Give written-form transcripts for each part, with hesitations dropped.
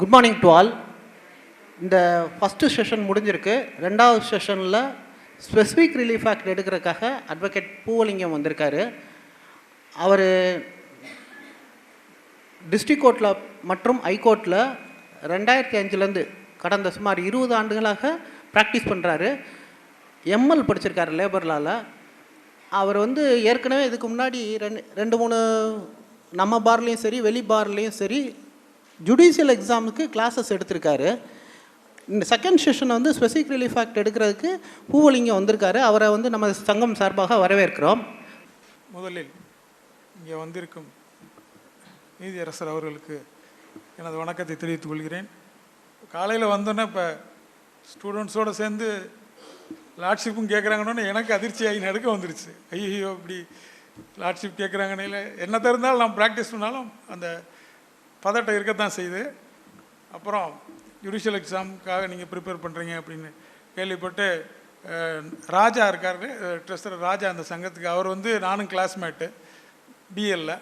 Good morning to all. இந்த first session முடிஞ்சிருக்கு. ரெண்டாவது செஷனில் ஸ்பெசிஃபிக் ரிலீஃப் ஆக்ட் எடுக்கிறதுக்காக அட்வொகேட் பூவலிங்கம் வந்திருக்காரு. அவர் டிஸ்ட்ரிக் கோர்ட்டில் மற்றும் ஹைகோர்ட்டில் 2005 கடந்த சுமார் 20 ஆண்டுகளாக ப்ராக்டிஸ் பண்ணுறாரு. எம்எல் படிச்சிருக்காரு லேபர்லால். அவர் ஏற்கனவே இதுக்கு முன்னாடி ரெண்டு மூணு நம்ம பார்லேயும் சரி வெளி பார்லேயும் சரி ஜுடிஷியல் எக்ஸாமுக்கு கிளாஸஸ் எடுத்திருக்காரு. இந்த second session specific relief act எடுக்கிறதுக்கு பூவலிங்கம் வந்திருக்காரு. அவரை நம்ம சங்கம் சார்பாக வரவேற்கிறோம். முதலில் இங்கே வந்திருக்கும் நீதியரசர் அவர்களுக்கு எனது வணக்கத்தை தெரிவித்துக் கொள்கிறேன். காலையில் வந்தோன்னே இப்போ ஸ்டூடெண்ட்ஸோடு சேர்ந்து லார்ட்ஷிப்பும் கேட்குறாங்கன்னு எனக்கு அதிர்ச்சியாகி நடுக்க வந்துருச்சு. ஐயோ இப்படி லார்ட்ஷிப் கேட்குறாங்கன்னு என்ன தெரிந்தாலும் நான் ப்ராக்டிஸ் பண்ணாலும் அந்த பதட்டம் இருக்கத்தான் செய்யுது. அப்புறம் ஜுடிஷியல் எக்ஸாமுக்காக நீங்கள் ப்ரிப்பேர் பண்ணுறீங்க அப்படின்னு கேள்விப்பட்டு ராஜா இருக்கார், ட்ரெஸ்டர் ராஜா அந்த சங்கத்துக்கு. அவர் நானும் கிளாஸ்மேட்டு பிஎல்ல.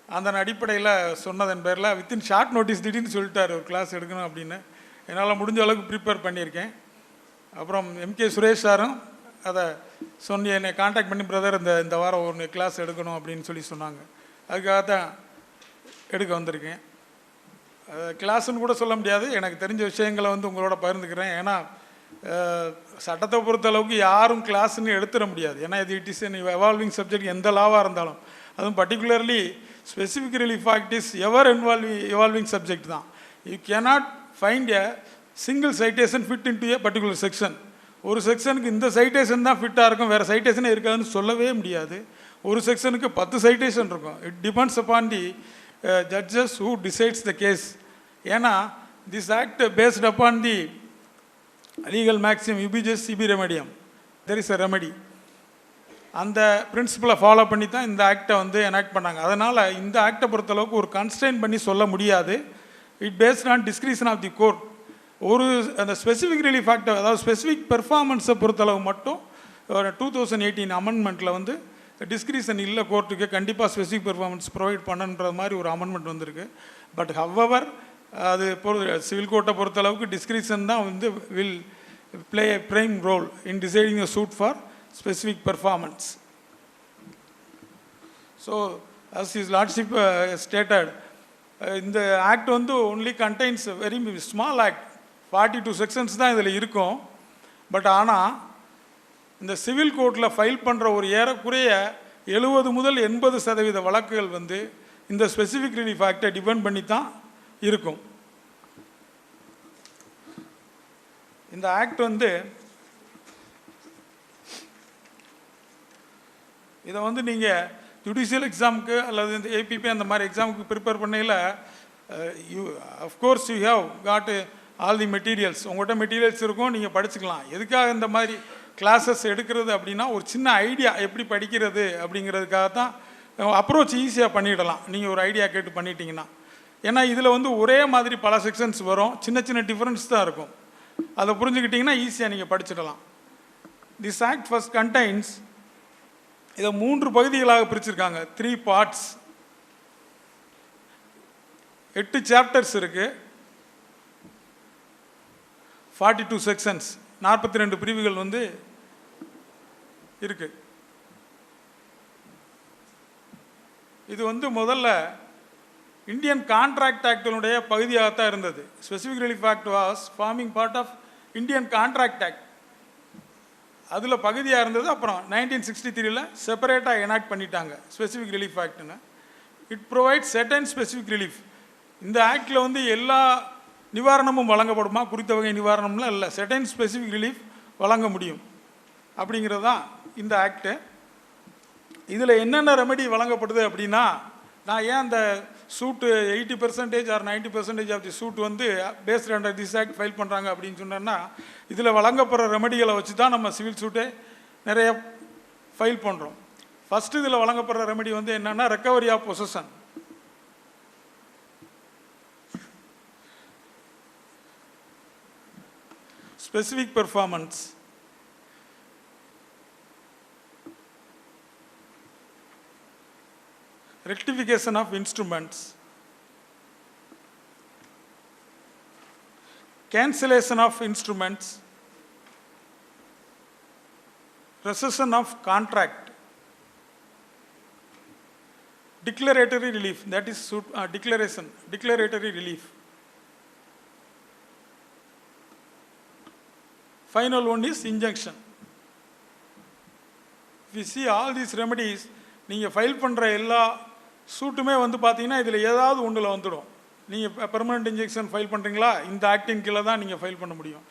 அந்த அடிப்படையில் சொன்னதன் பேரில் வித்தின் ஷார்ட் நோட்டீஸ் திடீர்னு சொல்லிட்டார் ஒரு கிளாஸ் எடுக்கணும் அப்படின்னு. என்னால் முடிஞ்ச அளவுக்கு ப்ரிப்பேர் பண்ணியிருக்கேன். அப்புறம் எம்கே சுரேஷ் சாரும் அதை என்னை காண்டாக்ட் பண்ணி பிரதர் இந்த வாரம் ஒரு கிளாஸ் எடுக்கணும் அப்படின்னு சொன்னாங்க. அதுக்காக தான் எடுக்க வந்திருக்கேன். கிளாஸுன்னு கூட சொல்ல முடியாது, எனக்கு தெரிஞ்ச விஷயங்களை உங்களோட பகிர்ந்துக்கிறேன். ஏன்னா சட்டத்தை பொறுத்த அளவுக்கு யாரும் கிளாஸுன்னு எடுத்துட முடியாது. ஏன்னா it is an evolving subject. எந்த லாவாக இருந்தாலும், அதுவும் particularly specific relief act is ever evolving subject தான். You cannot find a single citation fit into a particular section. ஒரு செக்ஷனுக்கு இந்த சைட்டேஷன் தான் ஃபிட்டாக இருக்கும், வேறு சைட்டேஷனே இருக்காதுன்னு சொல்லவே முடியாது. ஒரு செக்ஷனுக்கு 10 சைட்டேஷன் இருக்கும். It depends upon the judges who decides the case. ஏன்னா this act based upon the legal maxim ubi jus sibi remedium, there is a remedy. அந்த பிரின்சிபலை ஃபாலோ பண்ணி தான் இந்த ஆக்டை எனாக்ட் பண்ணாங்க. அதனால் இந்த ஆக்டை பொறுத்தளவுக்கு ஒரு கன்ஸ்ட்ரெயின் பண்ணி சொல்ல முடியாது. It based on discretion of the court. ஒரு அந்த ஸ்பெசிஃபிக் ரிலீஃப் ஆக்டை, அதாவது ஸ்பெசிஃபிக் பெர்ஃபார்மன்ஸை பொறுத்தளவு மட்டும் 2018 அமெண்ட்மெண்ட்டில் டிஸ்கிரிஷன் இல்லை கோர்ட்டுக்கு, கண்டிப்பாக ஸ்பெசிஃபிக் பெர்ஃபார்மன்ஸ் ப்ரொவைட் பண்ணன்ற மாதிரி ஒரு அமெண்ட்மெண்ட் வந்திருக்கு. பட் ஹவவர் அது சிவில் கோர்ட்டை பொறுத்தளவுக்கு டிஸ்கிரிஷன் தான் will play a prime role in deciding a suit for specific performance. So as his lordship stated, இந்த act only contains very small act. 42 sections தான் இதில் இருக்கும். பட் ஆனால் இந்த சிவில் கோர்ட்டில் ஃபைல் பண்ணுற ஒரு ஏறக்குறைய 70 முதல் 80% வழக்குகள் இந்த ஸ்பெசிஃபிக் ரிலீஃப் ஆக்டை டிபெண்ட் பண்ணி தான் இருக்கும். இந்த ஆக்ட் இதை நீங்கள் ஜுடிஷியல் எக்ஸாமுக்கு அல்லது இந்த ஏபிபி அந்த மாதிரி எக்ஸாமுக்கு ப்ரிப்பேர் பண்ணையில் of course you have God all the materials. உங்கள்கிட்ட மெட்டீரியல்ஸ் இருக்கும், நீங்கள் படிச்சுக்கலாம். எதுக்காக இந்த மாதிரி கிளாஸஸ் எடுக்கிறது அப்படின்னா ஒரு சின்ன ஐடியா எப்படி படிக்கிறது அப்படிங்கிறதுக்காக தான். அப்ரோச் ஈஸியாக பண்ணிடலாம் நீங்கள் ஒரு ஐடியா கேட்டு பண்ணிட்டீங்கன்னா. ஏன்னா இதில் ஒரே மாதிரி பல செக்ஷன்ஸ் வரும், சின்ன சின்ன டிஃப்ரென்ஸ் தான் இருக்கும். அதை புரிஞ்சுக்கிட்டிங்கன்னா ஈஸியாக நீங்கள் படிச்சிடலாம். திஸ் ஆக்ட் ஃபர்ஸ்ட் கண்டைன்ஸ், இதை 3 பகுதிகளாக பிரிச்சிருக்காங்க, 3 பார்ட்ஸ். 8 சாப்டர்ஸ் இருக்குது, 42 செக்ஷன்ஸ், 42 பிரிவுகள் இருக்கு. இது முதல்ல இந்தியன் கான்ட்ராக்ட் ஆக்டினுடைய பகுதியாகத்தான் இருந்தது. Specific relief act was forming part of Indian contract act. அதில் பகுதியாக இருந்தது. அப்புறம் 1963 செப்பரேட்டாக எனாக்ட் பண்ணிட்டாங்க ஸ்பெசிஃபிக் ரிலீஃப் ஆக்ட்னு. It provide certain specific relief. இந்த ஆக்டில் எல்லா நிவாரணமும் வழங்கப்படுமா, குறித்த வகை நிவாரணம்லாம் இல்லை, செர்டன் ஸ்பெசிஃபிக் ரிலீஃப் வழங்க முடியும் அப்படிங்கிறது தான் இந்த ஆக்டு. இதில் என்னென்ன ரெமெடி வழங்கப்படுது அப்படின்னா, நான் ஏன் அந்த suit 80% or 90% of the suit based under this act file பண்ணுறாங்க அப்படின்னு சொன்னோன்னா, இதில் வழங்கப்படுற ரெமெடிகளை வச்சு தான் நம்ம சிவில் சூட்டே நிறைய ஃபைல் பண்ணுறோம். ஃபஸ்ட்டு இதில் வழங்கப்படுற ரெமெடி என்னென்னா recovery of possession. Specific performance, rectification of instruments, cancellation of instruments, recession of contract, declaratory relief, that is declaratory relief. Final one is injunction. If you see all these remedies, நீங்கள் file பண்ணுற எல்லா சூட்டுமே வந்து பார்த்தீங்கன்னா இதில் ஏதாவது ஒன்றில் வந்துடும். நீங்கள் பெர்மனெண்ட் இன்ஜெக்ஷன் ஃபைல் பண்ணுறீங்களா, இந்த ஆக்டின் கீழே தான் நீங்கள் ஃபைல் பண்ண முடியும்.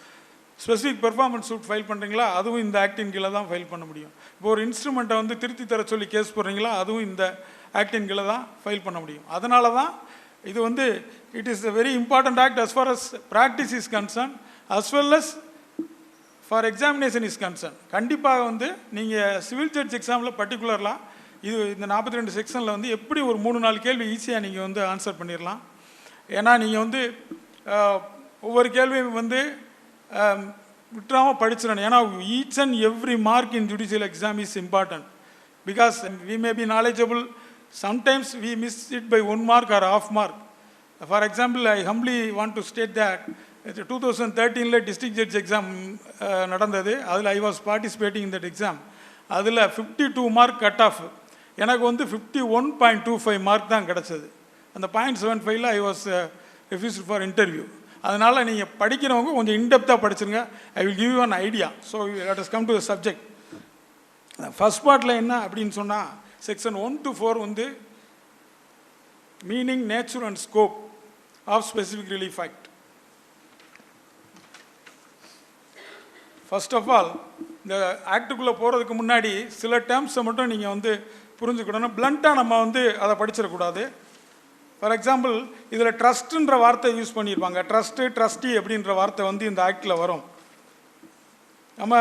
ஸ்பெசிஃபிக் பெர்ஃபார்மன்ஸ் சூட் ஃபைல் பண்ணுறீங்களா, அதுவும் இந்த ஆக்டின் கீழே தான் ஃபைல் பண்ண முடியும். இப்போ ஒரு இன்ஸ்ட்ருமெண்ட்டை வந்து திருத்தி தர சொல்லி கேஸ் போடுறீங்களா, அதுவும் இந்த ஆக்டின் கீழே தான் ஃபைல் பண்ண முடியும். அதனால தான் இது வந்து it is a very important act as far as practice is concerned as well as for examination is concerned. கண்டிப்பாக வந்து நீங்கள் சிவில் ஜட்ஜ் எக்ஸாமில் பர்டிகுலர்லாம் இது இந்த 42 செக்ஷனில் வந்து எப்படி ஒரு 3-4 கேள்வி ஈஸியாக நீங்கள் வந்து ஆன்சர் பண்ணிடலாம். ஏன்னா நீங்கள் வந்து ஒவ்வொரு கேள்வியும் வந்து விட்டுறாமல் படிச்சிடணும். ஏன்னா each and every mark in judicial exam is important because we may be knowledgeable. Sometimes we miss it by 1 mark or half mark. For example, I humbly want to state that 2013 district judge exam நடந்தது. அதில் I was participating in that exam. அதில் 52 mark cut off. எனக்கு வந்து 51.25 mark தான் கிடச்சது. அந்த 0.75 I was refused for interview. அதனால் நீங்கள் படிக்கிறவங்க கொஞ்சம் இன்டெப்த்தாக படிச்சிருங்க. I will give you an idea. So let us come to the subject. First பார்ட்டில் என்ன அப்படின்னு சொன்னால் செக்ஷன் 1 to 4 வந்து meaning, nature and scope of specific relief act. First of all இந்த ஆக்டுக்குள்ளே போகிறதுக்கு முன்னாடி சில டேர்ம்ஸை மட்டும் நீங்கள் வந்து புரிஞ்சுக்கணும். பிளண்ட்டாக நம்ம வந்து அதை படிச்சிடக்கூடாது. ஃபார் எக்ஸாம்பிள் இதில் ட்ரஸ்ட்டுன்ற வார்த்தை யூஸ் பண்ணியிருப்பாங்க. ட்ரஸ்ட்டு, ட்ரஸ்டி அப்படின்ற வார்த்தை வந்து இந்த ஆக்டில் வரும். நம்ம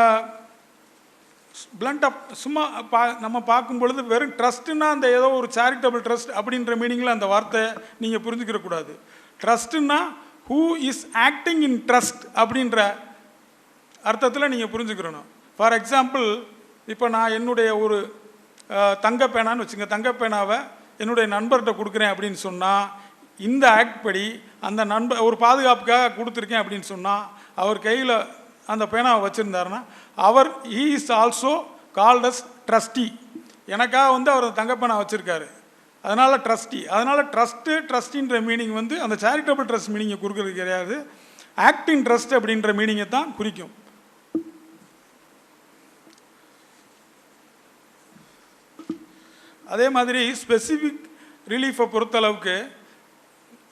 பிளண்ட்டாக சும்மா நம்ம பார்க்கும் பொழுது வெறும் ட்ரஸ்ட்டுன்னா அந்த ஏதோ ஒரு சேரிட்டபிள் ட்ரஸ்ட் அப்படின்ற மீனிங்கில் அந்த வார்த்தை நீங்கள் புரிஞ்சுக்கிறக்கூடாது. ட்ரஸ்ட்டுன்னா who is acting in trust அப்படின்ற அர்த்தத்தில் நீங்கள் புரிஞ்சுக்கிறணும். ஃபார் எக்ஸாம்பிள் இப்போ நான் என்னுடைய ஒரு தங்கப்பேனான்னு வச்சுங்க, தங்கப்பேனாவை என்னுடைய நண்பர்கிட்ட கொடுக்குறேன் அப்படின்னு சொன்னால் இந்த ஆக்ட் படி அந்த நண்பர் ஒரு பாதுகாப்புக்காக கொடுத்துருக்கேன் அப்படின்னு சொன்னால் அவர் கையில் அந்த பேனாவை வச்சுருந்தாருன்னா அவர் he is also called as trustee. எனக்காக வந்து அவர் தங்கப்பேனா வச்சுருக்காரு, அதனால் ட்ரஸ்டி. அதனால் ட்ரஸ்ட்டு, ட்ரஸ்டின்ற மீனிங் வந்து அந்த சேரிட்டபிள் ட்ரஸ்ட் மீனிங்கை கொடுக்குறது கிடையாது, ஆக்டிங் ட்ரஸ்ட் அப்படின்ற மீனிங்கை தான் குறிக்கும். அதே மாதிரி ஸ்பெசிஃபிக் ரிலீஃபை பொறுத்தளவுக்கு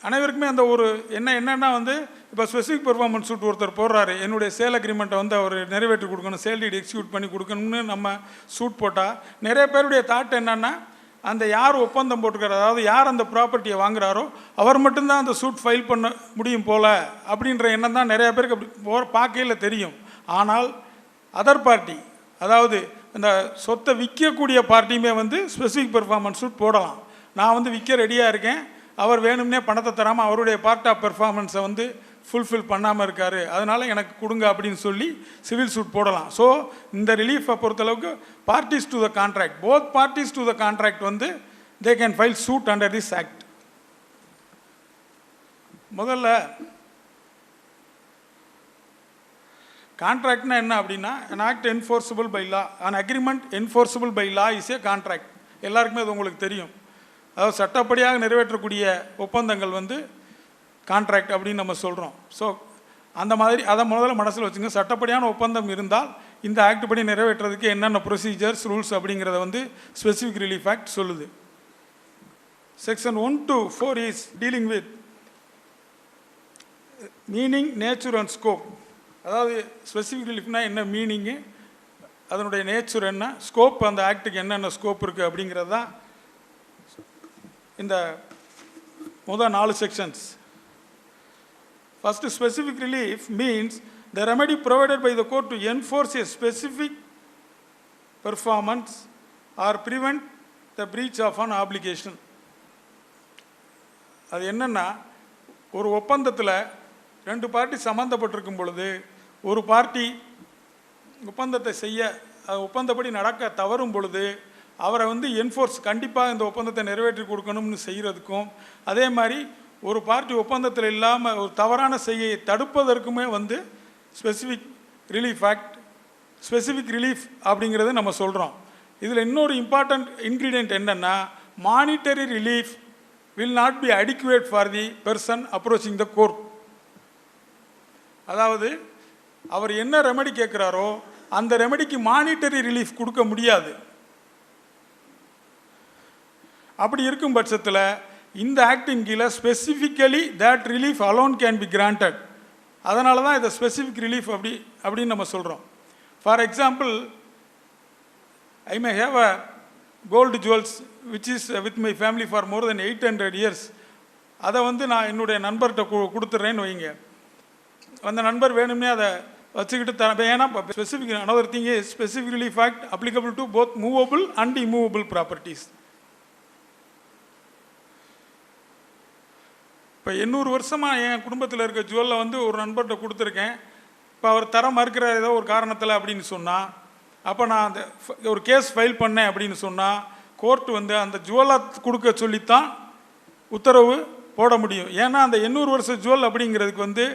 அனைவருக்குமே அந்த ஒரு என்னென்னா வந்து இப்போ ஸ்பெசிஃபிக் பெர்ஃபார்மன்ஸ் சூட் ஒருத்தர் போடுறாரு, என்னுடைய சேல் அக்ரிமெண்ட்டை வந்து அவர் நிறைவேற்றி கொடுக்கணும், சேல் டீட் எக்ஸிக்யூட் பண்ணி கொடுக்கணும்னு நம்ம சூட் போட்டால் நிறைய பேருடைய தாட் என்னென்னா அந்த யார் ஒப்பந்தம் போட்டுக்கிறார், அதாவது யார் அந்த ப்ராப்பர்ட்டியை வாங்குறாரோ அவர் மட்டும்தான் அந்த சூட் ஃபைல் பண்ண முடியும் போல் அப்படின்ற எண்ணம் தான் நிறையா பேருக்கு அப்படி பார்க்கையில் தெரியும். ஆனால் அதர் பார்ட்டி, அதாவது இந்த சொத்தை விற்கக்கூடிய பார்ட்டியுமே வந்து ஸ்பெசிஃபிக் பெர்ஃபார்மன்ஸ் சூட் போடலாம். நான் வந்து விற்க ரெடியாக இருக்கேன், அவர் வேணும்னே பணத்தை தராமல் அவருடைய பார்ட் ஆஃப் பெர்ஃபார்மன்ஸை வந்து ஃபுல்ஃபில் பண்ணாமல் இருக்கார், அதனால் எனக்கு கொடுங்க அப்படின்னு சொல்லி சிவில் சூட் போடலாம். ஸோ இந்த ரிலீஃபை பொறுத்தளவுக்கு parties to the contract, both parties to the contract வந்து they can file suit under this act. முதல்ல கான்ட்ராக்ட்னா என்ன அப்படின்னா an act enforceable by law, an agreement enforceable by law is a contract. எல்லாருக்குமே அது உங்களுக்கு தெரியும். அதாவது சட்டப்படியாக நிறைவேற்றக்கூடிய ஒப்பந்தங்கள் வந்து கான்ட்ராக்ட் அப்படின்னு நம்ம சொல்கிறோம். ஸோ அந்த மாதிரி அதை முதல்ல மனசில் வச்சுங்க. சட்டப்படியான ஒப்பந்தம் இருந்தால் இந்த ஆக்ட் படி நிறைவேற்றுறதுக்கு என்னென்ன ப்ரொசீஜர்ஸ், ரூல்ஸ் அப்படிங்கிறத வந்து ஸ்பெசிஃபிக் ரிலீஃப் ஆக்ட் சொல்லுது. Section 1 to 4 is dealing with meaning, nature and scope. அதாவது ஸ்பெசிஃபிக் ரிலீஃப்னால் என்ன மீனிங்கு, அதனுடைய நேச்சர் என்ன, ஸ்கோப் அந்த ஆக்டுக்கு என்னென்ன ஸ்கோப் இருக்குது அப்படிங்கிறது தான் இந்த முதல் 4 sections. First, specific relief means the remedy provided by the court to enforce a specific performance or prevent the breach of an obligation. அது என்னன்னா, ஒரு ஒப்பந்தத்தில் 2 பார்ட்டி சம்மந்தப்பட்டிருக்கும் பொழுது ஒரு பார்ட்டி ஒப்பந்தத்தை செய்ய ஒப்பந்தப்படி நடக்க தவறும் பொழுது அவரை வந்து என்ஃபோர்ஸ் கண்டிப்பாக இந்த ஒப்பந்தத்தை நிறைவேற்றி கொடுக்கணும்னு செய்கிறதுக்கும், அதே மாதிரி ஒரு பார்ட்டி ஒப்பந்தத்தில் இல்லாமல் ஒரு தவறான செய்கையை தடுப்பதற்குமே வந்து specific relief act, specific relief அப்படிங்கிறத நம்ம சொல்கிறோம். இதில் இன்னொரு இம்பார்ட்டண்ட் இன்க்ரீடியன்ட் என்னென்னா, monetary relief will not be adequate for the person approaching the court. அதாவது அவர் என்ன ரெமெடி கேட்குறாரோ அந்த ரெமெடிக்கு மானிட்டரி ரிலீஃப் கொடுக்க முடியாது. அப்படி இருக்கும் பட்சத்தில் இந்த ஆக்டின் கீழே specifically that relief alone can be granted. அதனால தான் இதை ஸ்பெசிஃபிக் ரிலீஃப் அப்படின்னு நம்ம சொல்கிறோம். For example, I may have a gold jewels which is with my family for more than 800 years. அதை வந்து நான் என்னுடைய நண்பர்கிட்ட கொடுத்துட்றேன்னு வைங்க. அந்த நண்பர் வேணும்னே அதை வச்சுக்கிட்டு ஏன்னா specific another thing is specific relief act applicable to both movable and immovable properties. இப்போ 800 வருஷமாக என் குடும்பத்தில் இருக்க ஜுவல்லை வந்து ஒரு நண்பர்கிட்ட கொடுத்துருக்கேன். இப்போ அவர் தர மறுக்கிறார் ஏதோ ஒரு காரணத்தில் அப்படின்னு சொன்னால், அப்போ நான் அந்த ஒரு கேஸ் ஃபைல் பண்ணேன் அப்படின்னு சொன்னால் கோர்ட்டு வந்து அந்த ஜுவலை கொடுக்க சொல்லித்தான் உத்தரவு போட முடியும். ஏன்னா அந்த 800 வருஷ ஜுவல் அப்படிங்கிறதுக்கு வந்து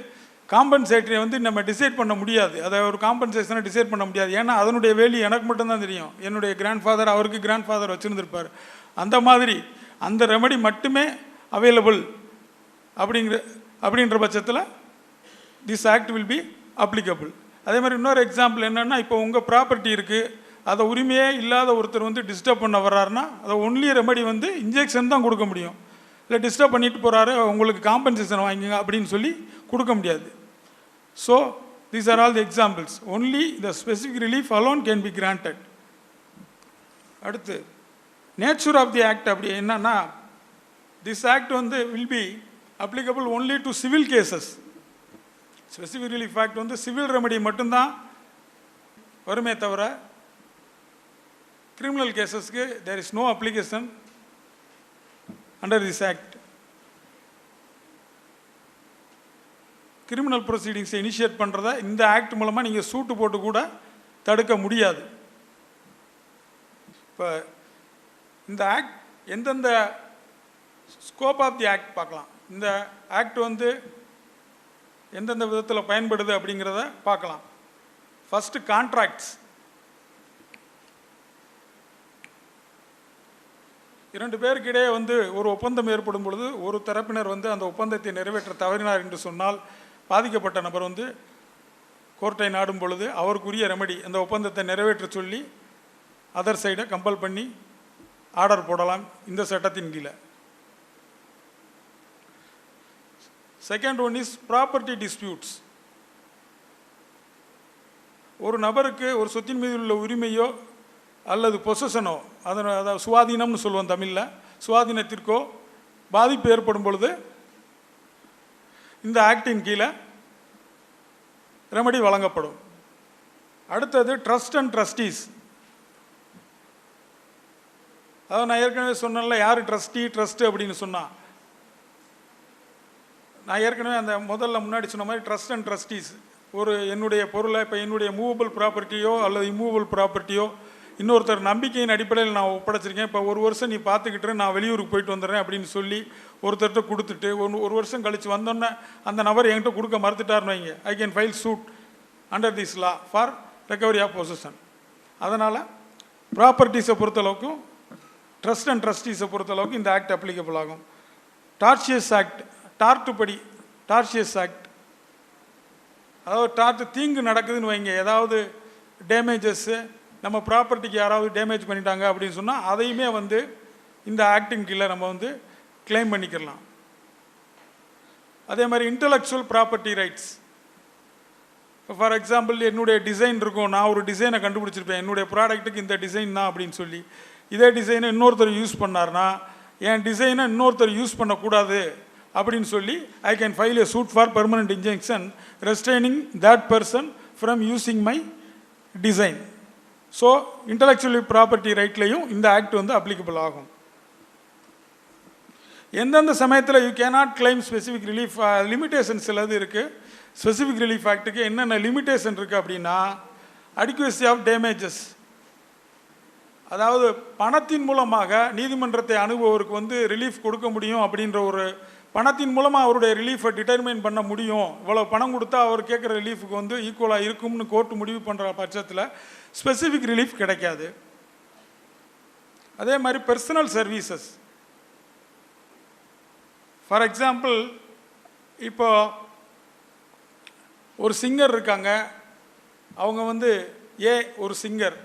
காம்பன்சேட்டரி வந்து நம்ம டிசைட் பண்ண முடியாது. அதை ஒரு காம்பன்சேஷனை டிசைட் பண்ண முடியாது. ஏன்னா அதனுடைய வேல்யூ எனக்கு மட்டும்தான் தெரியும். என்னுடைய கிராண்ட் ஃபாதர் அவருக்கு கிராண்ட் ஃபாதர் வச்சுருந்துருப்பார். அந்த மாதிரி அந்த ரெமெடி மட்டுமே அவைலபிள் அப்படின்ற பட்சத்தில் this act will be applicable. அதே மாதிரி இன்னொரு எக்ஸாம்பிள் என்னென்னா, இப்போ உங்கள் ப்ராப்பர்ட்டி இருக்குது, அதை உரிமையே இல்லாத ஒருத்தர் வந்து டிஸ்டர்ப் பண்ண வர்றாருன்னா அதை ஒன்லி ரெமெடி வந்து இன்ஜெக்ஷன் தான் கொடுக்க முடியும். இல்லை டிஸ்டர்ப் பண்ணிட்டு போகிறாரு, உங்களுக்கு காம்பன்சேஷன் வாங்கிங்க அப்படின்னு சொல்லி கொடுக்க முடியாது. So these are all the examples. Only the specific relief alone can be granted. அடுத்து நேச்சர் ஆஃப் தி ஆக்ட் அப்படி என்னன்னா, திஸ் ஆக்ட் வந்து will be applicable only to civil cases. Specific relief act வந்து சிவில் ரெமெடி மட்டும்தான் வருமே தவிர criminal கேசஸ்க்கு there is no application under this act. Criminal ப்ரொசீடிங்ஸை இனிஷியேட் பண்ணுறத இந்த ஆக்ட் மூலமாக நீங்கள் சூட்டு போட்டு கூட தடுக்க முடியாது. இப்போ இந்த ஆக்ட் எந்தெந்த ஸ்கோப் ஆஃப் தி ஆக்ட் பார்க்கலாம். இந்த ஆக்ட் வந்து எந்தெந்த விதத்தில் பயன்படுது அப்படிங்கிறத பார்க்கலாம். First contracts. இரண்டு பேருக்கிடையே வந்து ஒரு ஒப்பந்தம் ஏற்படும் பொழுது ஒரு தரப்பினர் வந்து அந்த ஒப்பந்தத்தை நிறைவேற்ற தவறினார் என்று சொன்னால் பாதிக்கப்பட்ட நபர் வந்து கோர்ட்டை நாடும் பொழுது அவருக்குரிய ரெமெடி அந்த ஒப்பந்தத்தை நிறைவேற்ற சொல்லி அதர் சைடை கம்பல் பண்ணி ஆர்டர் போடலாம் இந்த சட்டத்தின் கீழே. Second one is property disputes. ஒரு நபருக்கு ஒரு சொத்தின் மீது உள்ள உரிமையோ அல்லது பொசஷனோ, அதாவது சுவாதீனம்னு சொல்லுவோம் தமிழில், சுவாதீனத்திற்கோ பாதிப்பு ஏற்படும் பொழுது இந்த ஆக்டின் கீழே ரெமெடி வழங்கப்படும். அடுத்தது ட்ரஸ்ட் அண்ட் ட்ரஸ்டீஸ். அதாவது நான் ஏற்கனவே சொன்னேன்ல, யார் ட்ரஸ்ட்டு அப்படின்னு சொன்னால், நான் ஏற்கனவே அந்த முதல்ல முன்னாடி சொன்ன மாதிரி ட்ரஸ்ட் அண்ட் ட்ரஸ்டீஸ். ஒரு என்னுடைய பொருளை, இப்போ என்னுடைய மூவபிள் ப்ராப்பர்ட்டியோ அல்லது இம்மூவபிள் ப்ராப்பர்ட்டியோ இன்னொருத்தர் நம்பிக்கையின் அடிப்படையில் நான் ஒப்படைச்சிருக்கேன், இப்போ ஒரு வருஷம் நீ பார்த்துக்கிட்டு நான் வெளியூருக்கு போயிட்டு வந்துடுறேன் அப்படின்னு சொல்லி ஒருத்தர்கிட்ட கொடுத்துட்டு ஒரு வருஷம் கழித்து வந்தோன்னே அந்த நபர் என்கிட்ட கொடுக்க மறுத்துட்டார்னு வைங்க, I can file suit under this law for recovery of possession. அதனால் ப்ராப்பர்ட்டிஸை பொறுத்தளவுக்கும் ட்ரஸ்ட் அண்ட் ட்ரஸ்டீஸை பொறுத்தளவுக்கு இந்த ஆக்ட் அப்ளிகபிள் ஆகும். டார்ஷியஸ் ஆக்ட், டார்ட்டுப்படி டார்ஷியஸ் ஆக்ட், அதாவது டார்ட்டு தீங்கு நடக்குதுன்னு வைங்க, ஏதாவது டேமேஜஸ்ஸு நம்ம ப்ராப்பர்ட்டிக்கு யாராவது டேமேஜ் பண்ணிட்டாங்க அப்படின்னு சொன்னால் அதையுமே வந்து இந்த ஆக்டின் கீழே நம்ம வந்து கிளைம் பண்ணிக்கலாம். அதே மாதிரி intellectual property rights. For example, என்னுடைய டிசைன் இருக்கும், நான் ஒரு டிசைனை கண்டுபிடிச்சிருப்பேன், என்னுடைய ப்ராடக்ட்டுக்கு இந்த டிசைன் தான் அப்படின்னு சொல்லி, இதே டிசைனை இன்னொருத்தர் யூஸ் பண்ணார்னா என் டிசைனை இன்னொருத்தர் யூஸ் பண்ணக்கூடாது அப்படின்னு சொல்லி I can file a suit for permanent injunction restraining that person from using my design. So intellectual property ரைட்லையும் இந்த ஆக்ட் வந்து அப்ளிகபிள் ஆகும். எந்தெந்த சமயத்தில் you cannot claim specific relief, limitation சிலது இருக்குது. ஸ்பெசிஃபிக் ரிலீஃப் ஆக்ட்டுக்கு என்னென்ன லிமிட்டேஷன் இருக்குது அப்படின்னா, அடிக்குவசி ஆஃப் டேமேஜஸ், அதாவது பணத்தின் மூலமாக நீதிமன்றத்தை அணுகுவோருக்கு வந்து ரிலீஃப் கொடுக்க முடியும் அப்படின்ற ஒரு பணத்தின் மூலமாக அவருடைய ரிலீஃபை டிட்டர்மைன் பண்ண முடியும், இவ்வளோ பணம் கொடுத்தா அவர் கேட்குற ரிலீஃபுக்கு வந்து ஈக்குவலாக இருக்கும்னு கோர்ட்டு முடிவு பண்ணுற பட்சத்தில் ஸ்பெசிஃபிக் ரிலீஃப் கிடைக்காது. அதே மாதிரி பர்சனல் சர்வீசஸ், ஃபார் எக்ஸாம்பிள் இப்போ ஒரு சிங்கர் இருக்காங்க, அவங்க வந்து ஏ ஒரு சிங்கர்,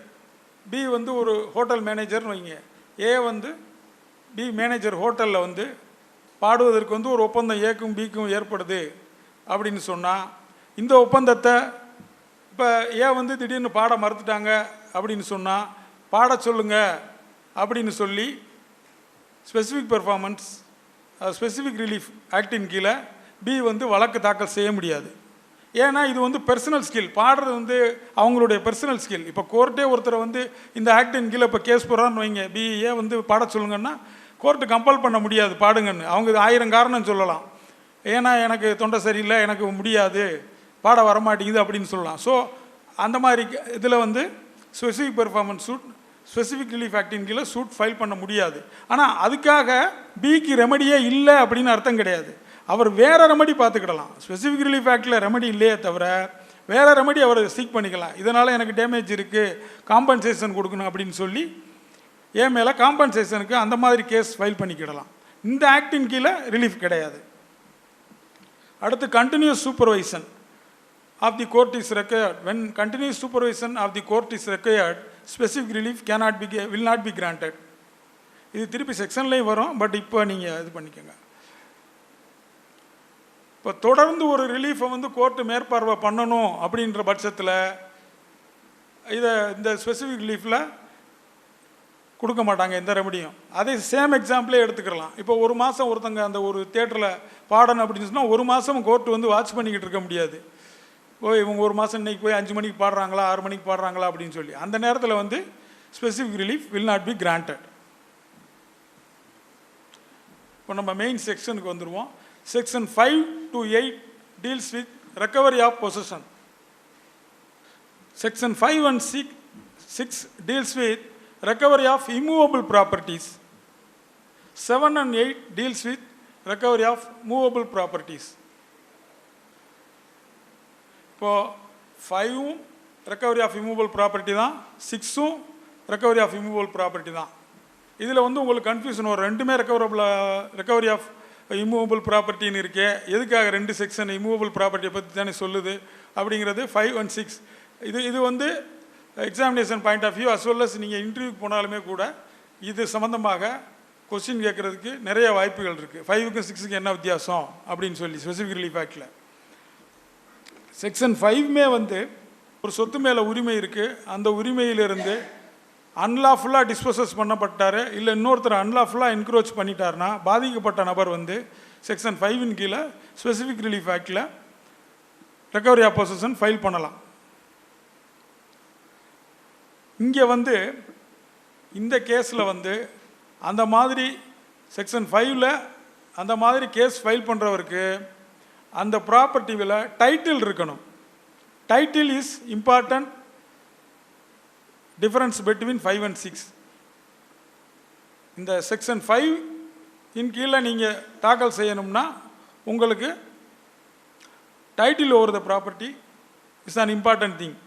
பி வந்து ஒரு ஹோட்டல் மேனேஜர்னு வைங்க. ஏ வந்து பி மேனேஜர் ஹோட்டலில் வந்து பாடுவதற்கு வந்து ஒரு ஒப்பந்தம் ஏக்கும் பிக்கும் ஏற்படுது அப்படின்னு சொன்னால், இந்த ஒப்பந்தத்தை இப்போ ஏ வந்து திடீர்னு பாட மறுத்துட்டாங்க அப்படின்னு சொன்னால், பாட சொல்லுங்க அப்படின்னு சொல்லி ஸ்பெசிஃபிக் பெர்ஃபார்மன்ஸ் ஸ்பெசிஃபிக் ரிலீஃப் ஆக்டின் கீழே பி வந்து வழக்கு தாக்கல் செய்ய முடியாது. ஏன்னா இது வந்து பர்சனல் ஸ்கில், பாடுறது வந்து அவங்களுடைய பர்சனல் ஸ்கில். இப்போ கோர்ட்டே ஒருத்தரை வந்து இந்த ஆக்டின் கீழே இப்போ கேஸ் போடுறான்னு வைங்க, பிஏ வந்து பாட சொல்லுங்கன்னா கோர்ட்டு கம்பல் பண்ண முடியாது பாடுங்கன்னு. அவங்க 1000 காரணம் சொல்லலாம், ஏன்னா எனக்கு தொண்டை சரியில்லை, எனக்கு முடியாது, பாட வரமாட்டேங்குது அப்படின்னு சொல்லலாம். ஸோ அந்த மாதிரி இதில் வந்து specific performance suit specific relief ஆக்டின் கீழே சூட் ஃபைல் பண்ண முடியாது. ஆனால் அதுக்காக பிக்கு ரெமடியே இல்லை அப்படின்னு அர்த்தம் கிடையாது. அவர் வேறு ரெமடி பார்த்துக்கிடலாம். ஸ்பெசிஃபிக் ரிலீஃப் ஆக்டில் ரெமடி இல்லையே தவிர வேறு ரெமடி அவர் சீக் பண்ணிக்கலாம். இதனால் எனக்கு டேமேஜ் இருக்குது, காம்பன்சேஷன் கொடுக்கணும் அப்படின்னு சொல்லி ஏன் மேலே காம்பன்சேஷனுக்கு அந்த மாதிரி கேஸ் ஃபைல் பண்ணிக்கிடலாம். இந்த ஆக்டின் கீழே ரிலீஃப் கிடையாது. அடுத்து continuous supervision of the court is required. When continuous supervision of the court is required, specific relief will not be granted. இது திருப்பி செக்ஷன்லேயும் வரும், பட் இப்போ நீங்கள் இது பண்ணிக்கோங்க. இப்போ தொடர்ந்து ஒரு ரிலீஃபை வந்து கோர்ட்டு மேற்பார்வை பண்ணணும் அப்படின்ற பட்சத்தில் இந்த ஸ்பெசிஃபிக் ரிலீஃபில் கொடுக்க மாட்டாங்க எந்த ரெமடியும். அதே சேம் எக்ஸாம்பிளே எடுத்துக்கலாம். இப்போ ஒரு மாதம் ஒருத்தங்க அந்த ஒரு தியேட்டரில் பாடணும் அப்படின்னு சொன்னால் ஒரு மாதம் கோர்ட்டு வந்து வாட்ச் பண்ணிக்கிட்டு இருக்க முடியாது. இவங்க ஒரு மாதம் இன்றைக்கி போய் 5 மணிக்கு பாடுறாங்களா 6 மணிக்கு பாடுறாங்களா அப்படின்னு சொல்லி அந்த நேரத்தில் வந்து specific relief will not be granted. இப்போ நம்ம மெயின் செக்ஷனுக்கு வந்துடுவோம். Section 5 to 8 deals with recovery of possession. Section 5 and 6 deals with recovery of immovable properties. 7 and 8 deals with recovery of movable properties. இப்போ 5 recovery of immovable property தான், 6 recovery of immovable property தான். இதில் வந்து உங்களுக்கு confusion வரும், ரெண்டுமே recovery of immovable ப்ராப்பர்ட்டின்னு இருக்கே, எதுக்காக 2 செக்ஷன் இம்மூவபிள் ப்ராப்பர்ட்டியை பற்றி தானே சொல்லுது அப்படிங்கிறது 5 and 6. இது வந்து examination point of view as well as நீங்கள் இன்டர்வியூக்கு போனாலுமே கூட இது சம்மந்தமாக கொஸ்டின் கேட்குறதுக்கு நிறைய வாய்ப்புகள் இருக்குது. 5க்கும் 6க்கும் என்ன வித்தியாசம் அப்படின்னு சொல்லி ஸ்பெசிஃபிக் ரிலீஃப் ஆக்டில் செக்ஷன் 5மே வந்து ஒரு சொத்து மேலே உரிமை இருக்குது, அந்த உரிமையிலிருந்து அன்லாஃபுல்லாக டிஸ்போசஸ் பண்ணப்பட்டார் இல்லை இன்னொருத்தர் அன்லாஃபுல்லாக என்க்ரோச் பண்ணிட்டார்னா பாதிக்கப்பட்ட நபர் வந்து செக்ஷன் 5 கீழே ஸ்பெசிஃபிக் ரிலீஃப் ஆக்டில் ரெக்கவரி ஆஃப் பொசஷன் ஃபைல் பண்ணலாம். இங்கே வந்து இந்த கேஸில் வந்து அந்த மாதிரி செக்ஷன் 5ல் அந்த மாதிரி கேஸ் ஃபைல் பண்ணுறவருக்கு அந்த ப்ராப்பர்ட்டியில் டைட்டில் இருக்கணும். Title is important difference between 5 and 6. இந்த செக்ஷன் 5 கீழே நீங்கள் தாக்கல் செய்யணும்னா உங்களுக்கு title over the property is an important thing.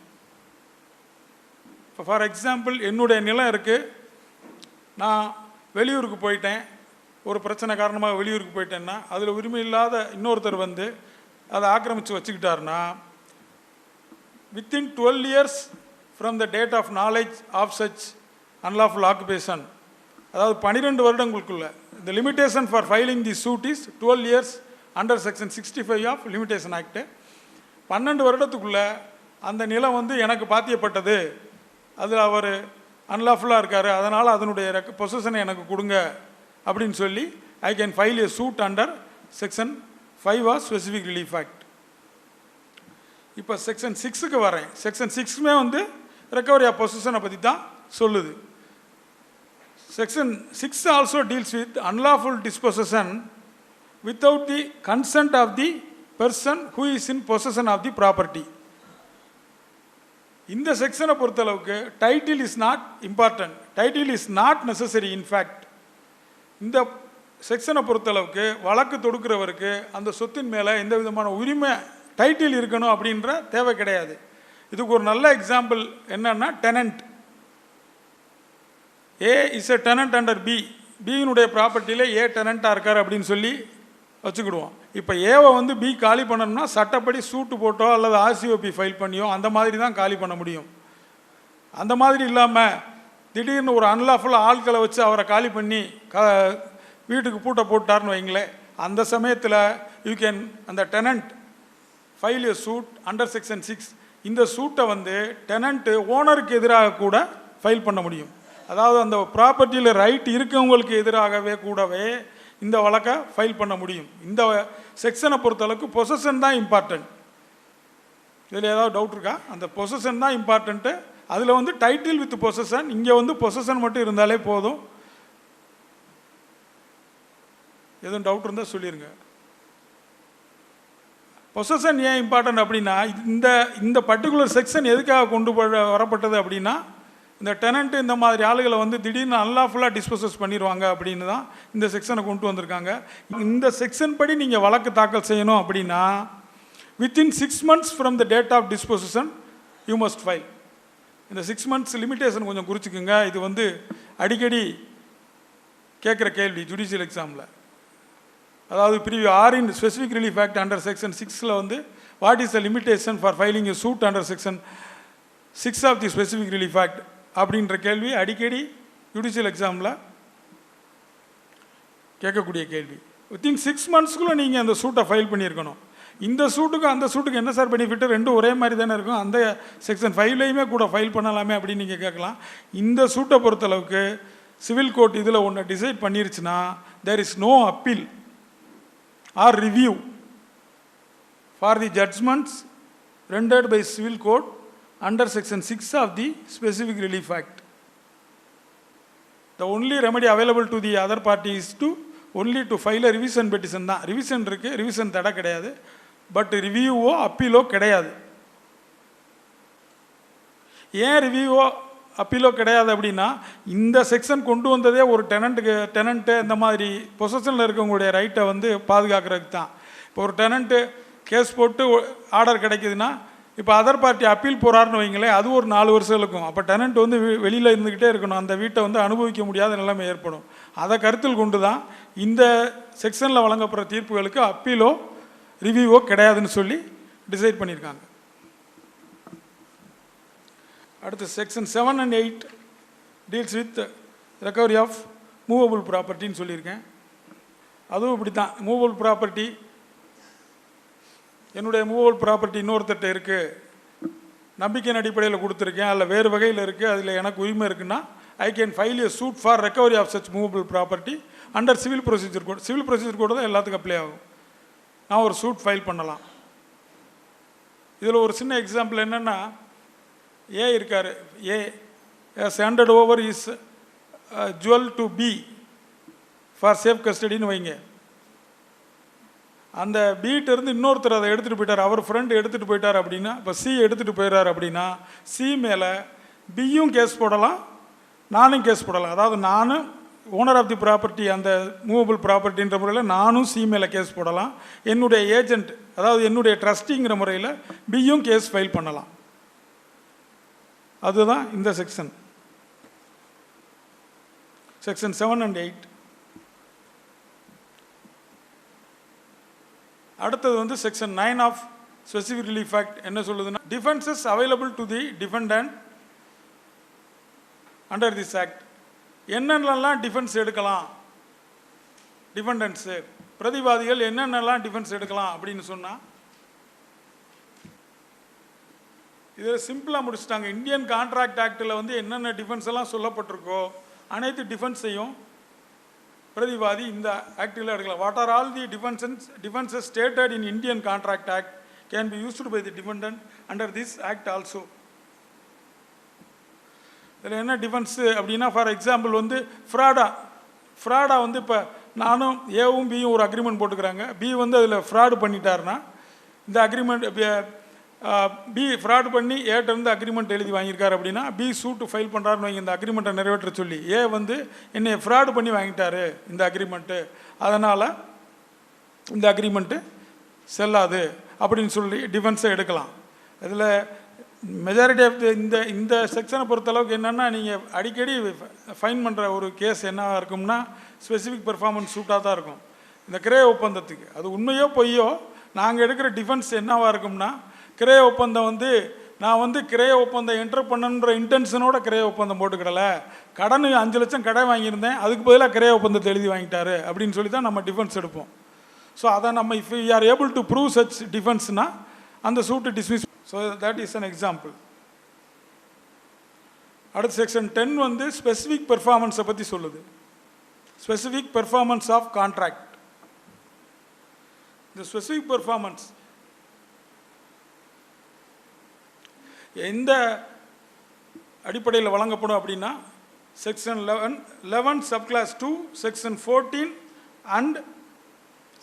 இப்போ ஃபார் எக்ஸாம்பிள் என்னுடைய நிலம் இருக்குது, நான் வெளியூருக்கு போயிட்டேன், ஒரு பிரச்சனை காரணமாக வெளியூருக்கு போயிட்டேன்னா அதில் உரிமை இல்லாத இன்னொருத்தர் வந்து அதை ஆக்கிரமித்து வச்சுக்கிட்டாருன்னா within 12 years from the date of knowledge of such unlawful occupation, அதாவது 12 வருடங்களுக்குள்ள the limitation for filing the suit is 12 years under section 65 of limitation act. 12 வருடத்துக்குள்ளே அந்த நிலம் வந்து எனக்கு பாத்தியப்பட்டது, அதில் அவர் அன்லாஃபுல்லாக இருக்கார், அதனால் அதனுடைய பொசஷனை எனக்கு கொடுங்க அப்படின்னு சொல்லி I can file a suit under section 5 of specific relief act. இப்போ செக்ஷன் 6க்கு வரேன். செக்ஷன் 6மே வந்து ரெக்கவரி ஆஃப் பொசஷனை பற்றி தான் சொல்லுது. Section 6 also deals with unlawful dispossession without the consent of the person who is in possession of the property. இந்த செக்ஷனை பொறுத்தளவுக்கு title is not important, title is not necessary. In fact இந்த செக்ஷனை பொறுத்தளவுக்கு வழக்கு தொடுக்கிறவருக்கு அந்த சொத்தின் மேலே எந்த விதமான உரிமை டைட்டில் இருக்கணும் அப்படின்ற தேவை கிடையாது. இதுக்கு ஒரு நல்ல எக்ஸாம்பிள் என்னன்னா, tenant. A is a tenant under B. பியினுடைய ப்ராப்பர்ட்டியில் ஏ டெனண்ட்டாக இருக்கார் அப்படின்னு சொல்லி வச்சுக்கிடுவோம். இப்போ ஏவை வந்து பி காலி பண்ணணும்னா சட்டப்படி சூட்டு போட்டோ அல்லது ஆர்சிஓபி ஃபைல் பண்ணியோ அந்த மாதிரி தான் காலி பண்ண முடியும். அந்த மாதிரி இல்லாமல் திடீர்னு ஒரு அன்லாஃபுல்லாக ஆட்களை வச்சு அவரை காலி பண்ணி வீட்டுக்கு பூட்டை போட்டார்னு வைங்களேன், அந்த சமயத்தில் யூ கேன் அந்த tenant file a suit under section 6. இந்த சூட்டை வந்து டெனண்ட்டு ஓனருக்கு எதிராக கூட ஃபைல் பண்ண முடியும். அதாவது அந்த ப்ராப்பர்ட்டியில் ரைட் இருக்கவங்களுக்கு எதிராகவே கூடவே இந்த வழக்கை ஃபைல் பண்ண முடியும். இந்த செக்ஷனை பொறுத்தளவுக்கு பொசஷன் தான் இம்பார்ட்டன்ட். இதில் ஏதாவது டவுட் இருக்கா? அந்த பொசஷன் தான் இம்பார்ட்டண்ட்டு. அதில் வந்து டைட்டில் வித் பொசஷன், இங்கே வந்து பொசஷன் மட்டும் இருந்தாலே போதும். எதுவும் டவுட் இருந்தால் சொல்லிடுங்க. பொசஷன் ஏன் இம்பார்ட்டன்ட் அப்படின்னா, இந்த பர்டிகுலர் செக்ஷன் எதுக்காக கொண்டு வரப்பட்டது அப்படின்னா, இந்த டெனண்ட்டு இந்த மாதிரி ஆளுகளை வந்து திடீர்னு அன்லாஃபுல்லாக டிஸ்போசஸ் பண்ணிடுவாங்க அப்படின்னு தான் இந்த செக்ஷனை கொண்டு வந்திருக்காங்க. இந்த செக்ஷன் படி நீங்கள் வழக்கு தாக்கல் செய்யணும் அப்படின்னா within 6 months from the date of dispossession you must file. இந்த 6 months லிமிட்டேஷன் கொஞ்சம் குறிச்சிக்குங்க. இது வந்து அடிக்கடி கேட்குற கேள்வி ஜுடிஷியல் எக்ஸாமில். அதாவது பிரிவு 6 in specific relief act under section 6 வந்து what is the limitation for filing a suit under section 6 of the specific relief act அப்படின்ற கேள்வி அடிக்கடி ஜுடிஷியல் எக்ஸாமில் கேட்கக்கூடிய கேள்வி. வித்தின் 6 monthsக்குள்ளே நீங்கள் அந்த சூட்டை ஃபைல் பண்ணியிருக்கணும். இந்த சூட்டுக்கு அந்த சூட்டுக்கு என்ன சார் பெனிஃபிட்டு? ரெண்டும் ஒரே மாதிரி தானே இருக்கும். அந்த செக்ஷன் 5லையுமே கூட ஃபைல் பண்ணலாமே அப்படின்னு நீங்கள் கேட்கலாம். இந்த சூட்டை பொறுத்தளவுக்கு சிவில் கோர்ட் இதில் ஒன்று டிசைட் பண்ணிருச்சுன்னா there is no appeal or review for the judgments rendered by civil court under section 6 of the specific relief act. The only remedy available to the other party is to only to file a revision petition தான். Revision இருக்கு, revision தடை கிடையாது. But ரிவ்யூவோ அப்பீலோ கிடையாது. ஏன் ரிவ்யூவோ அப்பீலோ கிடையாது அப்படின்னா, இந்த section கொண்டு வந்ததே ஒரு டெனண்ட்டு இந்த மாதிரி பொசஷனில் இருக்கவங்களுடைய ரைட்டை வந்து பாதுகாக்கிறதுக்கு தான். இப்போ ஒரு டெனண்ட்டு கேஸ் போட்டு ஆர்டர் கிடைக்குதுன்னா, இப்போ அதர் பார்ட்டி அப்பீல் போகிறாருன்னு வைங்களேன், அது ஒரு 4 வருஷம் இருக்கும். அப்போ டெனண்ட் வந்து வெளியில் இருந்துக்கிட்டே இருக்கணும், அந்த வீட்டை வந்து அனுபவிக்க முடியாத நிலைமை ஏற்படும். அதை கருத்தில் கொண்டு தான் இந்த செக்ஷனில் வழங்கப்படுற தீர்ப்புகளுக்கு அப்பீலோ ரிவ்யூவோ கிடையாதுன்னு சொல்லி டிசைட் பண்ணியிருக்காங்க. அடுத்து section 7 and 8 deals with recovery of movable ப்ராப்பர்ட்டின்னு சொல்லியிருக்கேன். அதுவும் இப்படி தான். மூவபிள் ப்ராப்பர்ட்டி, என்னுடைய மூவபிள் ப்ராப்பர்ட்டி இன்னொருத்தட்ட இருக்குது, நம்பிக்கையின் அடிப்படையில் கொடுத்துருக்கேன், அதில் வேறு வகையில் இருக்குது, அதில் எனக்கு உரிமை இருக்குன்னா I can file a suit for recovery of such movable property under civil procedure code. Civil procedure code தான் எல்லாத்துக்கும் அப்ளை ஆகும். நான் ஒரு சூட் ஃபைல் பண்ணலாம். இதில் ஒரு சின்ன எக்ஸாம்பிள் என்னென்னா, ஏ இருக்கார், A handed over is jewel to B for safe கஸ்டடின்னு வைங்க. அந்த பீட்டிருந்து இன்னொருத்தர் அதை எடுத்துகிட்டு போயிட்டார், அவர் ஃப்ரெண்டு எடுத்துகிட்டு போயிட்டார் அப்படின்னா, இப்போ சி எடுத்துகிட்டு போயிட்டார் அப்படின்னா சி மேலே பியும் கேஸ் போடலாம், நானும் கேஸ் போடலாம். அதாவது நானும் ஓனர் ஆஃப் தி ப்ராப்பர்ட்டி, அந்த மூவபிள் ப்ராப்பர்ட்டின்ற முறையில் நானும் சி மேலே கேஸ் போடலாம். என்னுடைய ஏஜெண்ட், அதாவது என்னுடைய ட்ரஸ்டிங்கிற முறையில் பியும் கேஸ் ஃபைல் பண்ணலாம். அதுதான் இந்த செக்ஷன் 7 and 8. அடுத்தது வந்து section 9 of specific relief act என்ன சொல்லுதுன்னா, defences available to the defendant under this act. என்னென்னலாம் டிஃபென்ஸ் எடுக்கலாம், டிஃபெண்டன்ஸு பிரதிவாதிகள் என்னென்னலாம் டிஃபென்ஸ் எடுக்கலாம் அப்படின்னு சொன்னால், இதில் சிம்பிளாக முடிச்சுட்டாங்க. இந்தியன் கான்ட்ராக்ட் ஆக்டில் வந்து என்னென்ன டிஃபென்ஸ் எல்லாம் சொல்லப்பட்டிருக்கோ அனைத்து டிஃபென்ஸையும் பிரதிவாதி இந்த ஆக்டில் எடுக்கலாம். What are all the defences stated in Indian contract act can be used by the defendant under this act also. இதில் என்ன டிஃபென்ஸு அப்படின்னா, ஃபார் எக்ஸாம்பிள் வந்து ஃப்ராடாக வந்து இப்போ நானும் ஏவும் பியும் ஒரு அக்ரிமெண்ட் போட்டுக்கிறாங்க, பி வந்து அதில் ஃப்ராடு பண்ணிட்டாருன்னா இந்த அக்ரிமெண்ட் பி ஃப்ராட் பண்ணி ஏட்டேருந்து அக்ரிமெண்ட் எழுதி வாங்கியிருக்காரு அப்படின்னா பி சூட்டு ஃபைல் பண்ணுறாருன்னு வைங்க, இந்த அக்ரிமெண்ட்டை நிறைவேற்ற சொல்லி. ஏ வந்து என்னை ஃப்ராடு பண்ணி வாங்கிட்டாரு இந்த அக்ரிமெண்ட்டு, அதனால் இந்த அக்ரிமெண்ட்டு செல்லாது அப்படின்னு சொல்லி டிஃபென்ஸை எடுக்கலாம். இதில் மெஜாரிட்டி ஆஃப் இந்த இந்த செக்ஷனை பொறுத்தளவுக்கு என்னென்னா, நீங்கள் அடிக்கடி ஃபைன் பண்ணுற ஒரு கேஸ் என்னவாக இருக்கும்னா ஸ்பெசிஃபிக் பெர்ஃபார்மன்ஸ் சூட்டாக தான் இருக்கும். இந்த கிரய ஒப்பந்தத்துக்கு அது உண்மையோ பொய்யோ நாங்கள் எடுக்கிற டிஃபென்ஸ் என்னவாக இருக்கும்னா, கிரய ஒப்பந்தம் வந்து நான் வந்து கிரய ஒப்பந்தம் என்டர் பண்ணணுன்ற இன்டென்ஷனோட கிரய ஒப்பந்தம் போட்டுக்கிடலை, கடன் 5 லட்சம் கடன் வாங்கியிருந்தேன், அதுக்கு பதிலாக கிரய ஒப்பந்தத்தை எழுதி வாங்கிட்டாரு அப்படின்னு சொல்லி தான் நம்ம டிஃபென்ஸ் எடுப்போம். ஸோ அதை நம்ம if you are able to prove such டிஃபென்ஸ்னா அந்த suit dismiss. So that is an example. அடுத்த செக்ஷன் 10 வந்து ஸ்பெசிஃபிக் பெர்ஃபார்மன்ஸை பற்றி சொல்லுது. Specific performance of contract. இந்த ஸ்பெசிஃபிக் பெர்ஃபார்மன்ஸ் எந்த அடிப்படையில் வழங்கப்படும் அப்படின்னா section 11 subclause 2, section 14 and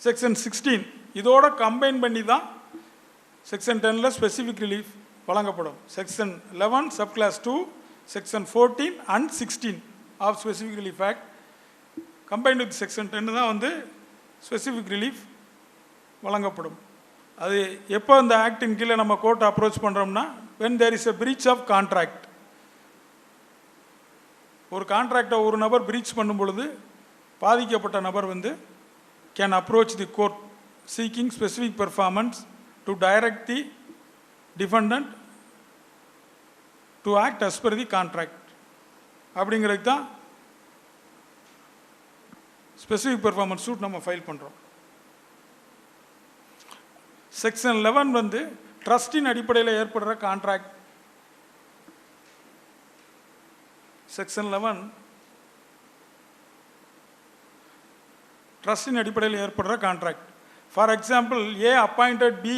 section 16 இதோட கம்பைன் பண்ணி தான் செக்ஷன் 10ல் ஸ்பெசிஃபிக் ரிலீஃப் வழங்கப்படும். Section 11 subclause 2, section 14 and 16 of specific relief act combined with section 10 தான் வந்து ஸ்பெசிஃபிக் ரிலீஃப் வழங்கப்படும். அது எப்போ இந்த ஆக்டின் கீழே நம்ம கோர்ட்டை அப்ரோச் பண்ணுறோம்னா when there is a breach of contract. ஒரு கான்ட்ராக்டை ஒரு நபர் பிரீச் பண்ணும் பொழுது பாதிக்கப்பட்ட நபர் வந்து can approach the court seeking specific performance to direct the defendant to act as per the contract. அப்படிங்கிறது தான் ஸ்பெசிஃபிக் பெர்ஃபார்மன்ஸ் சூட் நம்ம ஃபைல் பண்ணுறோம். செக்ஷன் 11 வந்து ட்ரஸ்டின் அடிப்படையில் ஏற்படுற கான்ட்ராக்ட். செக்ஷன் 11 ட்ரஸ்டின் அடிப்படையில் ஏற்படுற contract. For example, A appointed B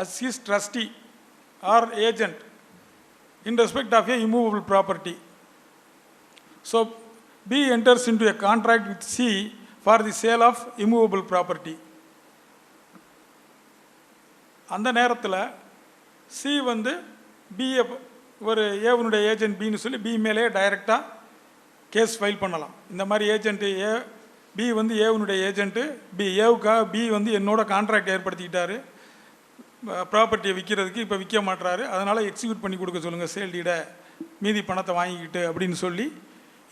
as his trustee or agent in respect of a immovable property. So B enters into a contract with C for the sale of immovable property. அந்த நேரத்தில் C வந்து BA ஒரு ஏவனுடைய agent பின்னு சொல்லி B மேலே டைரெக்டாக case file பண்ணலாம். இந்த மாதிரி ஏஜென்ட்டு ஏ பி வந்து ஏவனுடைய ஏஜென்ட்டு ஏவுக்காக பி வந்து என்னோட கான்ட்ராக்ட் ஏற்படுத்திக்கிட்டாரு ப்ராப்பர்ட்டியை விற்கிறதுக்கு, இப்போ விற்க மாட்டுறாரு, அதனால் எக்ஸிக்யூட் பண்ணி கொடுக்க சொல்லுங்கள் சேல் டீடை, மீதி பணத்தை வாங்கிக்கிட்டு அப்படின்னு சொல்லி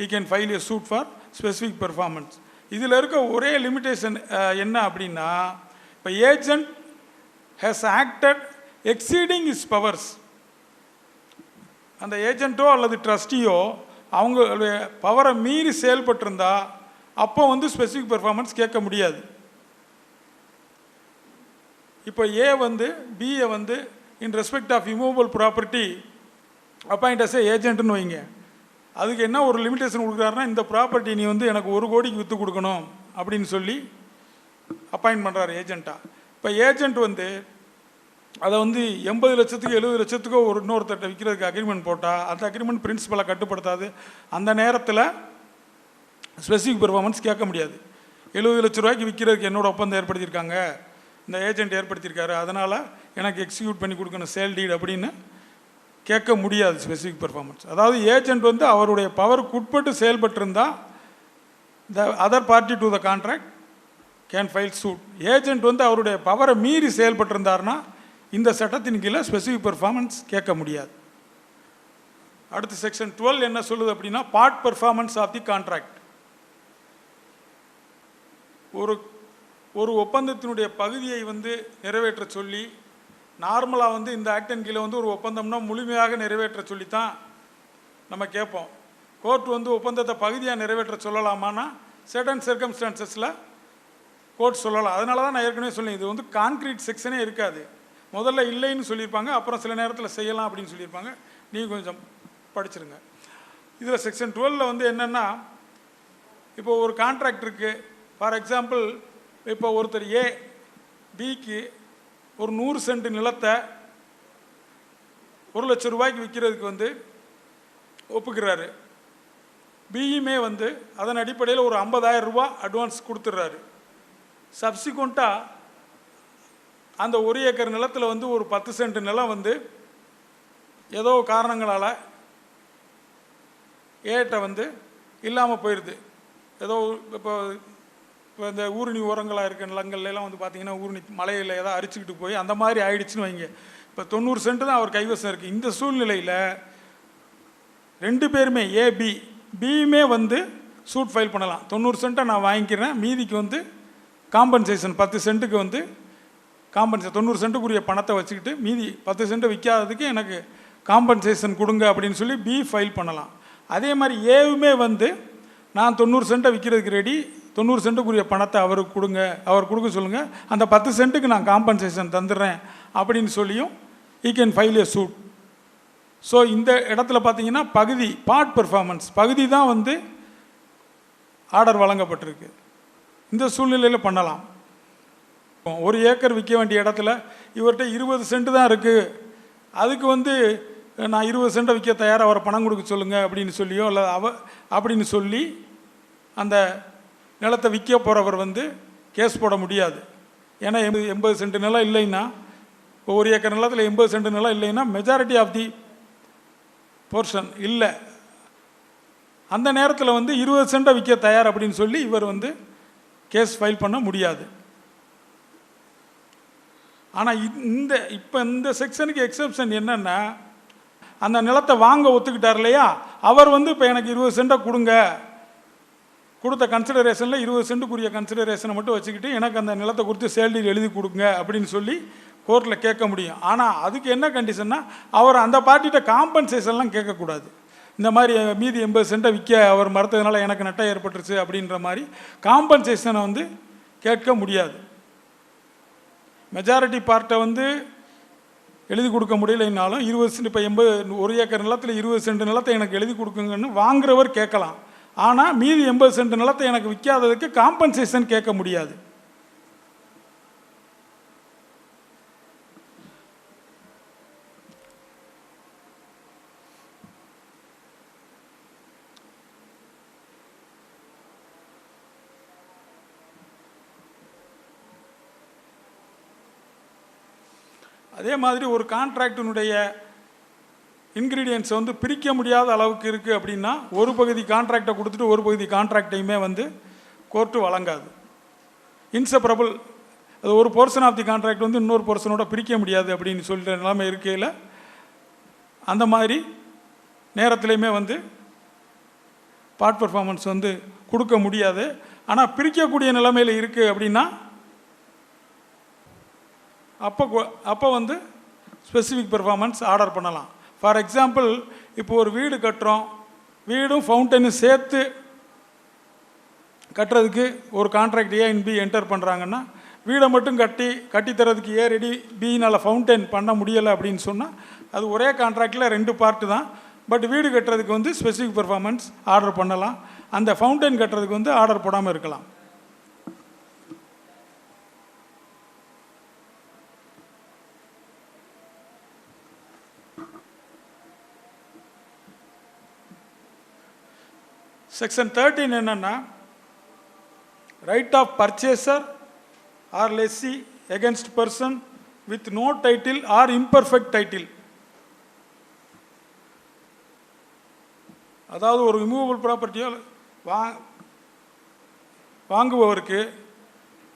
he can file a suit for specific performance. இதில் இருக்க ஒரே லிமிட்டேஷன் என்ன அப்படின்னா, இப்போ agent has acted exceeding his powers. அந்த ஏஜென்ட்டோ அல்லது ட்ரஸ்டியோ அவங்களுடைய பவரை மீறி செயல்பட்டிருந்தா அப்போ வந்து ஸ்பெசிஃபிக் பெர்ஃபார்மன்ஸ் கேட்க முடியாது. இப்போ ஏ வந்து பிஏ வந்து in respect of immovable property appoint as ஏஜென்ட்னு வைங்க. அதுக்கு என்ன ஒரு லிமிட்டேஷன் கொடுக்குறாருன்னா, இந்த ப்ராப்பர்ட்டி நீ வந்து எனக்கு 1 கோடிக்கு விற்று கொடுக்கணும் அப்படின்னு சொல்லி அப்பாயிண்ட் பண்ணுறாரு ஏஜென்ட்டாக. இப்போ ஏஜென்ட் வந்து அதை வந்து 80 லட்சத்துக்கு 70 லட்சத்துக்கோ ஒரு இன்னொருத்தட்ட விற்கிறதுக்கு அக்ரிமெண்ட் போட்டால் அந்த அக்ரிமெண்ட் பிரின்சிபலை கட்டுப்படுத்தாது. அந்த நேரத்தில் ஸ்பெசிஃபிக் பெர்ஃபார்மன்ஸ் கேட்க முடியாது. 70 லட்ச ரூபாய்க்கு விற்கிறதுக்கு என்னோட ஒப்பந்தம் ஏற்படுத்தியிருக்காங்க, இந்த ஏஜென்ட் ஏற்படுத்தியிருக்காரு, அதனால் எனக்கு எக்ஸிக்யூட் பண்ணி கொடுக்கணும் சேல் டீட் அப்படின்னு கேட்க முடியாது ஸ்பெசிஃபிக் பெர்ஃபார்மன்ஸ். அதாவது ஏஜென்ட் வந்து அவருடைய பவருக்கு உட்பட்டு செயல்பட்டிருந்தால் the other party to the contract can file suit. Agent வந்து அவருடைய பவரை மீறி செயல்பட்டிருந்தார்னா இந்த சட்டத்தின் கீழே ஸ்பெசிஃபிக் பெர்ஃபார்மன்ஸ் கேட்க முடியாது. அடுத்து செக்ஷன் 12 என்ன சொல்லுது அப்படின்னா, part performance of the contract. ஒரு ஒப்பந்தத்தினுடைய பகுதியை வந்து நிறைவேற்ற சொல்லி, நார்மலாக வந்து இந்த ஆக்டின் கீழே வந்து ஒரு ஒப்பந்தம்னா முழுமையாக நிறைவேற்ற சொல்லித்தான் நம்ம கேட்போம். கோர்ட் வந்து ஒப்பந்தத்தை பகுதியாக நிறைவேற்ற சொல்லலாமான்னா சர்டன் சர்க்கம்ஸ்டான்சஸில் கோர்ட் சொல்லலாம். அதனால தான் நான் ஏற்கனவே சொன்னேன், இது வந்து கான்க்ரீட் செக்ஷனே இருக்காது. முதல்ல இல்லைன்னு சொல்லியிருப்பாங்க, அப்புறம் சில நேரத்தில் செய்யலாம் அப்படின்னு சொல்லியிருப்பாங்க. நீங்கள் கொஞ்சம் படிச்சிருங்க. இதில் செக்ஷன் 12 வந்து என்னென்னா, இப்போ ஒரு கான்ட்ராக்ட் இருக்குது. ஃபார் எக்ஸாம்பிள், இப்போ ஒருத்தர் ஏ பிக்கு ஒரு 100 சென்ட் நிலத்தை 1 லட்சம் ரூபாய்க்கு விற்கிறதுக்கு வந்து ஒப்புக்கிறாரு. பியுமே வந்து அதன் அடிப்படையில் ஒரு 50,000 ரூபா அட்வான்ஸ் கொடுத்துட்றாரு. சப்சிக்வெண்ட்டாக அந்த 1 ஏக்கர் நிலத்தில் வந்து ஒரு 10 சென்ட் நிலம் வந்து ஏதோ காரணங்களால் ஏட்ட வந்து இல்லாமல் போயிடுது. ஏதோ இப்போ இந்த ஊருணி ஓரங்களாக இருக்க நிலங்கள்லாம் வந்து பார்த்திங்கன்னா ஊருணி மலையில் ஏதோ அரிச்சுக்கிட்டு போய் அந்த மாதிரி ஆயிடுச்சுன்னு வைங்க. இப்போ 90 சென்ட் தான் அவர் கைவசம் இருக்குது. இந்த சூழ்நிலையில் 2 பேருமே பியுமே வந்து சூட் ஃபைல் பண்ணலாம். 90 சென்ட்டை நான் வாங்கிக்கிறேன், மீதிக்கு வந்து காம்பன்சேஷன் 10 சென்ட்டுக்கு வந்து காம்பன்சேஷன் 90 சென்ட்டுக்குரிய பணத்தை வச்சுக்கிட்டு மீதி 10 சென்ட்டை விற்காததுக்கு எனக்கு காம்பன்சேஷன் கொடுங்க அப்படின்னு சொல்லி பி ஃபைல் பண்ணலாம். அதே மாதிரி ஏவுமே வந்து நான் 90 சென்ட்டை விற்கிறதுக்கு ரெடி, 90 சென்ட்டுக்குரிய பணத்தை அவருக்கு கொடுங்க, அவர் கொடுக்க சொல்லுங்கள், அந்த 10 சென்ட்டுக்கு நான் காம்பன்சேஷன் தந்துடுறேன் அப்படின்னு சொல்லியும் he can file a suit. So இந்த இடத்துல பார்த்தீங்கன்னா பார்ட் பெர்ஃபார்மன்ஸ் பகுதி தான் வந்து ஆர்டர் வழங்கப்பட்டிருக்கு. இந்த சூழ்நிலையில் பண்ணலாம். 1 ஏக்கர் விற்க வேண்டிய இடத்துல இவர்கிட்ட 20 சென்ட் தான் இருக்குது, அதுக்கு வந்து நான் 20 சென்ட்டை விற்க தயார், அவரை பணம் கொடுக்க சொல்லுங்கள் அப்படின்னு சொல்லியோ இல்லை அப்படின்னு சொல்லி அந்த நிலத்தை விற்க போகிறவர் வந்து கேஸ் போட முடியாது. ஏன்னா 80 சென்ட் நிலம் இல்லைன்னா, இப்போ 1 ஏக்கர் நிலத்தில் 80 சென்ட் நிலம் இல்லைன்னா மெஜாரிட்டி ஆஃப் தி போர்ஷன் இல்லை. அந்த நேரத்தில் வந்து 20 சென்ட்டை விற்க தயார் அப்படின்னு சொல்லி இவர் வந்து கேஸ் ஃபைல் பண்ண முடியாது. ஆனால் இந்த செக்ஷனுக்கு எக்ஸப்ஷன் என்னென்னா, அந்த நிலத்தை வாங்க ஒத்துக்கிட்டார் இல்லையா, அவர் வந்து இப்போ எனக்கு 20 சென்ட்டை கொடுத்த கன்சிடரேஷனில் 20 சென்ட்டுக்குரிய கன்சிடரேஷனை மட்டும் வச்சுக்கிட்டு எனக்கு அந்த நிலத்தை குறித்து சேல்டியில் எழுதி கொடுங்க அப்படின்னு சொல்லி கோர்ட்டில் கேட்க முடியும். ஆனால் அதுக்கு என்ன கண்டிஷன்னா, அவர் அந்த பார்ட்டிகிட்ட காம்பன்சேஷன்லாம் கேட்கக்கூடாது. இந்த மாதிரி மீதி 80 சென்ட்டை விற்க அவர் மறுத்ததுனால எனக்கு நட்டம் ஏற்பட்டுருச்சு அப்படின்ற மாதிரி காம்பன்சேஷனை வந்து கேட்க முடியாது. மெஜாரிட்டி பார்ட்டை வந்து எழுதி கொடுக்க முடியலைன்னாலும் 20 சென்ட், இப்போ 1 ஏக்கர் நிலத்தில் 20 சென்ட் நிலத்தை எனக்கு எழுதி கொடுக்குங்கன்னு வாங்குறவர் கேட்கலாம். ஆனால் மீதி 80 சென்ட் நிலத்தை எனக்கு விற்காததுக்கு காம்பன்சேஷன் கேட்க முடியாது. அதே மாதிரி ஒரு கான்ட்ராக்டினுடைய இன்க்ரீடியன்ட்ஸ் வந்து பிரிக்க முடியாத அளவுக்கு இருக்குது அப்படின்னா, ஒரு பகுதி கான்ட்ராக்டை கொடுத்துட்டு ஒரு பகுதி கான்ட்ராக்டையுமே வந்து கோர்ட்டு வழங்காது. இன்செப்பரபிள், அது ஒரு போர்ஷன் ஆஃப் தி கான்ட்ராக்ட் வந்து இன்னொரு போர்ஷனோட பிரிக்க முடியாது அப்படின்னு சொல்லிட்டு நிலைமை இருக்கையில் அந்த மாதிரி நேரத்துலையுமே வந்து பார்ட் பெர்ஃபார்மன்ஸ் வந்து கொடுக்க முடியாது. ஆனால் பிரிக்கக்கூடிய நிலைமையில் இருக்குது அப்படின்னா அப்போ வந்து ஸ்பெசிஃபிக் பெர்ஃபார்மன்ஸ் ஆர்டர் பண்ணலாம். ஃபார் எக்ஸாம்பிள், இப்போ ஒரு வீடு கட்டுறோம், வீடும் ஃபவுண்டனும் சேர்த்து கட்டுறதுக்கு ஒரு contract A and B enter பண்ணுறாங்கன்னா, வீடை மட்டும் கட்டித்தரதுக்கு ஏ ரெடி, பினால் ஃபவுண்டன் பண்ண முடியலை அப்படின்னு சொன்னால் அது ஒரே கான்ட்ராக்டில் 2 பார்ட்டு தான். பட் வீடு கட்டுறதுக்கு வந்து ஸ்பெசிஃபிக் பெர்ஃபார்மன்ஸ் ஆர்டர் பண்ணலாம், அந்த ஃபவுண்டன் கட்டுறதுக்கு வந்து ஆர்டர் போடாமல் இருக்கலாம். செக்ஷன் 13 என்னன்னா, right of purchaser or lessee against person with no title or imperfect title. அதாவது ஒரு ரிமூவபிள் ப்ராப்பர்ட்டியோ வாங்குபவருக்கு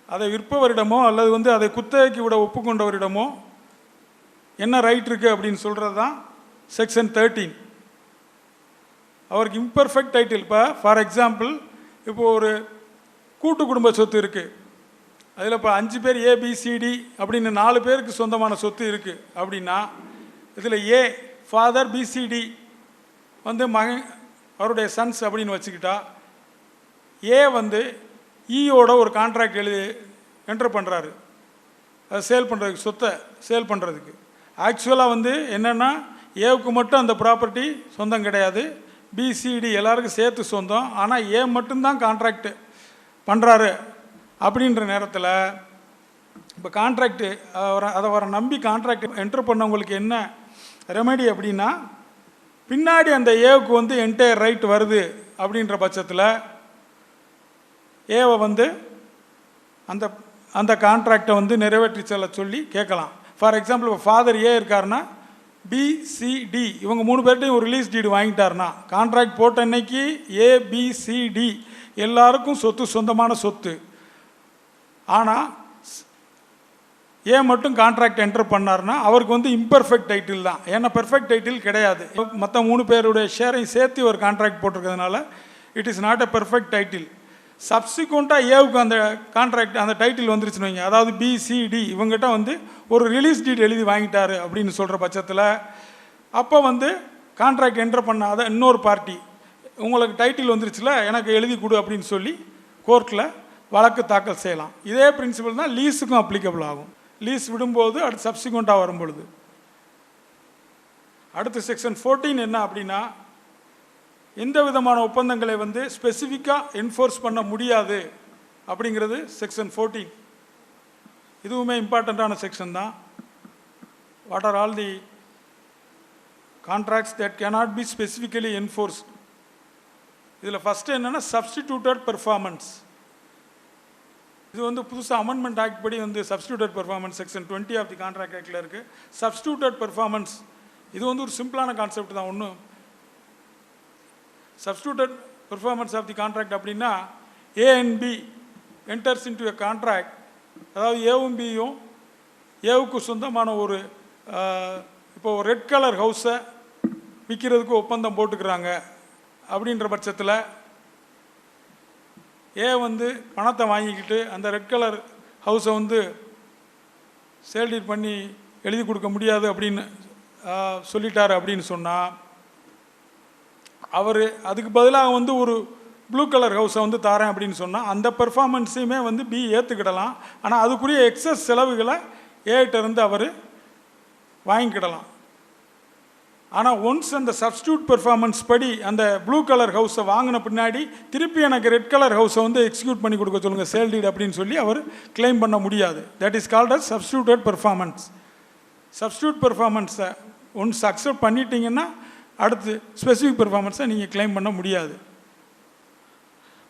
அதை விற்பவரிடமோ அல்லது வந்து அதை குத்தகைக்கு விட ஒப்புக்கொண்டவரிடமோ என்ன ரைட் இருக்குது அப்படின்னு சொல்கிறது தான் செக்ஷன் 13. அவருக்கு இம்பர்ஃபெக்ட் டைட்டில். இப்போ ஃபார் எக்ஸாம்பிள், இப்போ ஒரு கூட்டு குடும்ப சொத்து இருக்குது, அதில் இப்போ 5 பேர் ஏபிசிடி அப்படின்னு 4 பேருக்கு சொந்தமான சொத்து இருக்குது அப்படின்னா, இதில் ஏ ஃபாதர், பிசிடி வந்து மகன், அவருடைய சன்ஸ் அப்படின்னு வச்சுக்கிட்டா, ஏ வந்து ஈயோட ஒரு கான்ட்ராக்ட் என்டர் பண்ணுறாரு, அதை சேல் பண்ணுறதுக்கு, சொத்தை சேல் பண்ணுறதுக்கு. ஆக்சுவலாக வந்து என்னென்னா, ஏவுக்கு மட்டும் அந்த ப்ராப்பர்ட்டி சொந்தம் கிடையாது, பிசிடி எல்லாருக்கும் சேர்த்து சொந்தம். ஆனால் ஏ மட்டும்தான் கான்ட்ராக்டு பண்ணுறாரு அப்படின்ற நேரத்தில் இப்போ கான்ட்ராக்டு அதை வர நம்பி கான்ட்ராக்ட் என்டர் பண்ணவங்களுக்கு என்ன ரெமெடி அப்படின்னா, பின்னாடி அந்த ஏவுக்கு வந்து என்டையர் ரைட் வருது அப்படின்ற பட்சத்தில் ஏவை வந்து அந்த கான்ட்ராக்டை வந்து நிறைவேற்றி செல்ல சொல்லி கேட்கலாம். ஃபார் எக்ஸாம்பிள் இப்போ ஃபாதர் ஏ இருக்காருன்னா பிசிடி இவங்க 3 பேர்ட்டையும் ஒரு ரிலீஸ் டீடு வாங்கிட்டாருன்னா கான்ட்ராக்ட் போட்ட அன்னைக்கு ஏபிசிடி எல்லாருக்கும் சொத்து சொந்தமான சொத்து. ஆனால் ஏ மட்டும் கான்ட்ராக்ட் என்டர் பண்ணார்னா அவருக்கு வந்து இம்பர்ஃபெக்ட் டைட்டில் தான். ஏன்னா பெர்ஃபெக்ட் டைட்டில் கிடையாது. மற்ற 3 பேருடைய ஷேரையும் சேர்த்து ஒரு கான்ட்ராக்ட் போட்டிருக்கிறதுனால it is not a perfect title. சப்சிக்வெண்ட்டாக ஏவுக்கு அந்த கான்ட்ராக்ட் அந்த டைட்டில் வந்துருச்சுன்னு வைங்க, அதாவது பிசிடி இவங்ககிட்ட வந்து ஒரு ரிலீஸ் டீட் எழுதி வாங்கிட்டாரு அப்படின்னு சொல்கிற பட்சத்தில் அப்போ வந்து கான்ட்ராக்ட் என்டர் பண்ணாத இன்னொரு பார்ட்டி உங்களுக்கு டைட்டில் வந்துருச்சுல எனக்கு எழுதி கொடு அப்படின்னு சொல்லி கோர்ட்டில் வழக்கு தாக்கல் செய்யலாம். இதே பிரின்சிபல் தான் லீஸுக்கும் அப்ளிகபிள் ஆகும். லீஸ் விடும்போது அடுத்து சப்சிக்வெண்ட்டாக வரும்பொழுது. அடுத்து செக்ஷன் 14 என்ன அப்படின்னா, எந்த விதமான ஒப்பந்தங்களை வந்து ஸ்பெசிஃபிக்காக என்ஃபோர்ஸ் பண்ண முடியாது அப்படிங்கிறது செக்ஷன் 14. இதுவுமே இம்பார்ட்டண்ட்டான செக்ஷன் தான். What are all the contracts that cannot be specifically enforced. இதில் ஃபஸ்ட்டு என்னென்னா சப்ஸ்டிடியூட்டட் பெர்ஃபார்மன்ஸ். இது வந்து புதுசாக அமெண்ட்மெண்ட் ஆக்ட் படி வந்து substituted performance section 20 of the contract ஆக்டில் இருக்குது. சப்ஸ்டிடியூட்டட் பெர்ஃபார்மன்ஸ் இது வந்து ஒரு சிம்பிளான கான்செப்ட் தான். ஒன்றும் substituted performance of the contract அப்படின்னா A and B enters into a contract, அதாவது ஏவும் பியும் ஏவுக்கு சொந்தமான ஒரு இப்போது ரெட் கலர் ஹவுஸை விற்கிறதுக்கு ஒப்பந்தம் போட்டுக்கிறாங்க. அப்படின்ற பட்சத்தில் ஏ வந்து பணத்தை வாங்கிக்கிட்டு அந்த ரெட் கலர் ஹவுஸை வந்து சேல்டீட் பண்ணி எழுதி கொடுக்க முடியாது அப்படின்னு சொல்லிட்டார் அப்படின்னு சொன்னால் அவர் அதுக்கு பதிலாக வந்து ஒரு ப்ளூ கலர் ஹவுஸை வந்து தாரேன் அப்படின்னு சொன்னால் அந்த பெர்ஃபார்மன்ஸையுமே வந்து பி ஏற்றுக்கிடலாம். ஆனால் அதுக்குரிய எக்ஸஸ் செலவுகளை ஏகிட்டேருந்து அவர் வாங்கிக்கிடலாம். ஆனால் ஒன்ஸ் அந்த சப்ஸ்டியூட் பெர்ஃபார்மன்ஸ் படி அந்த ப்ளூ கலர் ஹவுஸை வாங்கின பின்னாடி திருப்பி எனக்கு ரெட் கலர் ஹவுஸை வந்து எக்ஸிக்யூட் பண்ணி கொடுக்க சொல்லுங்கள் சேல் டீட் அப்படின்னு சொல்லி அவர் கிளைம் பண்ண முடியாது. That is called as substituted performance. Substitute பெர்ஃபார்மன்ஸை ஒன்ஸ் அக்செப்ட் பண்ணிட்டீங்கன்னா அடுத்து ஸ்பெசிஃபிக் பெர்ஃபார்மன்ஸை நீங்கள் கிளைம் பண்ண முடியாது.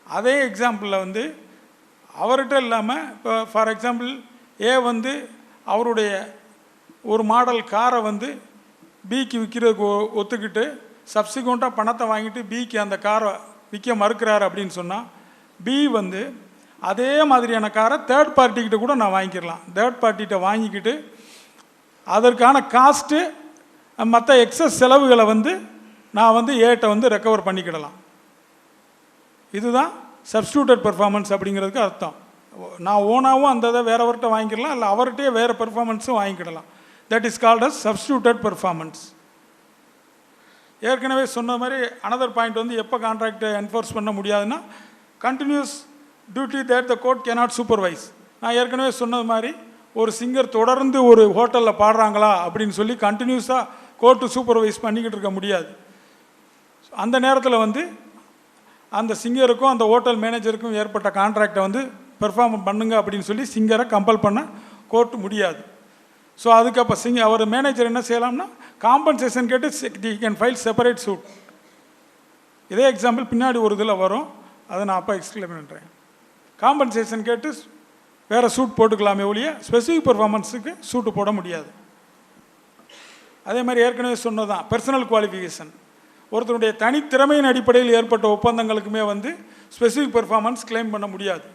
அதே எக்ஸாம்பிளில் வந்து அவர்கிட்ட இல்லாமல் இப்போ ஃபார் எக்ஸாம்பிள் ஏ வந்து அவருடைய ஒரு மாடல் காரை வந்து பிக்கு விற்கிறதுக்கு ஒத்துக்கிட்டு சப்சிக்வெண்ட்டாக பணத்தை வாங்கிட்டு பிக்கு அந்த காரை விற்க மறுக்கிறாரு அப்படின்னு சொன்னால் பி வந்து அதே மாதிரியான காரை தேர்ட் பார்ட்டிக்கிட்ட கூட நான் வாங்கிக்கிடலாம். தேர்ட் பார்ட்டிகிட்ட வாங்கிக்கிட்டு அதற்கான காஸ்ட்டு மற்ற எக்ஸஸ் செலவுகளை வந்து நான் வந்து ஏட்டை வந்து ரெக்கவர் பண்ணிக்கிடலாம். இதுதான் சப்ஸ்டியூட்டட் பெர்ஃபார்மன்ஸ் அப்படிங்கிறதுக்கு அர்த்தம். நான் ஓனாகவும் அந்த இதை வேறவர்கிட்ட வாங்கிக்கலாம், இல்லை அவர்கிட்டயே வேறு பெர்ஃபார்மன்ஸும் வாங்கிக்கிடலாம். That is called as substituted performance. ஏற்கனவே சொன்ன மாதிரி அனதர் பாயிண்ட் வந்து எப்போ கான்ட்ராக்டை என்ஃபோர்ஸ் பண்ண முடியாதுன்னா continuous duty that the court cannot supervise. நான் ஏற்கனவே சொன்னது மாதிரி ஒரு சிங்கர் தொடர்ந்து ஒரு ஹோட்டலில் பாடுறாங்களா அப்படின்னு சொல்லி கண்டினியூஸாக கோர்ட்டு சூப்பர்வைஸ் பண்ணிக்கிட்டு இருக்க முடியாது. அந்த நேரத்தில் வந்து அந்த சிங்கருக்கும் அந்த ஹோட்டல் மேனேஜருக்கும் ஏற்பட்ட கான்ட்ராக்டை வந்து பெர்ஃபார்ம் பண்ணுங்க அப்படின்னு சொல்லி சிங்கரை கம்பல் பண்ண கோர்ட்டு முடியாது. ஸோ அதுக்கு அப்போ அவர் மேனேஜர் என்ன செய்யலாம்னா காம்பன்சேஷன் கேட்டு he can file separate suit. இதே எக்ஸாம்பிள் பின்னாடி ஒரு இதில் வரும், அதை நான் அப்போ எக்ஸ்பிளைன் பண்ணுறேன். காம்பன்சேஷன் கேட்டு வேறு சூட் போட்டுக்கலாமே ஒழிய ஸ்பெசிஃபிக் பெர்ஃபார்மன்ஸுக்கு சூட்டு போட முடியாது. அதே மாதிரி ஏற்கனவே சொன்னதான் பர்சனல் குவாலிஃபிகேஷன். ஒருத்தருடைய தனித்திறமையின் அடிப்படையில் ஏற்பட்ட ஒப்பந்தங்களுக்குமே வந்து ஸ்பெசிஃபிக் பெர்ஃபார்மன்ஸ் கிளைம் பண்ண முடியாது.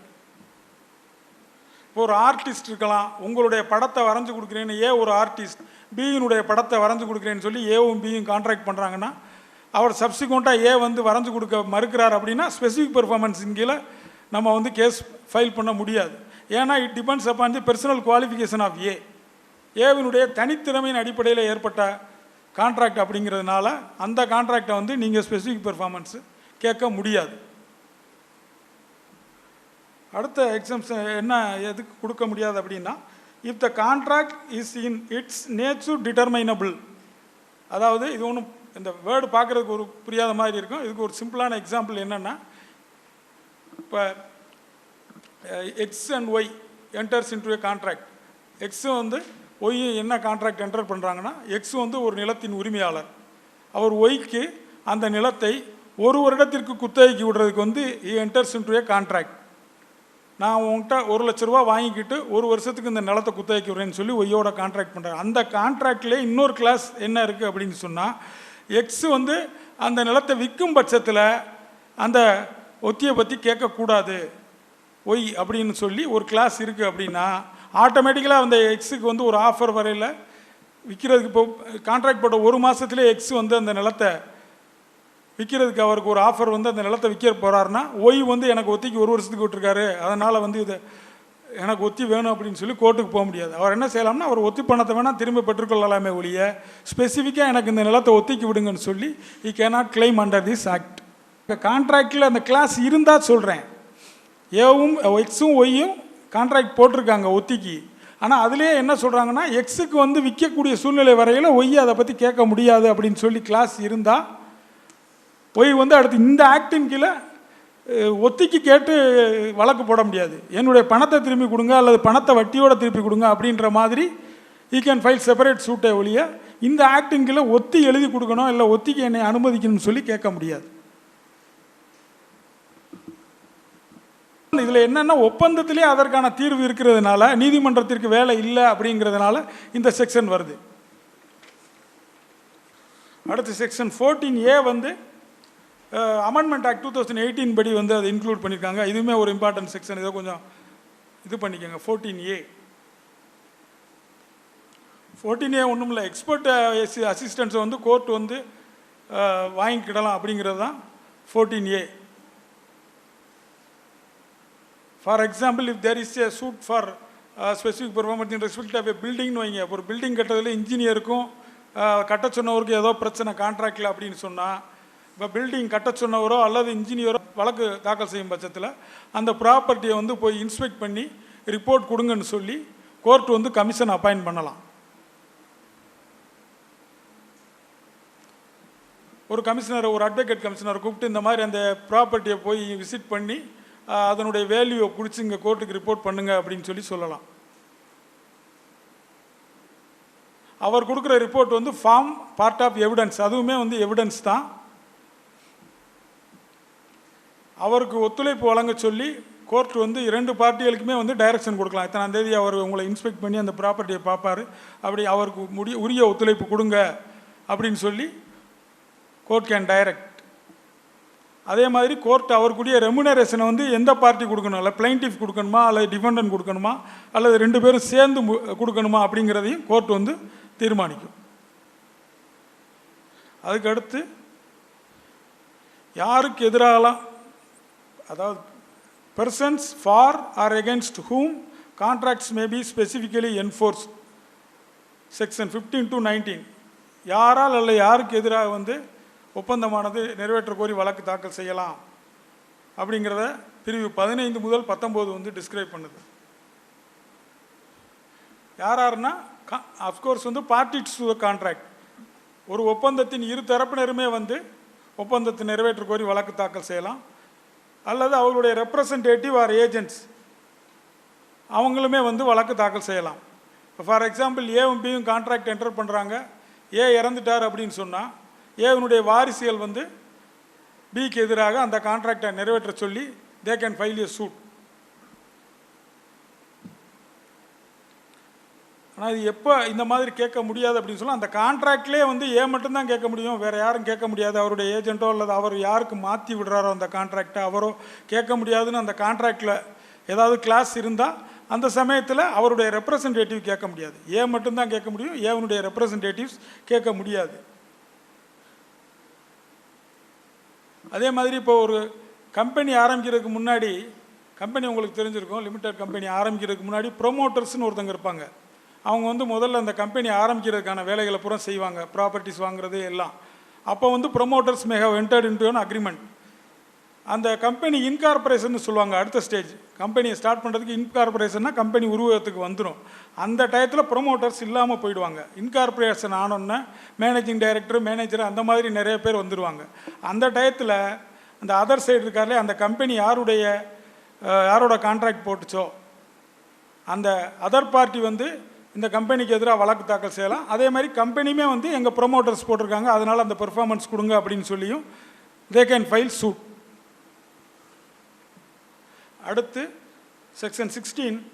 இப்போ ஒரு ஆர்டிஸ்ட் இருக்கலாம், உங்களுடைய படத்தை வரைஞ்சி கொடுக்குறேன்னு ஏ ஒரு ஆர்டிஸ்ட் பியினுடைய படத்தை வரைஞ்சி கொடுக்குறேன்னு சொல்லி ஏவும் பியும் கான்ட்ராக்ட் பண்ணுறாங்கன்னா அவர் சப்சிக்வெண்ட்டாக ஏ வந்து வரைஞ்சி கொடுக்க மறுக்கிறார் அப்படின்னா ஸ்பெசிஃபிக் பெர்ஃபார்மன்ஸின் கீழே நம்ம வந்து கேஸ் ஃபைல் பண்ண முடியாது. ஏன்னா it depends upon the personal qualification of A. ஏவினுடைய தனித்திறமையின் அடிப்படையில் ஏற்பட்ட கான்ட்ராக்ட் அப்படிங்கிறதுனால அந்த கான்ட்ராக்டை வந்து நீங்கள் ஸ்பெசிஃபிக் பெர்ஃபார்மன்ஸு கேட்க முடியாது. அடுத்த எக்ஸாம்ஷன் என்ன எதுக்கு கொடுக்க முடியாது அப்படின்னா if the contract is in its nature determinable. அதாவது இது ஒன்றும் இந்த வேர்டு பார்க்குறதுக்கு ஒரு புரியாத மாதிரி இருக்கும். இதுக்கு ஒரு சிம்பிளான எக்ஸாம்பிள் என்னென்னா, இப்போ X and Y enters into a contract. எக்ஸும் வந்து ஒய் என்ன கான்ட்ராக்ட் என்டர் பண்ணுறாங்கன்னா எக்ஸ் வந்து ஒரு நிலத்தின் உரிமையாளர். அவர் ஒய்க்கு அந்த நிலத்தை ஒரு வருடத்திற்கு குத்தகைக்கு விடுறதுக்கு வந்து என்டர்ஸ் இன்டு ஏ கான்ட்ராக்ட். நான் உங்கள்கிட்ட 1,00,000 ரூபா வாங்கிக்கிட்டு 1 வருஷத்துக்கு இந்த நிலத்தை குத்தகைக்கு விடுறேன்னு சொல்லி ஒய்யோட கான்ட்ராக்ட் பண்ணுறாரு. அந்த கான்ட்ராக்ட்லேயே இன்னொரு கிளாஸ் என்ன இருக்குது அப்படின்னு சொன்னால், எக்ஸ் வந்து அந்த நிலத்தை விற்கும் பட்சத்தில் அந்த ஒத்தியை பற்றி கேட்கக்கூடாது ஒய் அப்படின்னு சொல்லி ஒரு கிளாஸ் இருக்குது. அப்படின்னா ஆட்டோமேட்டிக்கலாக அந்த எக்ஸுக்கு வந்து ஒரு ஆஃபர் வரையில் விற்கிறதுக்கு இப்போ கான்ட்ராக்ட் போட்ட 1 மாதத்துலேயே எக்ஸ் வந்து அந்த நிலத்தை விற்கிறதுக்கு அவருக்கு ஒரு ஆஃபர் வந்து அந்த நிலத்தை விற்க போகிறாருன்னா, ஒய் வந்து எனக்கு ஒத்திக்கு 1 வருஷத்துக்கு விட்டுருக்காரு, அதனால் வந்து இதை எனக்கு ஒத்தி வேணும் அப்படின்னு சொல்லி கோர்ட்டுக்கு போக முடியாது. அவர் என்ன செய்யலாம்னா, அவர் ஒத்தி பணத்தை வேணால் திரும்ப பெற்றுக்கொள்ளலாமே ஒழிய ஸ்பெசிஃபிக்காக எனக்கு இந்த நிலத்தை ஒத்திக்கு விடுங்கன்னு சொல்லி he cannot claim under this act. இப்போ கான்ட்ராக்டில் அந்த கிளாஸ் இருந்தால் சொல்கிறேன், ஏவும் எக்ஸும் ஒய்யும் கான்ட்ராக்ட் போட்டிருக்காங்க ஒத்திக்கு. ஆனால் அதுலேயே என்ன சொல்கிறாங்கன்னா, எக்ஸுக்கு வந்து விற்கக்கூடிய சூழ்நிலை வரையில் ஒய் அதை பற்றி கேட்க முடியாது அப்படின்னு சொல்லி கிளாஸ் இருந்தால், ஒய் வந்து அடுத்து இந்த ஆக்டின் கீழே ஒத்திக்கு கேட்டு வழக்கு போட முடியாது. என்னுடைய பணத்தை திருப்பி கொடுங்க அல்லது பணத்தை வட்டியோட திருப்பி கொடுங்க அப்படின்ற மாதிரி he can file செப்பரேட் சூட்டை ஒழிய இந்த ஆக்டின் கீழே ஒத்தி எழுதி கொடுக்கணும் இல்லை ஒத்திக்கு என்னை அனுமதிக்கணும்னு சொல்லி கேட்க முடியாது. இதில் என்னென்னா, ஒப்பந்தத்திலே அதற்கான தீர்வு இருக்கிறதுனால நீதிமன்றத்திற்கு வேலை இல்லை அப்படிங்கிறதுனால இந்த செக்ஷன் வருது. அடுத்து செக்ஷன் 14A வந்து அமெண்ட்மெண்ட் ஆக்ட் 2018 படி வந்து அதை இன்க்ளூட் பண்ணியிருக்காங்க. இதுவுமே ஒரு இம்பார்ட்டன்ட் செக்ஷன், இதை கொஞ்சம் இது பண்ணிக்கோங்க. 14A ஒன்றும் இல்லை, எக்ஸ்பர்ட் அசிஸ்டன்ஸை வந்து கோர்ட் வந்து வாங்கிக்கிடலாம் அப்படிங்கிறது தான் 14A. For example, if there is a suit for specific performance in respect of a பில்டிங்னு வைங்க. ஒரு பில்டிங் கட்டுறதுல இன்ஜினியருக்கும் கட்ட சொன்னவருக்கு ஏதோ பிரச்சனை கான்ட்ராக்டில் அப்படின்னு சொன்னால், இப்போ பில்டிங் கட்ட சொன்னவரோ அல்லது இன்ஜினியரோ வழக்கு தாக்கல் செய்யும் பட்சத்தில் அந்த ப்ராப்பர்ட்டியை வந்து போய் இன்ஸ்பெக்ட் பண்ணி ரிப்போர்ட் கொடுங்கன்னு சொல்லி கோர்ட் வந்து கமிஷன் அப்பாயிண்ட் பண்ணலாம். ஒரு கமிஷனர், ஒரு அட்வொகேட் கமிஷனர் கூப்பிட்டு இந்த மாதிரி அந்த ப்ராப்பர்ட்டியை போய் விசிட் பண்ணி அதனுடைய வேல்யூவை குறித்து இங்கே கோர்ட்டுக்கு ரிப்போர்ட் பண்ணுங்க அப்படின்னு சொல்லலாம். அவர் கொடுக்குற ரிப்போர்ட் வந்து ஃபார்ம் பார்ட் ஆஃப் எவிடன்ஸ், அதுவுமே வந்து எவிடன்ஸ் தான். அவருக்கு ஒத்துழைப்பு வழங்க சொல்லி கோர்ட் வந்து 2 பார்ட்டிகளுக்குமே வந்து டைரக்ஷன் கொடுக்கலாம். இத்தனாம் தேதி அவர் உங்களை இன்ஸ்பெக்ட் பண்ணி அந்த ப்ராப்பர்ட்டியை பார்ப்பார், அப்படி அவருக்கு உரிய ஒத்துழைப்பு கொடுங்க அப்படின்னு சொல்லி கோர்ட் கேன் டைரக்ட். அதே மாதிரி கோர்ட் அவருக்குரிய ரெமுனரேஷனை வந்து எந்த பார்ட்டி கொடுக்கணும், இல்லை பிளைண்டிஃப் கொடுக்கணுமா அல்லது டிஃபெண்டன்ட் கொடுக்கணுமா அல்லது 2 பேரும் சேர்ந்து கொடுக்கணுமா அப்படிங்கிறதையும் கோர்ட் வந்து தீர்மானிக்கும். அதுக்கடுத்து யாருக்கு எதிராகலாம், அதாவது persons for or against whom contracts may be specifically enforced, section 15 to 19. யாரால் அல்ல யாருக்கு எதிராக வந்து ஒப்பந்தமானது நிறைவேற்ற கோரி வழக்கு தாக்கல் செய்யலாம் அப்படிங்கிறத பிரிவு 15 முதல் 19 வந்து டிஸ்கிரைப் பண்ணுது. யாருன்னா அஃப்கோர்ஸ் வந்து பார்ட்டிஸ் டு த கான்ட்ராக்ட். ஒரு ஒப்பந்தத்தின் 2 தரப்பினருமே வந்து ஒப்பந்தத்தை நிறைவேற்ற கோரி வழக்கு தாக்கல் செய்யலாம், அல்லது அவர்களுடைய ரெப்ரசன்டேட்டிவ் ஆர் ஏஜென்ட்ஸ் அவங்களுமே வந்து வழக்கு தாக்கல் செய்யலாம். ஃபார் எக்ஸாம்பிள், ஏவும் பியும் கான்ட்ராக்ட் என்டர் பண்ணுறாங்க, ஏ இறந்துட்டார் அப்படின்னு சொன்னால் ஏவனுடைய வாரிசுகள் வந்து பிக்கு எதிராக அந்த கான்ட்ராக்டை நிறைவேற்ற சொல்லி they can file a suit. ஆனால் இது எப்போ இந்த மாதிரி கேட்க முடியாது அப்படின்னு சொன்னால், அந்த கான்ட்ராக்ட்லேயே வந்து ஏ மட்டும்தான் கேட்க முடியும், வேறு யாரும் கேட்க முடியாது. அவருடைய ஏஜென்ட்டோ அல்லது அவர் யாருக்கு மாற்றி விடுறாரோ அந்த கான்ட்ராக்டை அவரோ கேட்க முடியாதுன்னு அந்த கான்ட்ராக்டில் ஏதாவது கிளாஸ் இருந்தால் அந்த சமயத்தில் அவருடைய ரெப்ரசன்டேட்டிவ் கேட்க முடியாது. ஏ மட்டும்தான் கேட்க முடியும், ஏவனுடைய ரெப்ரசன்டேட்டிவ்ஸ் கேட்க முடியாது. அதே மாதிரி இப்போ ஒரு கம்பெனி ஆரம்பிக்கிறதுக்கு முன்னாடி, கம்பெனி உங்களுக்கு தெரிஞ்சிருக்கும், லிமிடெட் கம்பெனி ஆரம்பிக்கிறதுக்கு முன்னாடி ப்ரொமோட்டர்ஸ்னு ஒருத்தங்க இருப்பாங்க. அவங்க வந்து முதல்ல அந்த கம்பெனி ஆரம்பிக்கிறதுக்கான வேலைகளை பூரா செய்வாங்க, ப்ராப்பர்ட்டிஸ் வாங்குறது எல்லாம். அப்போ வந்து promoters may have entered into an agreement. அந்த கம்பெனி இன்கார்பரேஷன் சொல்லுவாங்க. அடுத்த ஸ்டேஜ் கம்பெனியை ஸ்டார்ட் பண்ணுறதுக்கு இன்கார்பரேஷன்னா கம்பெனி உருவகத்துக்கு வந்துடும். அந்த டயத்தில் ப்ரொமோட்டர்ஸ் இல்லாமல் போயிடுவாங்க. இன்கார்பரேஷன் ஆனோன்னே மேனேஜிங் டைரக்டர், மேனேஜர் அந்த மாதிரி நிறைய பேர் வந்துடுவாங்க. அந்த டயத்தில் அந்த அதர் சைடு இருக்கார்லே, அந்த கம்பெனி யாரோட கான்ட்ராக்ட் போட்டுச்சோ அந்த அதர் பார்ட்டி வந்து இந்த கம்பெனிக்கு எதிராக வழக்கு தாக்கல் செய்யலாம். அதே மாதிரி கம்பெனியுமே வந்து எங்கள் ப்ரொமோட்டர்ஸ் போட்டிருக்காங்க, அதனால் அந்த பெர்ஃபார்மன்ஸ் கொடுங்க அப்படின்னு சொல்லியும் தே கேன் ஃபைல் சூட். அடுத்து Section 16,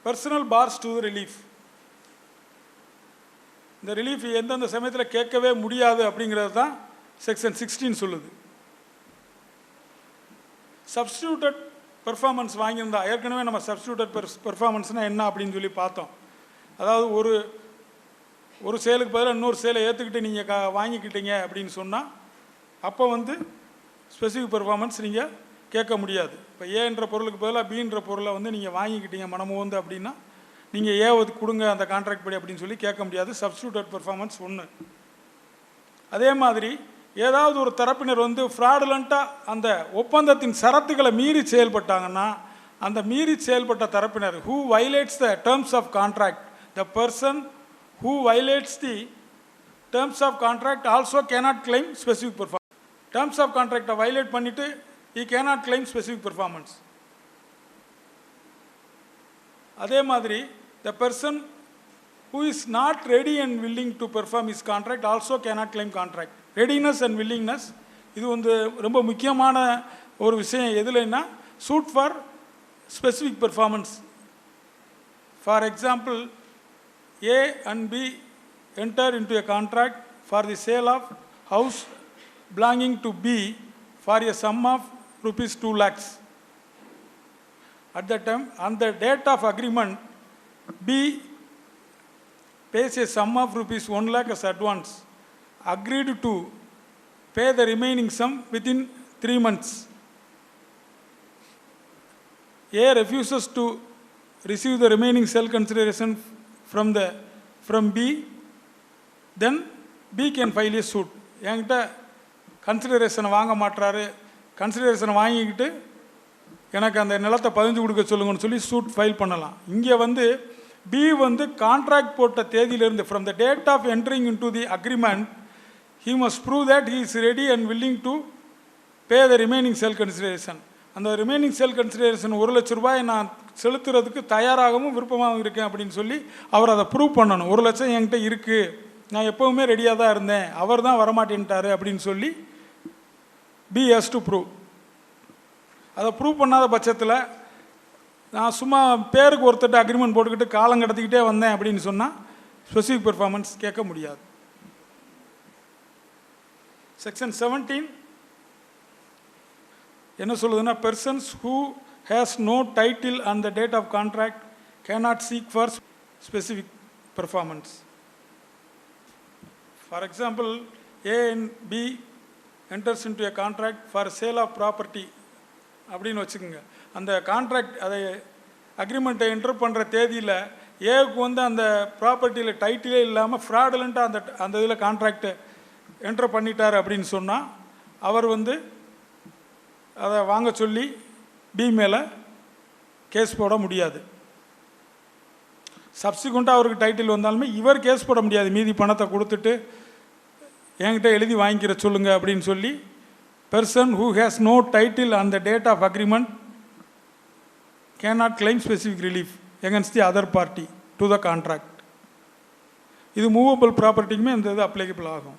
personal bars to the relief. இந்த ரிலீஃப் எந்தெந்த சமயத்தில் கேட்கவே முடியாது அப்படிங்கிறது தான் செக்ஷன் 16 சொல்லுது. சப்ஸ்டியூட்டட் பெர்ஃபார்மன்ஸ் வாங்கியிருந்தா, ஏற்கனவே நம்ம சப்ஸ்டியூட்டட் பெர்ஃபார்மன்ஸ்னால் என்ன அப்படின்னு சொல்லி பார்த்தோம். அதாவது ஒரு சேலுக்கு பதிலாக இன்னொரு சேலை ஏற்றுக்கிட்டு நீங்கள் வாங்கிக்கிட்டீங்க அப்படின்னு சொன்னால் அப்போ வந்து ஸ்பெசிஃபிக் பெர்ஃபார்மன்ஸ் நீங்கள் கேட்க முடியாது. இப்போ ஏன்ற பொருளுக்கு பதிலாக பின்ற பொருளை வந்து நீங்கள் வாங்கிக்கிட்டீங்க மனமு வந்து அப்படின்னா நீங்கள் ஏவது கொடுங்க அந்த கான்ட்ராக்ட் படி அப்படின்னு சொல்லி கேட்க முடியாது. சப்ஸ்டியூட்டட் பெர்ஃபார்மன்ஸ் ஒன்று. அதே மாதிரி ஏதாவது ஒரு தரப்பினர் வந்து ஃப்ராடுலண்ட்டாக அந்த ஒப்பந்தத்தின் சரத்துக்களை மீறி செயல்பட்டாங்கன்னா அந்த மீறி செயல்பட்ட தரப்பினர் who violates the terms of contract, the person who violates the terms of contract also cannot claim specific performance. Terms of contract violate பண்ணிட்டு he cannot claim specific performance. அதே மாதிரி the person who is not ready and willing to perform his contract also cannot claim contract. Readiness and willingness இது வந்து ரொம்ப முக்கியமான ஒரு விஷயம். எதுலன்னா suit for specific performance. For example, A and B enter into a contract for the sale of house belonging to B for a sum of rupees 2 lakhs. At the time, on the date of agreement, B pays a sum of rupees 1 lakh as advance, agreed to pay the remaining sum within 3 months. A refuses to receive the remaining sale consideration from B, then B can file a suit. என்கிட்ட கன்சிடரேஷனை வாங்க மாட்டாரு, கன்சிடரேஷனை வாங்கிக்கிட்டு எனக்கு அந்த நிலத்தை பதிஞ்சு கொடுக்க சொல்லுங்கன்னு சொல்லி சூட் ஃபைல் பண்ணலாம். இங்கே வந்து பி வந்து கான்ட்ராக்ட் போட்ட தேதியிலிருந்து from the date of entering in to the agreement he must prove that he is ready and willing to pay the remaining sale consideration. அந்த ரிமைனிங் செல் கன்சிடரேஷன் 1 லட்ச ரூபாய் நான் செலுத்துறதுக்கு தயாராகவும் விருப்பமாகவும் இருக்கேன் அப்படின்னு சொல்லி அவர் அதை ப்ரூவ் பண்ணணும். 1 லட்சம் என்கிட்ட இருக்குது, நான் எப்போவுமே ரெடியாக தான் இருந்தேன், அவர் தான் வரமாட்டேன்ட்டார் அப்படின்னு சொல்லி பி ஹேஸ் டு ப்ரூவ். அதை ப்ரூவ் பண்ணாத பட்சத்தில் நான் சும்மா பேருக்கு ஒருத்தட்ட அக்ரிமெண்ட் போட்டுக்கிட்டு காலம் கடத்திக்கிட்டே வந்தேன் அப்படின்னு சொன்னால் ஸ்பெசிஃபிக் பெர்ஃபார்மன்ஸ் கேட்க முடியாது. செக்ஷன் 17 என்ன சொல்லுதுன்னா, persons who has no title on the date of contract cannot seek for specific performance. For example, A and B enters into a contract for sale of property அப்படின்னு வச்சுக்கோங்க. அந்த contract அதை அக்ரிமெண்ட்டை enter பண்ணுற தேதியில் ஏவுக்கு வந்து அந்த ப்ராப்பர்ட்டியில் டைட்டிலே இல்லாமல் ஃப்ராடுலண்ட்டாக அந்த இதில் கான்ட்ராக்டை என்டர் பண்ணிட்டார் அப்படின்னு சொன்னால் அவர் வந்து அதை வாங்க சொல்லி பி மேலே கேஸ் போட முடியாது. சப்சிக்வெண்ட்டாக அவருக்கு டைட்டில் வந்தாலுமே இவர் கேஸ் போட முடியாது. மீதி பணத்தை கொடுத்துட்டு என்கிட்ட எழுதி வாங்கிக்கிற சொல்லுங்க அப்படின்னு சொல்லி person who has no title on the date of agreement cannot claim specific relief against the other party to the contract. இது மூவபிள் ப்ராப்பர்ட்டிக்குமே இந்த இது அப்ளிகபிள் ஆகும்.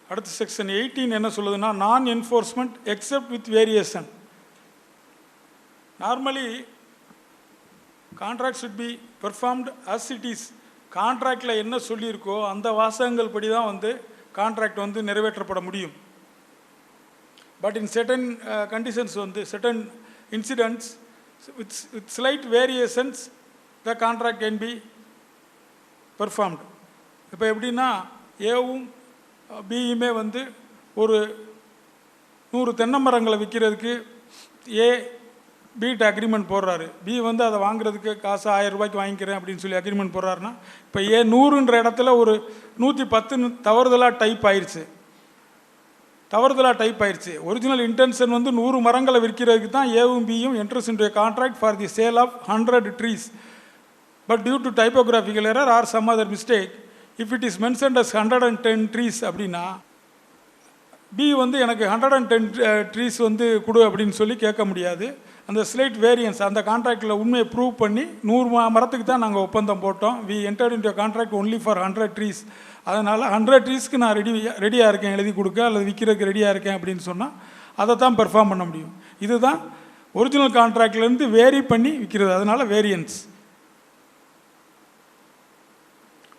அடுத்து செக்ஷன் 18 என்ன சொல்லுதுன்னா, non enforcement except with variation. Normally contract should be performed as it is. கான்ட்ராக்டில் என்ன சொல்லியிருக்கோ அந்த வாசகங்கள் படி தான் வந்து கான்ட்ராக்ட் வந்து நிறைவேற்றப்பட முடியும். பட் இன் certain conditions வந்து certain incidents with slight variations the contract can be performed. இப்போ எப்படின்னா ஏவும் பியுமே வந்து ஒரு 100 தென்னை மரங்களை விற்கிறதுக்கு ஏ பிகிட்ட அக்ரிமெண்ட் போடுறாரு. பி வந்து அதை வாங்குறதுக்கு காசு 1000 ரூபாய்க்கு வாங்கிக்கிறேன் அப்படின்னு சொல்லி அக்ரிமெண்ட் போடுறாருன்னா இப்போ ஏ 100ன்ற இடத்துல ஒரு 110 தவறுதலாக டைப் ஆயிடுச்சு. ஒரிஜினல் இன்டென்ஷன் வந்து 100 மரங்களை விற்கிறதுக்கு தான் ஏவும் பியும் enters into a contract for the sale of 100 trees. But due to typographical error or some other mistake if it is mentioned as 110 trees அப்படின்னா பி வந்து எனக்கு 110 ட்ரீஸ் வந்து கொடு அப்படின்னு சொல்லி கேட்க முடியாது. அந்த ஸ்லைட் வேரியன்ஸ் அந்த கான்ட்ராக்டில் உண்மையை ப்ரூவ் பண்ணி 100 மரத்துக்கு தான் நாங்கள் ஒப்பந்தம் போட்டோம். We entered into contract only for 100 trees. அதனால் 100 ட்ரீஸ்க்கு நான் ரெடியாக இருக்கேன் எழுதி கொடுக்க அல்லது விற்கிறதுக்கு ரெடியாக இருக்கேன் அப்படின்னு சொன்னால் அதை தான் பெர்ஃபார்ம் பண்ண முடியும். இதுதான் ஒரிஜினல் கான்ட்ராக்ட்லேருந்து வேரி பண்ணி விற்கிறது, அதனால் வேரியன்ஸ்.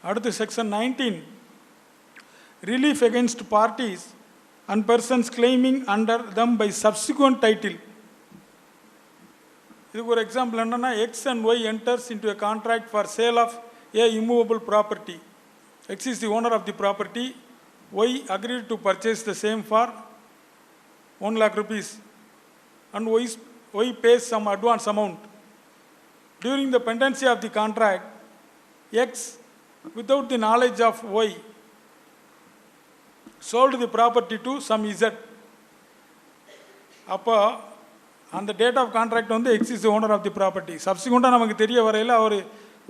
அடுத்து section 19, relief against parties and persons claiming under them by subsequent title. இதுக்கு ஒரு எக்ஸாம்பிள் என்னன்னா, X and Y enters into a contract for sale of a immovable property. X is the owner of the property. Y agreed to purchase the same for 1 lakh rupees and Y pays some advance amount. During the pendency of the contract, X, without the knowledge of Y, sold the property to some Z. அப்போ அந்த date of contract வந்து X is the owner of the property. சப்சிக்வெண்ட்டாக நமக்கு தெரிய வரையில் அவர்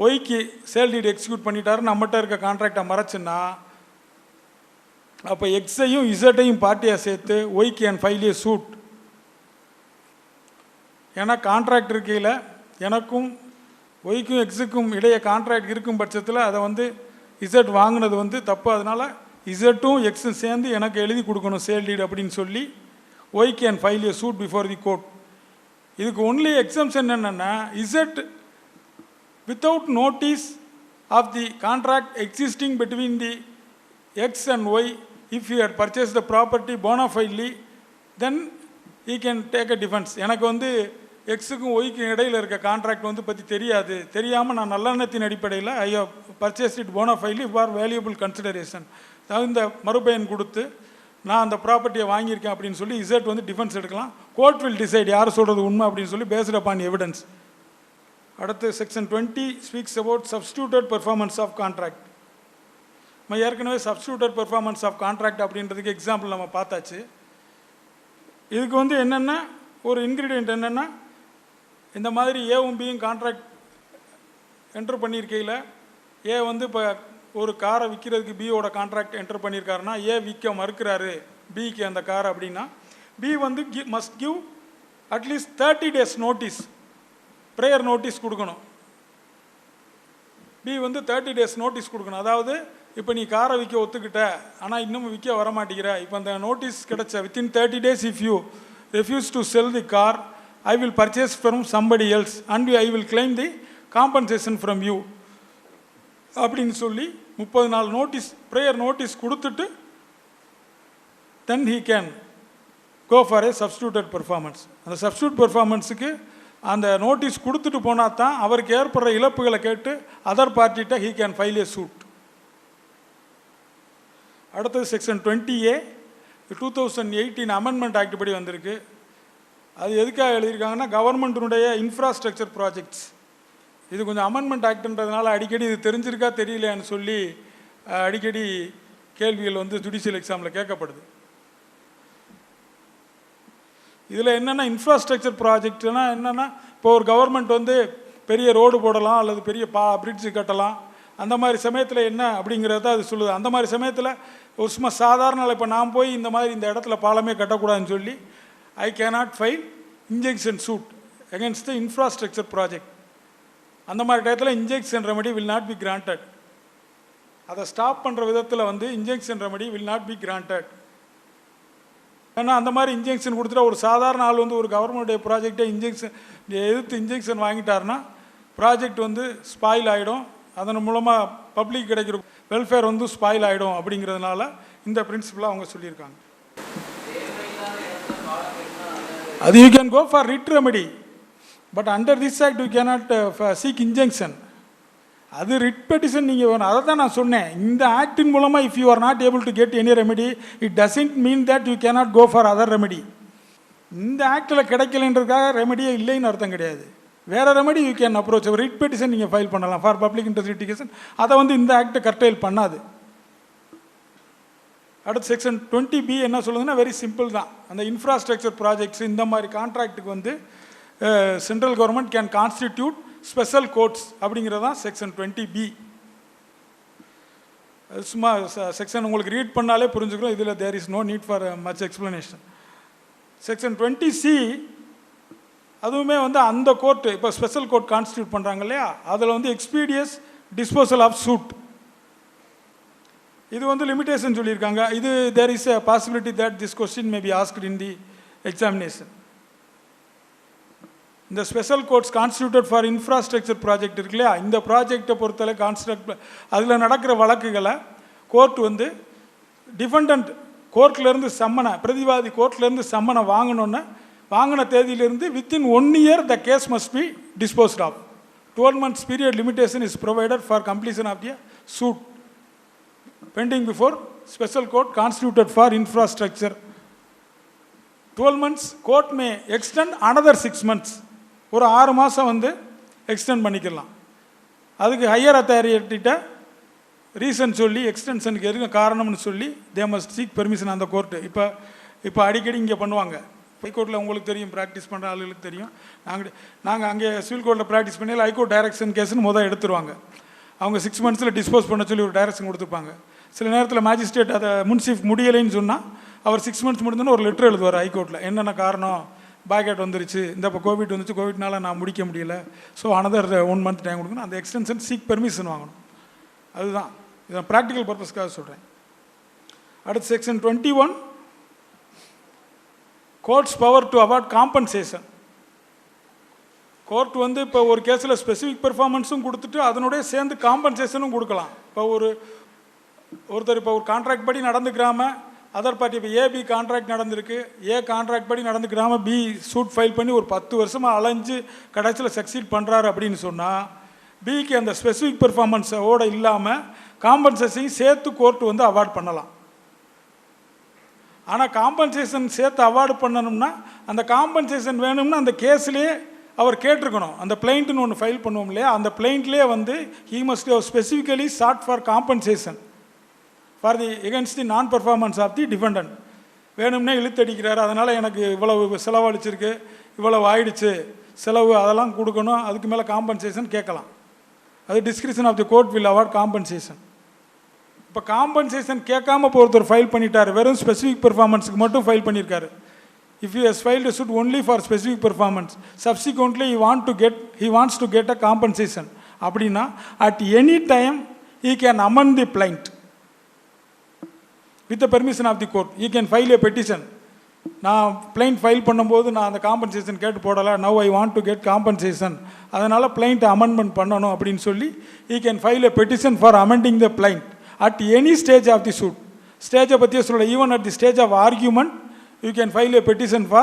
ஒய்க்கு sale டீட் execute பண்ணிட்டாரு, நம்மகிட்ட இருக்க கான்ட்ராக்டை மறைச்சுன்னா அப்போ எக்ஸையும் இசட்டையும் பார்ட்டியாக சேர்த்து Y can file a suit. ஏன்னா கான்ட்ராக்ட் இருக்கையில் எனக்கும் ஒய்க்கும் எக்ஸுக்கும் இடையே கான்ட்ராக்ட் இருக்கும் பட்சத்தில் அதை வந்து இசட் வாங்கினது வந்து தப்பு, அதனால் இசட்டும் எக்ஸும் சேர்ந்து எனக்கு எழுதி கொடுக்கணும் சேல் டீட் அப்படின்னு சொல்லி Y can file a suit before the court. இதுக்கு ஒன்லி எக்ஸம்ஷன் என்னென்னா, Z without notice of the contract existing between the X and Y, if he had purchased the property bona fidely, then he can take a defense. எனக்கு வந்து எக்ஸுக்கும் ஒய்க்கும் இடையில் இருக்க contract வந்து பற்றி தெரியாமல் நான் நல்லெண்ணத்தின் அடிப்படையில் I have purchase it bona fidely for valuable consideration, தகுந்த மறுபயன் கொடுத்து நான் அந்த ப்ராப்பர்ட்டியை வாங்கியிருக்கேன் அப்படின்னு சொல்லி இசட் வந்து டிஃபென்ஸ் எடுக்கலாம். கோர்ட் வில் டிசைட் யார் சொல்கிறது உண்மை அப்படின்னு சொல்லி பேஸ்ட் அப்பான் எவிடன்ஸ். அடுத்து section 20 speaks about substituted performance of contract. நம்ம ஏற்கனவே சப்ஸ்டியூட்டட் பெர்ஃபார்மன்ஸ் ஆஃப் கான்ட்ராக்ட் அப்படின்றதுக்கு எக்ஸாம்பிள் நம்ம பார்த்தாச்சு. இதுக்கு வந்து என்னென்னா ஒரு இன்க்ரீடியன்ட் என்னென்னா, இந்த மாதிரி ஏவும் பியும் கான்ட்ராக்ட் என்டர் பண்ணியிருக்கையில் ஏ வந்து இப்போ ஒரு காரை விற்கிறதுக்கு பியோட கான்ட்ராக்ட் என்டர் பண்ணியிருக்காருன்னா ஏ விற்க மறுக்கிறாரு பிக்கு அந்த காரை அப்படின்னா, பி வந்து must give at least 30 days notice, prior notice கொடுக்கணும். பி வந்து 30 days நோட்டீஸ் கொடுக்கணும். அதாவது இப்போ நீ காரை விற்க ஒத்துக்கிட்ட ஆனால் இன்னும் விற்க வரமாட்டேங்கிற, இப்போ அந்த நோட்டீஸ் கிடைச்ச within 30 days if you refuse to sell the car I will purchase from somebody else and I will claim the compensation from you அப்படின்னு சொல்லி 30 நாள் நோட்டீஸ் ப்ரேயர் நோட்டீஸ் கொடுத்துட்டு then he can go for a substituted performance. அந்த substitute பெர்ஃபார்மன்ஸுக்கு அந்த notice கொடுத்துட்டு போனால் தான் அவருக்கு ஏற்படுற இழப்புகளை கேட்டு அதர் பார்ட்டிகிட்ட he can file a suit. அடுத்தது செக்ஷன் 20A 2018 அமெண்ட்மெண்ட் ஆக்ட் படி வந்திருக்கு. அது எதுக்காக எழுதியிருக்காங்கன்னா, கவர்மெண்ட்டினுடைய இன்ஃப்ராஸ்ட்ரக்சர் ப்ராஜெக்ட்ஸ். இது கொஞ்சம் அமெண்ட்மெண்ட் ஆக்ட்ன்றதுனால அடிக்கடி இது தெரிஞ்சிருக்கா தெரியலையான்னு சொல்லி அடிக்கடி கேள்விகள் வந்து ஜுடிஷியல் எக்ஸாமில் கேட்கப்படுது. இதில் என்னென்னா இன்ஃப்ராஸ்ட்ரக்சர் ப்ராஜெக்ட்னா என்னென்னா, இப்போ ஒரு கவர்மெண்ட் வந்து பெரிய ரோடு போடலாம் அல்லது பெரிய பிரிட்ஜு கட்டலாம், அந்த மாதிரி சமயத்தில் என்ன அப்படிங்கிறத அது சொல்லுது. அந்த மாதிரி சமயத்தில் ஒரு சும்மா சாதாரண இப்போ நான் போய் இந்த மாதிரி இந்த இடத்துல பாலமே கட்டக்கூடாதுன்னு சொல்லி I cannot file injunction suit against the infrastructure project. அந்த மாதிரி டயத்தில் injunction remedy will not be granted. அதை ஸ்டாப் பண்ணுற விதத்தில் வந்து injunction remedy will not be granted. ஏன்னா அந்த மாதிரி இன்ஜெக்ஷன் கொடுத்துட்டா ஒரு சாதாரண ஆள் வந்து ஒரு கவர்மெண்ட்டுடைய ப்ராஜெக்டை எதிர்த்து இன்ஜெக்ஷன் வாங்கிட்டாருன்னா ப்ராஜெக்ட் வந்து ஸ்பாயில் ஆகிடும், அதன் மூலமாக பப்ளிக் கிடைக்கிற வெல்ஃபேர் வந்து ஸ்பாயில் ஆகிடும். அப்படிங்கிறதுனால இந்த பிரின்சிபலாக அவங்க சொல்லியிருக்காங்க. அது you can go for writ remedy, but under this act you cannot seek injunction. அது ரிட் பெட்டிஷன் நீங்கள் வேணும். அதை தான் நான் சொன்னேன். இந்த ஆக்டின் மூலமாக if you are not able to get any remedy it doesn't mean that you cannot go for other remedy. இந்த ஆக்டில் கிடைக்கலன்றதுக்காக ரெமெடியே இல்லைன்னு அர்த்தம் கிடையாது. வேறு remedy you can approach. Writ petition நீங்கள் ஃபைல் பண்ணலாம் ஃபார் பப்ளிக் இன்ட்ரெஸ்ட் லிட்டிகேஷன். அதை வந்து இந்த ஆக்டை கர்டைல் பண்ணாது. அடுத்து செக்ஷன் 20B என்ன சொல்லுதுன்னா, வெரி சிம்பிள் தான். அந்த இன்ஃப்ராஸ்ட்ரக்சர் ப்ராஜெக்ட்ஸ் இந்த மாதிரி கான்ட்ராக்டுக்கு வந்து central government can constitute special courts அப்படிங்கிறது தான் செக்ஷன் 20B. சும்மா செக்ஷன் உங்களுக்கு ரீட் பண்ணாலே புரிஞ்சுக்கிறோம், இதில் there is no need for much explanation. Section 20C அதுவுமே வந்து அந்த கோர்ட்டு இப்போ ஸ்பெஷல் கோர்ட் கான்ஸ்டியூட் பண்ணுறாங்க இல்லையா, அதில் வந்து எக்ஸ்பீடியஸ் டிஸ்போசல் ஆஃப் சூட். இது வந்து லிமிட்டேஷன் சொல்லியிருக்காங்க. இது there is a possibility that this question may be asked in the examination. இந்த special courts constituted for infrastructure project இருக்கு இல்லையா, இந்த ப்ராஜெக்டை பொறுத்தவரை அதில் நடக்கிற வழக்குகளை கோர்ட் வந்து டிஃபெண்டன்ட் கோர்ட்லேருந்து சம்மனை, பிரதிவாதி கோர்ட்லேருந்து சம்மனை வாங்கின தேதியிலிருந்து within 1 year the case must be disposed of. 12 months period limitation is provided for completion of the suit pending before special court constituted for infrastructure. 12 months court may extend another 6 months, ஒரு 6 மாதம் வந்து extend பண்ணிக்கலாம். அதுக்கு higher அத்தாரிட்டிகிட்ட reason சொல்லி எக்ஸ்டென்ஷனுக்கு எதுக்கு காரணம்னு சொல்லி they must seek permission அந்த கோர்ட்டு. இப்போ அடிக்கடி இங்கே பண்ணுவாங்க. ஹைகோர்ட்டில் உங்களுக்கு தெரியும், ப்ராக்டிஸ் பண்ணுற ஆளுகளுக்கு தெரியும். நாங்கள் அங்கே சிவில் கோர்ட்டில் ப்ராக்டிஸ் பண்ணி ஹைகோர்ட் டைரக்ஷன் கேஸ்ன்னு முதல் எடுத்துருவாங்க. அவங்க 6 months டிஸ்போஸ் பண்ண சொல்லி ஒரு டைரக்ஷன் கொடுத்துருப்பாங்க. சில நேரத்தில் மேஜிஸ்ட்ரேட் அதை முன்சிஃப் முடியலைன்னு சொன்னால் அவர் 6 months முடிஞ்சோன்னா ஒரு லெட்டர் எழுதுவார் ஹைகோர்ட்டில், என்னென்ன காரணம், பேக்கெட் வந்துருச்சு, இந்த இப்போ கோவிட் வந்துச்சு, கோவிட்னால நான் முடிக்க முடியல, ஸோ அனதர் 1 month டைம் கொடுக்கணும், அந்த எக்ஸ்டென்ஷன் சீக் பெர்மிஷன் வாங்கணும். அதுதான் இதை ப்ராக்டிக்கல் பர்பஸ்க்காக சொல்கிறேன். அடுத்து section 21 courts power to award compensation. Court வந்து இப்போ ஒரு கேஸில் ஸ்பெசிஃபிக் பெர்ஃபார்மன்ஸும் கொடுத்துட்டு அதனுடைய சேர்ந்து காம்பன்சேஷனும் கொடுக்கலாம். இப்போ ஒருத்தர் இப்போ ஒரு கான்ட்ராக்ட் படி நடந்துக்கிறாம அதர் பார்ட்டி, இப்போ ஏபி கான்ட்ராக்ட் நடந்திருக்கு, ஏ கான்ட்ராக்ட் படி நடந்துக்கிறாம பி சூட் ஃபைல் பண்ணி ஒரு 10 வருஷமாக அலைஞ்சு கடைசியில் சக்சீட் பண்ணுறாரு அப்படின்னு சொன்னால் பிக்கு அந்த ஸ்பெசிஃபிக் பெர்ஃபார்மன்ஸோடு இல்லாமல் காம்பன்சேஷன் சேர்த்து கோர்ட்டு வந்து அவார்ட் பண்ணலாம். ஆனால் காம்பன்சேஷன் சேர்த்து அவார்டு பண்ணணும்னா அந்த காம்பன்சேஷன் வேணும்னா அந்த கேஸ்லேயே அவர் கேட்டிருக்கணும். அந்த பிளைண்ட்டுன்னு ஒன்று ஃபைல் பண்ணுவோம் இல்லையா, அந்த பிளைண்ட்லேயே வந்து he must have specifically sought for compensation for the against the non performance of the defendant. வேணும்னே இழுத்தடிக்கிறாரு, அதனால் எனக்கு இவ்வளவு செலவழிச்சிருக்கு, இவ்வளவு ஆயிடுச்சு செலவு, அதெல்லாம் கொடுக்கணும், அதுக்கு மேலே காம்பன்சேஷன் கேட்கலாம். அது discretion of the court will award compensation. இப்போ காம்பன்சேஷன் கேட்காம இப்போ ஒருத்தர் ஃபைல் பண்ணிட்டார், வெறும் ஸ்பெசிஃபிக் பெர்ஃபார்மன்ஸுக்கு மட்டும் ஃபைல் பண்ணியிருக்காரு. If he has filed suit only for specific performance, subsequently he wants to get a compensation அப்படின்னா at any time he can amend the plaint with the permission of the court. He can file a petition. நான் plaint file பண்ணும்போது நான் அந்த compensation கேட்டு போடலை, now I want to get compensation, அதனால் பிளைண்ட்டை amendment பண்ணணும் அப்படின்னு சொல்லி he can file a petition for amending the blind at any stage of the suit. Stage பற்றியே சொல்ல, even at the stage of argument you can file a petition for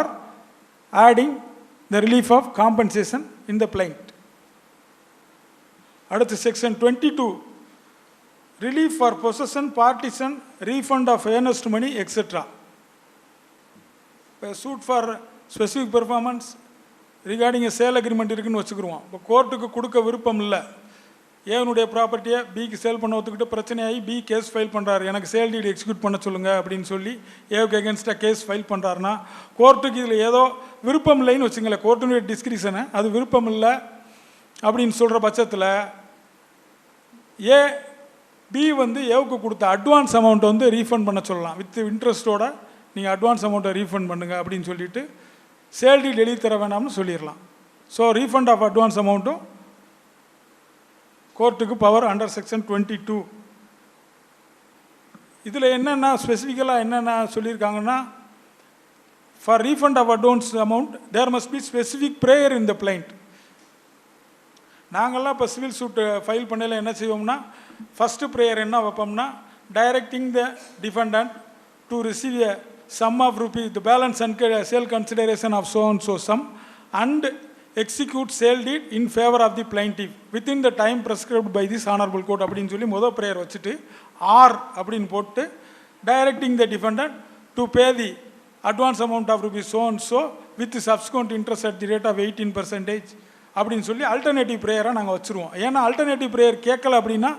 adding the relief of compensation in the plaint. அடுத்து section 22 relief for possession, partition, refund of earnest money etc. suit for specific performance regarding a sale agreement இருக்குன்னு வச்சுக்கிடுவோம். இப்போ கோர்ட்டுக்கு கொடுக்க விருப்பம் இல்லை, ஏனுடைய ப்ராப்பர்ட்டியை பிக்கு sale பண்ண ஒத்துக்கிட்டு பிரச்சனையாகி பி கேஸ் ஃபைல் பண்ணுறாரு, எனக்கு சேல் டீடு எக்ஸிக்யூட் பண்ண சொல்லுங்கள் அப்படின்னு சொல்லி ஏவுக்கு எகென்ஸ்டாக கேஸ் ஃபைல் பண்ணுறாருன்னா கோர்ட்டுக்கு இதில் ஏதோ விருப்பம் இல்லைன்னு வச்சுங்களேன், கோர்ட்டுடைய டிஸ்கிரிப்ஷனை அது விருப்பம் இல்லை அப்படின்னு சொல்கிற பட்சத்தில் பி வந்து ஏவுக்கு கொடுத்த அட்வான்ஸ் அமௌண்ட்டை வந்து ரீஃபண்ட் பண்ண சொல்லலாம். வித் இன்ட்ரெஸ்ட்டோட நீங்கள் அட்வான்ஸ் அமௌண்ட்டை ரீஃபண்ட் பண்ணுங்கள் அப்படின்னு சொல்லிட்டு சேல் டீடு எழுதி தர வேணாம்னு சொல்லிடலாம். ஸோ ரீஃபண்ட் ஆஃப் அட்வான்ஸ் அமௌண்ட்டும் கோர்ட்டுக்கு பவர் அண்டர் செக்ஷன் 22. இதில் என்னென்ன ஸ்பெசிஃபிக்கலாக என்னென்ன சொல்லியிருக்காங்கன்னா, for refund of advance amount there must be specific prayer in the plaint. நாங்கள்லாம் இப்போ சிவில் சூட் ஃபைல் பண்ணல என்ன செய்வோம்னா, ஃபஸ்ட்டு ப்ரேயர் என்ன வைப்போம்னா, directing the defendant to receive a sum of rupee the balance and sale consideration of so and so sum and execute sale deed in favor of the plaintiff within the time prescribed by this honorable court அப்படின்னு சொல்லி முதல் prayer வச்சுட்டு or அப்படின்னு போட்டு directing the defendant to pay the advance amount of rupees so and so with subsequent interest at the rate of 18% அப்படின்னு சொல்லி alternative ப்ரேயராக நாங்கள் வச்சுருவோம். ஏன்னா அல்டர்னேட்டிவ் ப்ரேயர் கேட்கல அப்படின்னா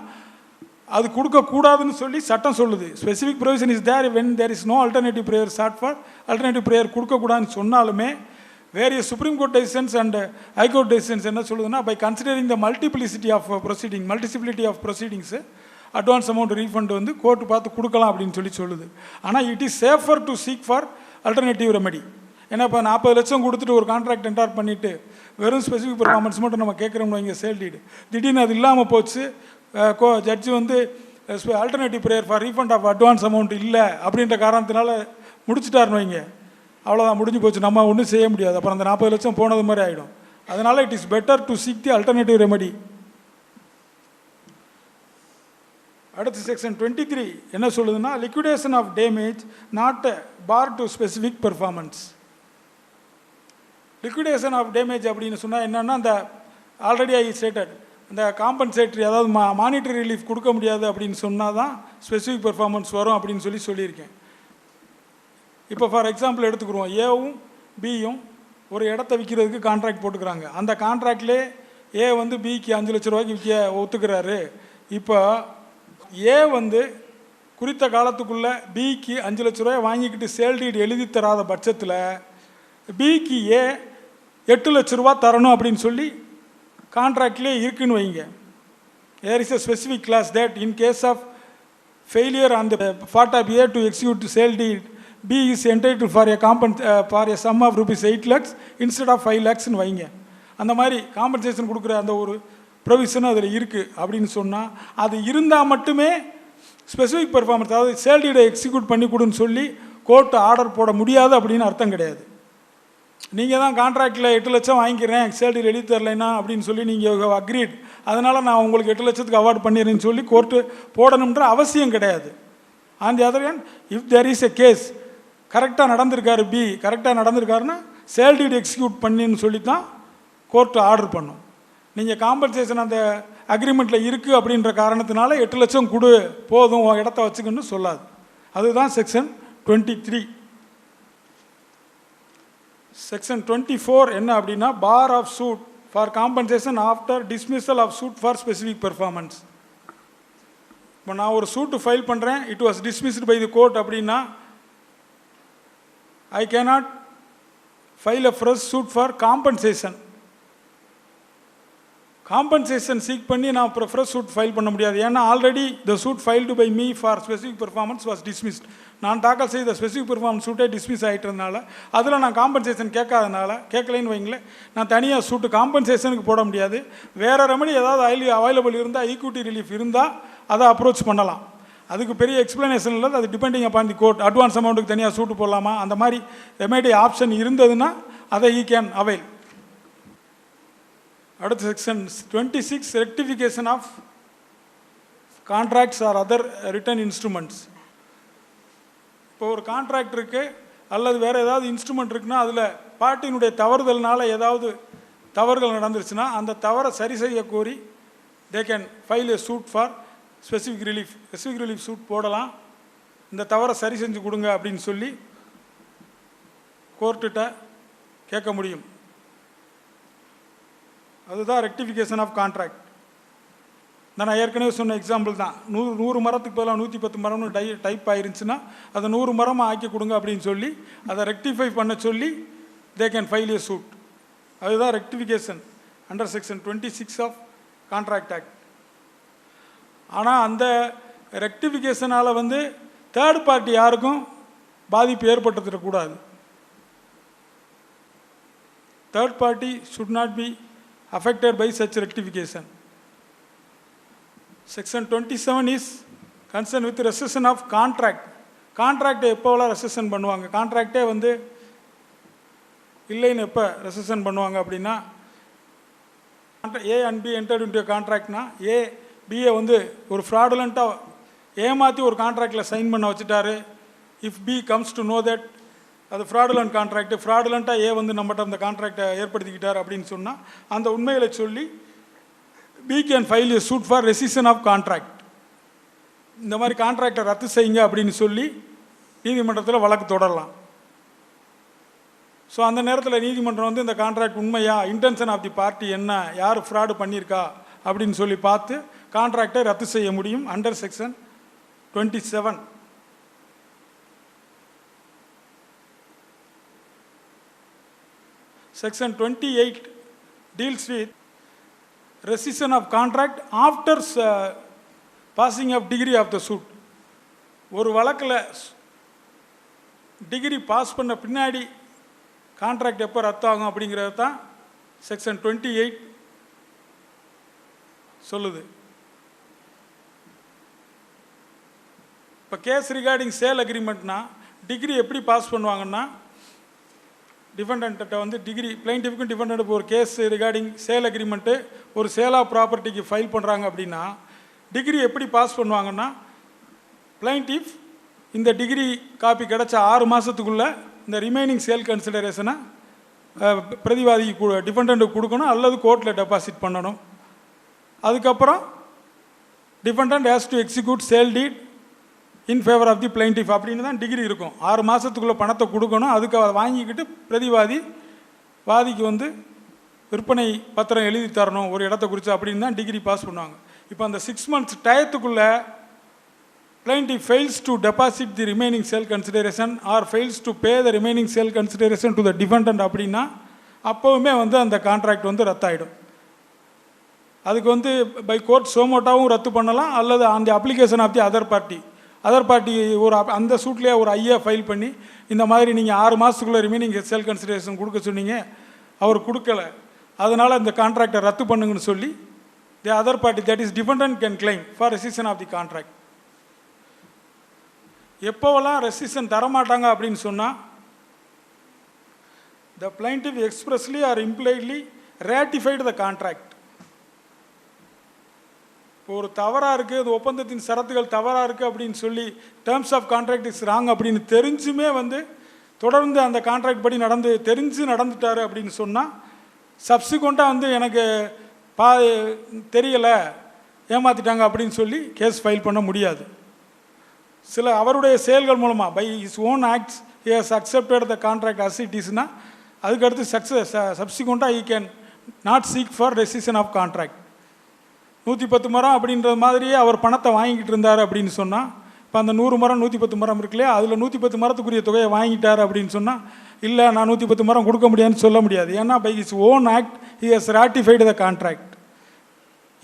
அது கொடுக்கக்கூடாதுன்னு சொல்லி சட்டம் சொல்லுது. Specific provision is there when there is no alternative prayer sought for alternative prayer கொடுக்கக்கூடாதுன்னு சொன்னாலுமே various supreme court decisions and high court decisions என்ன சொல்லுதுன்னா, by considering the multiplicity of proceedings advance amount refund வந்து கோர்ட்டு பார்த்து கொடுக்கலாம் அப்படின்னு சொல்லி சொல்லுது. ஆனால் it is safer to seek for alternative remedy. ஏன்னா இப்போ 40 லட்சம் கொடுத்துட்டு ஒரு கான்ட்ராக்ட் என்டார் பண்ணிவிட்டு வெறும் ஸ்பெசிஃபிக் பெர்ஃபார்மன்ஸ் மட்டும் நம்ம கேட்குறோம்னு இங்கே சேல் டீடு திடீர்னு அது இல்லாமல் போச்சு, ஜட்ஜு வந்து alternative prayer for refund of advance amount இல்லை அப்படின்ற காரணத்தினால முடிச்சுட்டாருன்னு வைங்க, அவ்வளோதான் முடிஞ்சு போச்சு, நம்ம ஒன்றும் செய்ய முடியாது. அப்புறம் அந்த 40 லட்சம் போனது மாதிரி ஆகிடும். அதனால் it is better to seek the alternative remedy. அடுத்து செக்ஷன் 23 என்ன சொல்லுதுன்னா, liquidation of damage not bar to specific performance. Liquidation of damage அப்படின்னு சொன்னால் என்னென்னா, அந்த ஆல்ரெடி ஐ ஸ்டேட்டட் இந்த காம்பன்சேட்டரி, அதாவது மானிட்டரி ரிலீஃப் கொடுக்க முடியாது அப்படின்னு சொன்னால் தான் ஸ்பெசிஃபிக் பெர்ஃபார்மன்ஸ் வரும் அப்படின்னு சொல்லியிருக்கேன். இப்போ ஃபார் எக்ஸாம்பிள் எடுத்துக்கிறோம், ஏவும் பியும் ஒரு இடத்த விற்கிறதுக்கு கான்ட்ராக்ட் போட்டுக்கிறாங்க. அந்த கான்ட்ராக்ட்லேயே ஏ வந்து பிக்கு 5 லட்ச ரூபாய்க்கு விற்க ஒத்துக்கிறாரு. இப்போ ஏ வந்து குறித்த காலத்துக்குள்ளே பிக்கு 5 லட்ச ரூபாய் வாங்கிக்கிட்டு சேல் டீட் எழுதி தராத பட்சத்தில் பிக்கு ஏ 8 லட்ச ரூபா தரணும் அப்படின்னு சொல்லி கான்ட்ராக்ட்லேயே இருக்குன்னு வைங்க. There is a specific clause that in case of failure on the part of A to execute sale deed, B is entitled for a sum of rupees 8 lakhs instead of 5 lakhs ன்னு வைங்க. அந்த மாதிரி compensation கொடுக்குற அந்த ஒரு ப்ரொவிஷனும் அதில் இருக்குது அப்படின்னு சொன்னால், அது இருந்தால் மட்டுமே ஸ்பெசிஃபிக் பெர்ஃபார்மன்ஸ், அதாவது சேல் டீடை எக்ஸிக்யூட் பண்ணி கொடுன்னு சொல்லி கோர்ட்டு ஆர்டர் போட முடியாது அப்படின்னு அர்த்தம் கிடையாது. நீங்கள் தான் கான்ட்ராக்டில் 8 லட்சம் வாங்கிக்கிறேன் சேல் டீட் எழுதி தரலைன்னா அப்படின்னு சொல்லி நீங்கள் அக்ரீட், அதனால் நான் உங்களுக்கு 8 லட்சத்துக்கு அவார்டு பண்ணிடுறேன்னு சொல்லி கோர்ட்டு போடணுன்ற அவசியம் கிடையாது. On the other hand, if there is a case கரெக்டாக நடந்திருக்காரு, பி கரெக்டாக நடந்திருக்காருன்னா சேல் டீட் எக்ஸிக்யூட் பண்ணின்னு சொல்லி தான் கோர்ட்டு ஆர்டர் பண்ணும். நீங்கள் காம்பன்சேஷன் அந்த அக்ரிமெண்ட்டில் இருக்குது அப்படின்ற காரணத்தினால 8 லட்சம் கொடு போதும் இடத்த வச்சுக்கணும்னு சொல்லாது. அதுதான் செக்ஷன் 23. செக்ஷன் 24 என்ன அப்படின்னா, bar of suit for compensation after dismissal of suit for specific performance. இப்போ நான் ஒரு சூட்டு ஃபைல் பண்ணுறேன், it was dismissed by the court அப்படின்னா, I cannot file a fresh suit for compensation. Compensation seek பண்ணி நான் அப்புறம் ஃப்ரெஷ் சூட் ஃபைல் பண்ண முடியாது. ஏன்னா already the suit filed by me for specific performance was dismissed. நான் தாக்கல் செய்த ஸ்பெசிஃபிக் பெர்ஃபார்மன்ஸ் சூட்டே டிஸ்மிஸ் ஆகிட்டதுனால, அதில் நான் காம்பன்சேஷன் கேட்கலைன்னு வைங்களேன், நான் தனியாக சூட்டு காம்பன்சேஷனுக்கு போட முடியாது. வேறு ரெமெடி ஏதாவது அவைலபிள் இருந்தால், ஈக்விட்டி ரிலீஃப் இருந்தால் அதை அப்ரோச் பண்ணலாம். அதுக்கு பெரிய எக்ஸ்ப்ளனேஷன் இல்லை, அது depending upon the court. Advance அமௌண்ட்டுக்கு தனியாக சூட்டு போடலாமா, அந்த மாதிரி ரெமெடி ஆப்ஷன் இருந்ததுன்னா அதை ஈ கேன் அவைல். அடுத்த section 26 rectification of contracts or other written instruments. இப்போ ஒரு கான்ட்ராக்ட் இருக்குது அல்லது வேறு ஏதாவது இன்ஸ்ட்ருமெண்ட் இருக்குன்னா, அதில் பார்ட்டியினுடைய தவறுதல்னால ஏதாவது தவறுகள் நடந்துருச்சுன்னா அந்த தவறை சரி செய்ய கோரி they can file a suit for specific relief. Specific relief suit போடலாம், இந்த தவறை சரி செஞ்சு கொடுங்க அப்படின்னு சொல்லி கோர்ட்டுகிட்ட கேட்க முடியும். அதுதான் ரெக்டிஃபிகேஷன் ஆஃப் கான்ட்ராக்ட். நான் ஏற்கனவே சொன்ன எக்ஸாம்பிள் தான். 100 மரத்துக்கு பதிலாக 110 மரம்னு டைப் ஆயிருந்துச்சுன்னா அதை 100 மரமாக ஆக்கி கொடுங்க அப்படின்னு சொல்லி அதை ரெக்டிஃபை பண்ண சொல்லி they can file a suit. அதுதான் rectification under section 26 of contract act. ஆனால் அந்த ரெக்டிஃபிகேஷனால் வந்து தேர்ட் பார்ட்டி யாருக்கும் பாதிப்பு ஏற்பட்டுக்கூடாது. Third party should not be affected by such rectification. Section 27 is concerned with recession of contract. Contract எப்போலாம் ரெசெஷன் பண்ணுவாங்க, கான்ட்ராக்டே வந்து இல்லைன்னு எப்போ ரெசெஷன் பண்ணுவாங்க அப்படின்னா, A and B entered into கான்ட்ராக்ட்னா, ஏ பியை வந்து ஒரு ஃப்ராடுலண்ட்டாக ஏமாற்றி ஒரு கான்ட்ராக்டில் சைன் பண்ண வச்சுட்டாரு. If B comes to know that அது ஃப்ராடுலண்ட் கான்ட்ராக்ட், ஃப்ராடுலண்ட்டாக ஏ வந்து நம்மகிட்ட அந்த கான்ட்ராக்டை ஏற்படுத்திக்கிட்டார் அப்படின்னு சொன்னால் அந்த உண்மைகளை சொல்லி B can file a suit for rescission of contract. இந்த மாதிரி கான்ட்ராக்டை ரத்து செய்யுங்க அப்படின்னு சொல்லி நீதிமன்றத்தில் வழக்கு தொடரலாம். ஸோ அந்த நேரத்தில் நீதிமன்றம் வந்து இந்த கான்ட்ராக்ட் உண்மையா, இன்டென்ஷன் ஆஃப் தி பார்ட்டி என்ன, யார் ஃப்ராடு பண்ணியிருக்கா அப்படின்னு சொல்லி பார்த்து கான்ட்ராக்டை ரத்து செய்ய முடியும் under section 27. Section 28 deals with rescission of contract after passing of degree of the suit. ஒரு வழக்கில் டிகிரி பாஸ் பண்ண பின்னாடி கான்ட்ராக்ட் எப்போ ரத்தாகும் அப்படிங்கிறது தான் செக்ஷன் 28 சொல்லுது. இப்போ கேஸ் ரிகார்டிங் சேல் அக்ரிமெண்ட்னா டிகிரி எப்படி பாஸ் பண்ணுவாங்கன்னா, டிஃபெண்டன்ட்ட வந்து டிகிரி பிளைன்டிஃப்க்கும் டிஃபெண்டன்ட் ஒரு கேஸ் ரிகார்டிங் சேல் அக்ரிமெண்ட்டு ஒரு சேல் ஆஃப் ப்ராப்பர்ட்டிக்கு ஃபைல் பண்ணுறாங்க அப்படின்னா டிகிரி எப்படி பாஸ் பண்ணுவாங்கன்னா பிளைன்டிஃப் இந்த டிகிரி காப்பி கிடச்ச 6 மாதத்துக்குள்ளே இந்த ரிமைனிங் சேல் கன்சிடரேஷனை பிரதிவாதிக்கு டிஃபெண்டன்ட்டுக்கு கொடுக்கணும் அல்லது கோர்ட்டில் டெபாசிட் பண்ணணும். அதுக்கப்புறம் defendant has to execute sale deed in favour of the plaintiff அப்படின்னு தான் டிகிரி இருக்கும். 6 மாதத்துக்குள்ளே பணத்தை கொடுக்கணும். அதுக்கு அதை வாங்கிக்கிட்டு வாதிக்கு வந்து விற்பனை பத்திரம் எழுதி தரணும் ஒரு இடத்த குறித்து அப்படின்னு தான் டிகிரி பாஸ் பண்ணுவாங்க. இப்போ அந்த 6 months டயத்துக்குள்ளே plaintiff fails to deposit the remaining sale consideration or fails to pay the remaining sale consideration to the defendant அப்படின்னா அப்போவுமே வந்து அந்த கான்ட்ராக்ட் வந்து ரத்தாயிடும். அதுக்கு வந்து பை கோர்ட் சோமோட்டாவும் ரத்து பண்ணலாம் அல்லது அந்த application of the other party ஒரு அந்த சூட்லேயே ஒரு ஐஏ ஃபைல் பண்ணி இந்த மாதிரி நீங்கள் 6 மாதத்துக்குள்ளே ரிமைனிங் சேல் கன்சிடரேஷன் கொடுக்க சொன்னீங்க, அவர் கொடுக்கல, அதனால் இந்த கான்ட்ராக்டை ரத்து பண்ணுங்கன்னு சொல்லி the other party that is defendant can claim for rescission of the contract. எப்போவெல்லாம் ரெசிஷன் தரமாட்டாங்க அப்படின்னு சொன்னால் the plaintiff expressly or impliedly ratified the contract. இப்போ ஒரு தவறாக இருக்குது, அது ஒப்பந்தத்தின் சரத்துகள் தவறாக இருக்குது அப்படின்னு சொல்லி terms of contract is wrong அப்படின்னு தெரிஞ்சுமே வந்து தொடர்ந்து அந்த கான்ட்ராக்ட் படி நடந்துட்டார் அப்படின்னு சொன்னால் சப்சிக்வெண்ட்டாக வந்து எனக்கு தெரியலை ஏமாற்றிட்டாங்க அப்படின்னு சொல்லி கேஸ் ஃபைல் பண்ண முடியாது. சில அவருடைய செயல்கள் மூலமாக by his own acts he has accepted the contract as it இஸ்னா அதுக்கடுத்து சப்சிக்வெண்ட்டாக he can not seek for rescission of contract. 110 மரம் அப்படின்ற மாதிரியே அவர் பணத்தை வாங்கிக்கிட்டு இருந்தார் அப்படின்னு சொன்னால் இப்போ அந்த 100 மரம் 110 மரம் இருக்குல்லையா, அதில் 110 மரத்துக்குரிய தொகையை வாங்கிட்டார் அப்படின்னு சொன்னால் இல்லை நான் 110 மரம் கொடுக்க முடியாதுன்னு சொல்ல முடியாது. ஏன்னா by his own act he has ratified the contract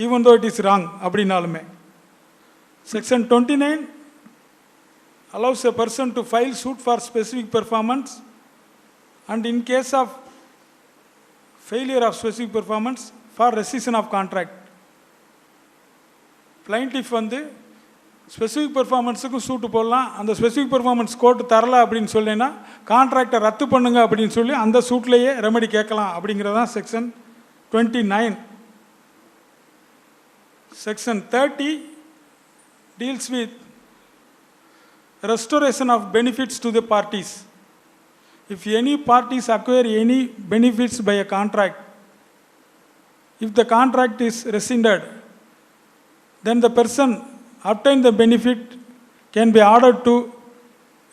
even though it is wrong அப்படின்னாலுமே. Section 29 allows a person to file suit for specific performance and in case of failure of specific performance for rescission of contract. Plaintiff வந்து specific பெர்ஃபார்மன்ஸுக்கும் சூட்டு போடலாம். அந்த specific performance court தரல அப்படின்னு சொல்லினா கான்ட்ராக்டை ரத்து பண்ணுங்க அப்படின்னு சொல்லி அந்த சூட்லேயே ரெமெடி கேட்கலாம் அப்படிங்கிறதான் section 29. Section 30 deals with restoration of benefits to the parties. If any parties acquire any benefits by a contract, if the contract is rescinded, then the person obtain the benefit can be ordered to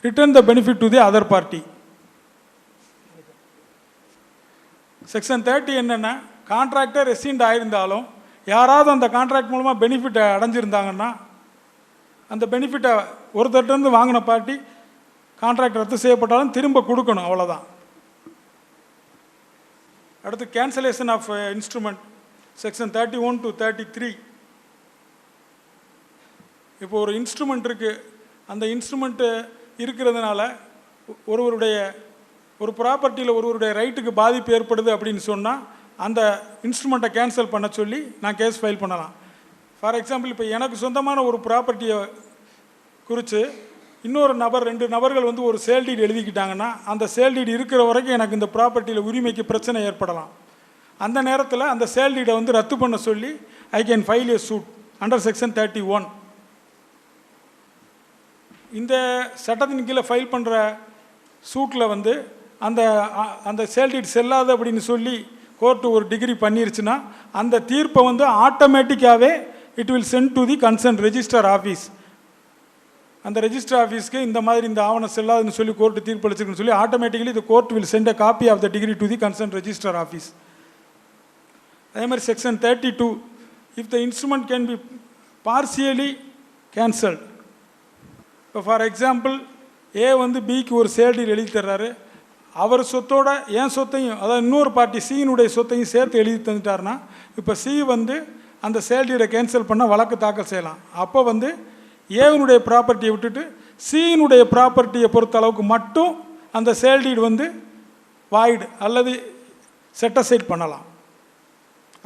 return the benefit to the other party. Section 30 என்னன்னா contractor ரெசிண்ட் ஆயிருந்தாலும் யாராவது அந்த contract மூலமாக பெனிஃபிட்டை அடைஞ்சிருந்தாங்கன்னா அந்த பெனிஃபிட்டை ஒருத்தர்கிட்டருந்து வாங்கின party contract ரத்து செய்யப்பட்டாலும் திரும்ப கொடுக்கணும், அவ்வளோதான். அடுத்து cancellation of instrument section 31 to 33. இப்போ ஒரு இன்ஸ்ட்ருமெண்ட் இருக்குது, அந்த இன்ஸ்ட்ருமெண்ட்டு இருக்கிறதுனால ஒரு ப்ராப்பர்ட்டியில் ஒருவருடைய ரைட்டுக்கு பாதிப்பு ஏற்படுது அப்படின்னு சொன்னால் அந்த இன்ஸ்ட்ருமெண்ட்டை கேன்சல் பண்ண சொல்லி நான் கேஸ் ஃபைல் பண்ணலாம். ஃபார் எக்ஸாம்பிள் இப்போ எனக்கு சொந்தமான ஒரு ப்ராப்பர்ட்டியை குறித்து இன்னொரு நபர் 2 நபர்கள் வந்து ஒரு சேல் டீட் எழுதிக்கிட்டாங்கன்னா அந்த சேல் டீட் இருக்கிற வரைக்கும் எனக்கு இந்த ப்ராப்பர்ட்டியில் உரிமைக்கு பிரச்சனை ஏற்படலாம். அந்த நேரத்தில் அந்த சேல் டீடை வந்து ரத்து பண்ண சொல்லி I can file a suit under section 31. இந்த சட்டத்தின் கீழே ஃபைல் பண்ணுற சூட்டில் வந்து அந்த சேல் டீட் செல்லாது அப்படின்னு சொல்லி கோர்ட்டு ஒரு டிகிரி பண்ணிருச்சுன்னா அந்த தீர்ப்பை வந்து ஆட்டோமேட்டிக்காகவே it will sent to the concern register office. அந்த ரெஜிஸ்டர் ஆஃபீஸ்க்கு இந்த மாதிரி இந்த ஆவணம் செல்லாதுன்னு சொல்லி கோர்ட்டு தீர்ப்பு அளிச்சிருக்குன்னு சொல்லி automatically the court will send a copy of the decree to the concern register office. அதே மாதிரி section 32 if the instrument can be partially cancelled. இப்போ ஃபார் எக்ஸாம்பிள் ஏ வந்து பிக்கு ஒரு சேல் டீட் எழுதி தர்றாரு, அவர் சொத்தோட என் சொத்தையும் அதாவது இன்னொரு பார்ட்டி சியினுடைய சொத்தையும் சேர்த்து எழுதி தந்துட்டாருன்னா இப்போ சி வந்து அந்த சேல் டீடை கேன்சல் பண்ண வழக்கு தாக்கல் செய்யலாம். அப்போ வந்து ஏனுடைய ப்ராப்பர்ட்டியை விட்டுட்டு சியினுடைய ப்ராப்பர்ட்டியை பொறுத்த அளவுக்கு மட்டும் அந்த சேல் டீட் வந்து வாய்டு அல்லது செட்டசைட் பண்ணலாம்.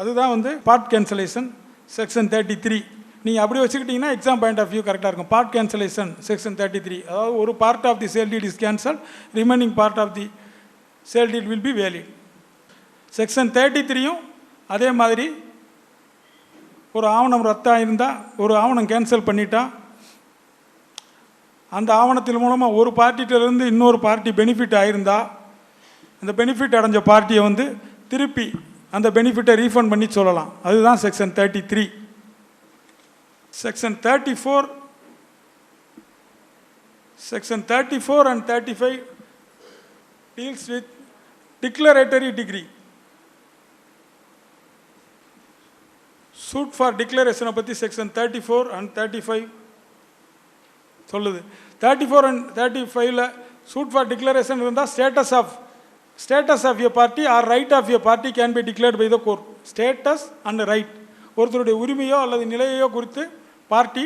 அதுதான் வந்து பார்ட் கேன்சலேஷன் செக்ஷன் 33. நீங்கள் அப்படி வச்சுக்கிட்டிங்கன்னா எக்ஸாம் பாயிண்ட் ஆஃப் வியூ கரெக்டாக இருக்கும். பார்ட் கேன்சலேஷன் செக்ஷன் 33, அதாவது ஒரு part of the sale deed is cancel, remaining part of the sale deed will be valid. Section 33யும் அதே மாதிரி ஒரு ஆவணம் ரத்தாக இருந்தால், ஒரு ஆவணம் கேன்சல் பண்ணிட்டா, அந்த ஆவணத்தின் மூலமாக ஒரு பார்ட்டிகிட்டேருந்து இன்னொரு பார்ட்டி பெனிஃபிட் ஆகிருந்தா, அந்த பெனிஃபிட் அடைஞ்ச பார்ட்டியை வந்து திருப்பி அந்த பெனிஃபிட்டை ரீஃபண்ட் பண்ணி சொல்லலாம். அதுதான் section 33. Section 34 and 35 deals with declaratory degree. Suit for declaration பற்றி செக்ஷன் 34 and 35 சொல்லுது. 34 and 35ல சூட் ஃபார் டிக்ளரேஷன் இருந்தால் status of a party or right of a party can be declared by the court. Status and right, ஒருத்தருடைய உரிமையோ அல்லது நிலையையோ குறித்து party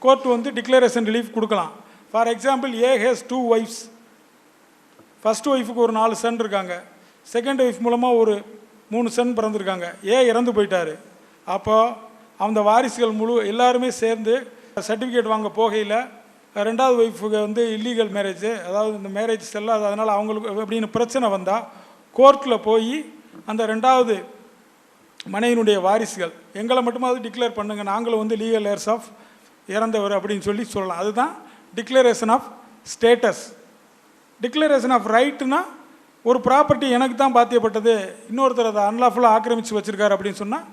court வந்து டிக்ளரேஷன் ரிலீஃப் கொடுக்கலாம். For example, A has 2 wives. First ஒய்ஃபுக்கு ஒரு 4 சன் இருக்காங்க. செகண்ட் ஒய்ஃப் மூலமாக ஒரு 3 சன் பிறந்திருக்காங்க. ஏ இறந்து போயிட்டார். அப்போ அந்த வாரிசுகள் எல்லாருமே சேர்ந்து சர்டிஃபிகேட் வாங்க போகையில் ரெண்டாவது ஒய்ஃபுக்கு வந்து இல்லீகல் மேரேஜ், அதாவது இந்த மேரேஜ் செல்லாது, அதனால் அவங்களுக்கு அப்படின்னு பிரச்சனை வந்தால் கோர்ட்டில் போய் அந்த ரெண்டாவது மனைவினுடைய வாரிசுகள் எங்களை மட்டுமாவது டிக்ளேர் பண்ணுங்கள், நாங்களும் வந்து லீகல் ஹேர்ஸ் ஆஃப் இறந்தவர் அப்படின்னு சொல்லலாம். அதுதான் declaration of status. Declaration of ரைட்டுனா, ஒரு ப்ராப்பர்ட்டி எனக்கு தான் பாத்தியப்பட்டது, இன்னொருத்தர் அதை அன்லாஃபுல்லாக ஆக்கிரமித்து வச்சுருக்காரு அப்படின்னு சொன்னால்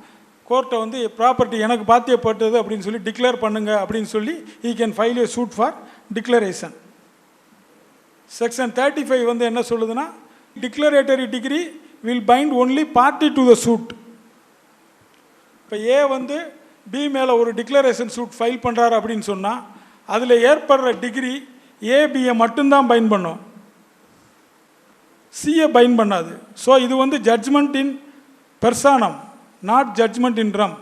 கோர்ட்டை வந்து ப்ராப்பர்ட்டி எனக்கு பாத்தியப்பட்டது அப்படின்னு சொல்லி டிக்ளேர் பண்ணுங்க அப்படின்னு சொல்லி he can file a suit for declaration. Section 35 வந்து என்ன சொல்லுதுன்னா, டிக்ளரேட்டரி degree will bind only party to the suit. இப்போ ஏ வந்து பி மேலே ஒரு டிக்ளரேஷன் சூட் ஃபைல் பண்ணுறாரு அப்படின்னு சொன்னால் அதில் ஏற்படுற டிகிரி ஏபியை மட்டும்தான் பைண்ட் பண்ணும், சிஏ பைண்ட் பண்ணாது. ஸோ இது வந்து ஜட்ஜ்மெண்ட் இன் பெர்சானம், நாட் ஜட்ஜ்மெண்ட் இன் ரம்.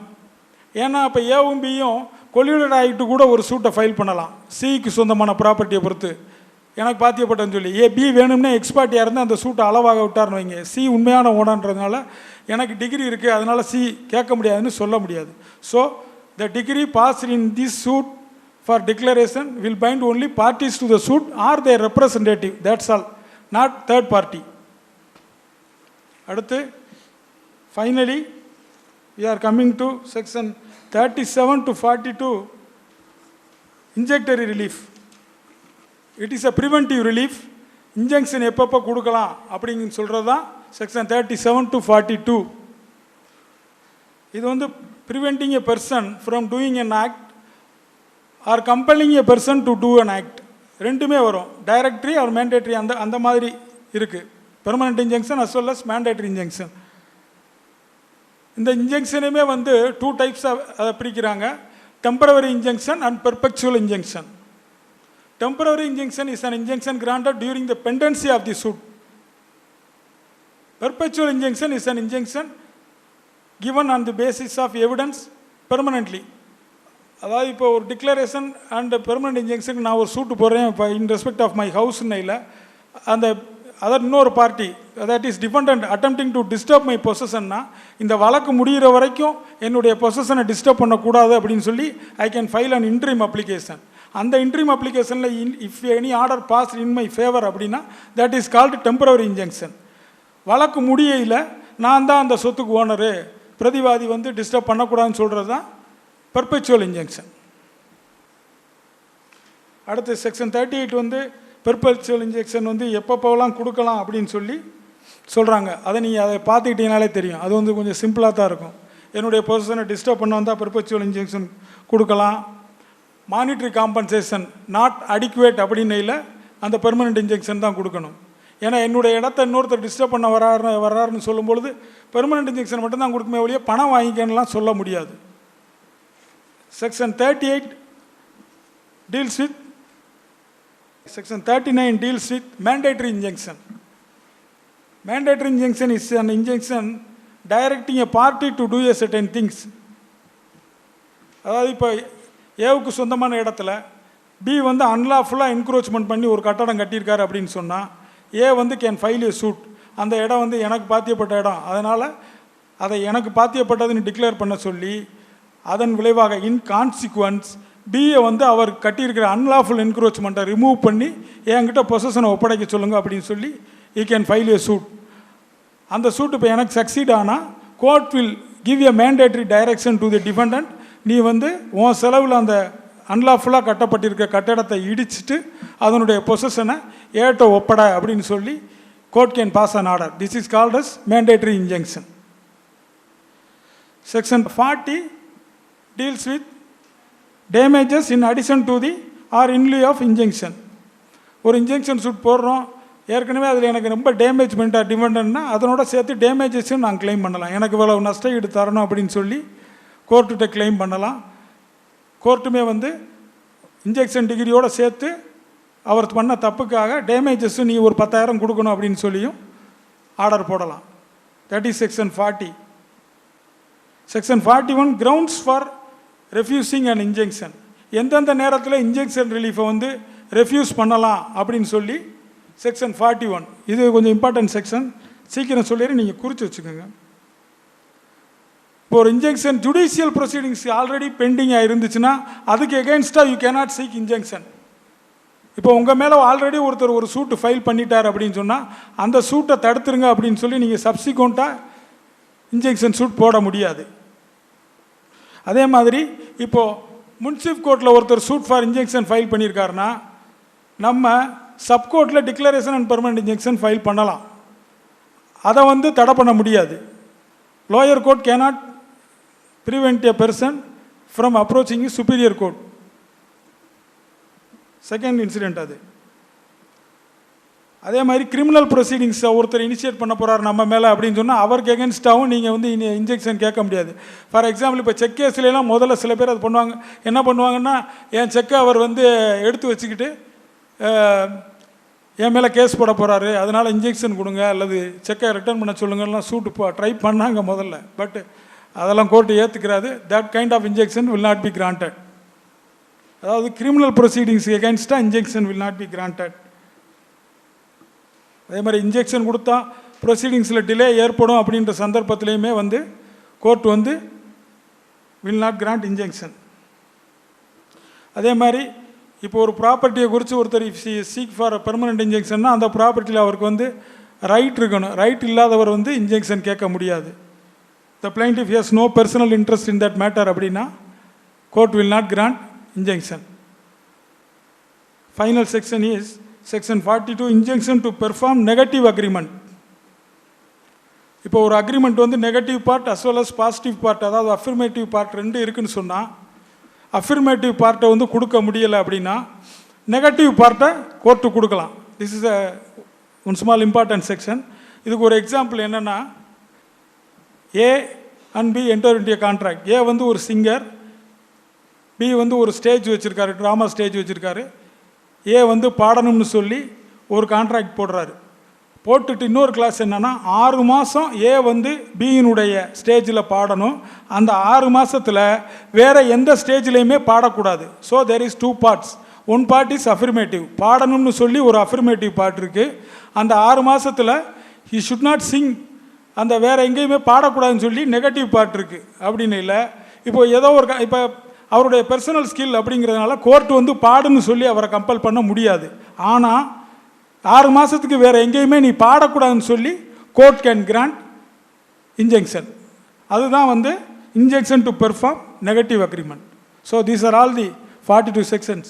ஏன்னா இப்போ ஏவும் பியும் கொல்யூடட் ஆகிட்டு கூட ஒரு சூட்டை ஃபைல் பண்ணலாம், சிக்கு சொந்தமான ப்ராப்பர்ட்டியை பொறுத்து எனக்கு பாத்தியப்பட்டேன்னு சொல்லி. ஏ பி வேணும்னே எக்ஸ்பர்ட்டியாக இருந்து அந்த சூட்டை அளவாக விட்டார்னு வைங்க, சி உண்மையான ஓனன்றதுனால எனக்கு டிகிரி இருக்குது அதனால் சி கேட்க முடியாதுன்னு சொல்ல முடியாது. So the decree passed in this suit for declaration will bind only parties to the suit or their representative, that's all, not third party. அடுத்து finally we are coming to section 37 to 42, injunctory relief. It is a preventive relief. Injunction எப்பப்போ கொடுக்கலாம் அப்படிங்க சொல்கிறது தான் section 37 to 42. இது வந்து preventing a person from doing an act or compelling a person to do an act, ரெண்டுமே வரும். Directory R mandatory அந்த மாதிரி இருக்குது. Permanent injunction as well as mandatory injunction. இந்த இன்ஜங்ஷனுமே வந்து 2 டைப்ஸாக அதை பிரிக்கிறாங்க, temporary injunction and perpetual injunction. Temporary injunction is an injunction granted during the pendency of the suit. Perpetual injunction is an injunction given on the basis of evidence permanently. அதாவது இப்போ ஒரு declaration and permanent இன்ஜங்ஷனுக்கு நான் ஒரு suit போடுறேன் இப்போ in respect of my ஹவுஸ்ன்னு இல்லை, அந்த அதர் இன்னொரு party that is defendant attempting to disturb my பொசஷன்னா இந்த வழக்கு முடிகிற வரைக்கும் என்னுடைய பொசஷனை டிஸ்டர்ப் பண்ணக்கூடாது அப்படின்னு சொல்லி I can file an interim application. அந்த இன்ட்ரீம் அப்ளிகேஷனில் if any order pass in my favour அப்படின்னா that is called temporary injunction. வழக்கு முடியையில் நான் தான் அந்த சொத்துக்கு ஓனரு, பிரதிவாதி வந்து டிஸ்டர்ப் பண்ணக்கூடாதுன்னு சொல்கிறது தான் பெர்பெச்சுவல் இன்ஜங்ஷன். அடுத்து செக்ஷன் 38 வந்து பெர்பெச்சுவல் இன்ஜெக்ஷன் வந்து எப்பப்போலாம் கொடுக்கலாம் அப்படின்னு சொல்லி சொல்கிறாங்க. அதை நீங்கள் அதை பார்த்துக்கிட்டீங்கனாலே தெரியும், அது வந்து கொஞ்சம் சிம்பிளாக தான் இருக்கும். என்னுடைய பொசிஷனை டிஸ்டர்ப் பண்ண வந்தால் பெர்பெச்சுவல் இன்ஜெக்ஷன் கொடுக்கலாம். மானிட்ரி காம்பன்சேஷன் நாட் அடிக்குவேட் அப்படின்னு இல்லை, அந்த பெர்மனன்ட் இன்ஜெக்ஷன் தான் கொடுக்கணும். ஏன்னா என்னுடைய இடத்த இன்னொருத்தர் டிஸ்டர்ப் பண்ண வர்றாருன்னு சொல்லும்பொழுது பெர்மனன்ட் இன்ஜெக்ஷன் மட்டும்தான் கொடுக்குமே ஒழிய பணம் வாங்கிக்கணும்லாம் சொல்ல முடியாது. Section 38 deals with Section 39 deals with mandatory injunction. Mandatory injunction is an injunction directing a party to do a certain things. அதாவது இப்போ ஏவுக்கு சொந்தமான இடத்துல பி வந்து அன்லாஃபுல்லாக என்க்ரோச்மெண்ட் பண்ணி ஒரு கட்டடம் கட்டியிருக்காரு அப்படின்னு சொன்னால் ஏ வந்து கேன் ஃபைல் ஏ சூட். அந்த இடம் வந்து எனக்கு பாத்தியப்பட்ட இடம், அதனால் அதை எனக்கு பாத்தியப்பட்டதுன்னு டிக்ளேர் பண்ண சொல்லி அதன் விளைவாக இன் கான்சிக்வன்ஸ் பிஏ வந்து அவர் கட்டியிருக்கிற அன்லாஃபுல் என்க்ரோச்மெண்ட்டை ரிமூவ் பண்ணி என்கிட்ட பொசஷனை ஒப்படைக்க சொல்லுங்கள் அப்படின்னு சொல்லி he can file a suit. அந்த சூட் இப்போ எனக்கு சக்சீட் ஆனால் court will give a mandatory direction to the defendant. நீ வந்து உன் செலவில் அந்த அன்லாஃபுல்லாக கட்டப்பட்டிருக்க கட்டடத்தை இடிச்சிட்டு அதனுடைய பொசஷனை ஏட்ட ஒப்பட அப்படின்னு சொல்லி court can pass an order. This is called as mandatory injunction. Section 40 deals with damages in addition to the or in lieu of injunction. ஒரு இன்ஜெக்ஷன் சூட் போடுறோம், ஏற்கனவே அதில் எனக்கு ரொம்ப டேமேஜ் பண்ணிட்டா டிஃபெண்டன்ட்னா அதனோட சேர்த்து டேமேஜஸும் நான் கிளைம் பண்ணலாம். எனக்கு இவ்வளவு நஷ்டம் ஈடு தரணும் அப்படின்னு சொல்லி கோர்ட்டுகிட்ட கிளைம் பண்ணலாம். கோர்ட்டுமே வந்து இன்ஜெக்ஷன் டிகிரியோடு சேர்த்து அவர் பண்ண தப்புக்காக டேமேஜஸும் நீ ஒரு 10,000 கொடுக்கணும் அப்படின்னு சொல்லியும் ஆர்டர் போடலாம். That is section 40. Section 41 grounds for refusing and injection. எந்தெந்த நேரத்தில் இன்ஜெக்ஷன் ரிலீஃபை வந்து ரெஃப்யூஸ் பண்ணலாம் அப்படின்னு சொல்லி செக்ஷன் 41. இது கொஞ்சம் இம்பார்ட்டன்ட் செக்ஷன், சீக்கிரம் சொல்லிடு, நீங்கள் குறித்து வச்சுக்கோங்க. இப்போ ஒரு இன்ஜெக்ஷன் ஜுடிஷியல் ப்ரொசீடிங்ஸ் ஆல்ரெடி பெண்டிங்காக இருந்துச்சுன்னா அதுக்கு எகென்ஸ்டாக யூ கேனாட் சீக் இன்ஜெக்ஷன். இப்போ உங்கள் மேலே ஆல்ரெடி ஒருத்தர் ஒரு சூட்டு ஃபைல் பண்ணிட்டார் அப்படின்னு சொன்னால் அந்த சூட்டை தடுத்துருங்க அப்படின்னு சொல்லி நீங்கள் சப்சிக்வெண்ட்டாக இன்ஜெக்ஷன் சூட் போட முடியாது. அதே மாதிரி இப்போது முன்சிப் கோர்ட்டில் ஒருத்தர் சூட் ஃபார் இன்ஜெக்ஷன் ஃபைல் பண்ணியிருக்காருன்னா நம்ம சப்கோர்ட்டில் declaration and permanent injunction file பண்ணலாம். அதை வந்து தடை பண்ண முடியாது. Lower court cannot prevent a person from approaching superior court. Second incident அது. அதே மாதிரி கிரிமினல் ப்ரொசீடிங்ஸை ஒருத்தர் இனிஷியேட் பண்ண போகிறார் நம்ம மேலே அப்படின்னு சொன்னால் அவருக்கு எகென்ஸ்டாகவும் நீங்கள் வந்து இன்ஜெக்ஷன் கேட்க முடியாது. ஃபார் எக்ஸாம்பிள் இப்போ செக் கேஸ்லாம் முதல்ல சில பேர் அது பண்ணுவாங்க. என்ன பண்ணுவாங்கன்னா, என் செக்கை அவர் வந்து எடுத்து வச்சுக்கிட்டு என் மேலே கேஸ் போட போகிறாரு அதனால் இன்ஜெக்ஷன் கொடுங்க அல்லது செக்கை ரிட்டர்ன் பண்ண சொல்லுங்கலாம் சூட்டு ட்ரை பண்ணாங்க முதல்ல. பட் அதெல்லாம் கோர்ட்டு ஏற்றுக்கிறாது. That kind of injunction will not be granted. அதாவது கிரிமினல் ப்ரொசீடிங்ஸ் எகென்ஸ்டாக injunction will not be granted. அதே மாதிரி இன்ஜெக்ஷன் கொடுத்தா ப்ரொசீடிங்ஸில் டிலே ஏற்படும் அப்படின்ற சந்தர்ப்பத்திலையுமே வந்து கோர்ட் வந்து வில் நாட் கிராண்ட் இன்ஜெக்ஷன். அதே மாதிரி இப்போ ஒரு ப்ராப்பர்ட்டியை குறித்து ஒருத்தர் சீக் ஃபார் பெர்மனன்ட் இன்ஜெக்ஷன்னா அந்த ப்ராப்பர்ட்டியில் அவருக்கு வந்து ரைட் இருக்கணும். ரைட் இல்லாதவர் வந்து இன்ஜெக்ஷன் கேட்க முடியாது. The plaintiff has no personal interest in that matter அப்படின்னா court will not grant injunction. Final section is section 42 injunction to perform negative agreement. இப்போ ஒரு அக்ரிமெண்ட் வந்து negative part as well as positive part, அதாவது affirmative part ரெண்டு இருக்குன்னு சொன்னால் affirmative பார்ட்டை வந்து கொடுக்க முடியலை அப்படின்னா நெகட்டிவ் பார்ட்டை கோர்ட்டு கொடுக்கலாம். This is one small important section. இதுக்கு ஒரு எக்ஸாம்பிள் என்னென்னா, A and B enter into a contract. A வந்து ஒரு சிங்கர், பி வந்து ஒரு ஸ்டேஜ் வச்சுருக்காரு, ட்ராமா ஸ்டேஜ் வச்சுருக்காரு. ஏ வந்து பாடணும்னு சொல்லி ஒரு கான்ட்ராக்ட் போடுறாரு. போட்டுட்டு இன்னொரு கிளாஸ் என்னென்னா 6 மாதம் ஏ வந்து பியினுடைய ஸ்டேஜில் பாடணும். அந்த 6 மாதத்தில் வேறு எந்த ஸ்டேஜ்லேயுமே பாடக்கூடாது. So there is 2 parts. One part is affirmative, பாடணும்னு சொல்லி ஒரு அஃபர்மேட்டிவ் பார்ட் இருக்குது. அந்த 6 மாதத்தில் ஹி ஷுட் நாட் சிங், அந்த வேறு எங்கேயுமே பாடக்கூடாதுன்னு சொல்லி நெகட்டிவ் பார்ட் இருக்குது அப்படின்னு இல்லை. இப்போது ஏதோ ஒரு இப்போ அவருடைய பர்சனல் ஸ்கில் அப்படிங்கிறதுனால கோர்ட் வந்து பாடுன்னு சொல்லி அவரை கம்பல் பண்ண முடியாது. ஆனால் 6 மாதத்துக்கு வேறு எங்கேயுமே நீ பாடக்கூடாதுன்னு சொல்லி கோர்ட் கேன் கிராண்ட் இன்ஜெக்ஷன். அதுதான் வந்து injunction to perform negative agreement. So these are all the 42 sections.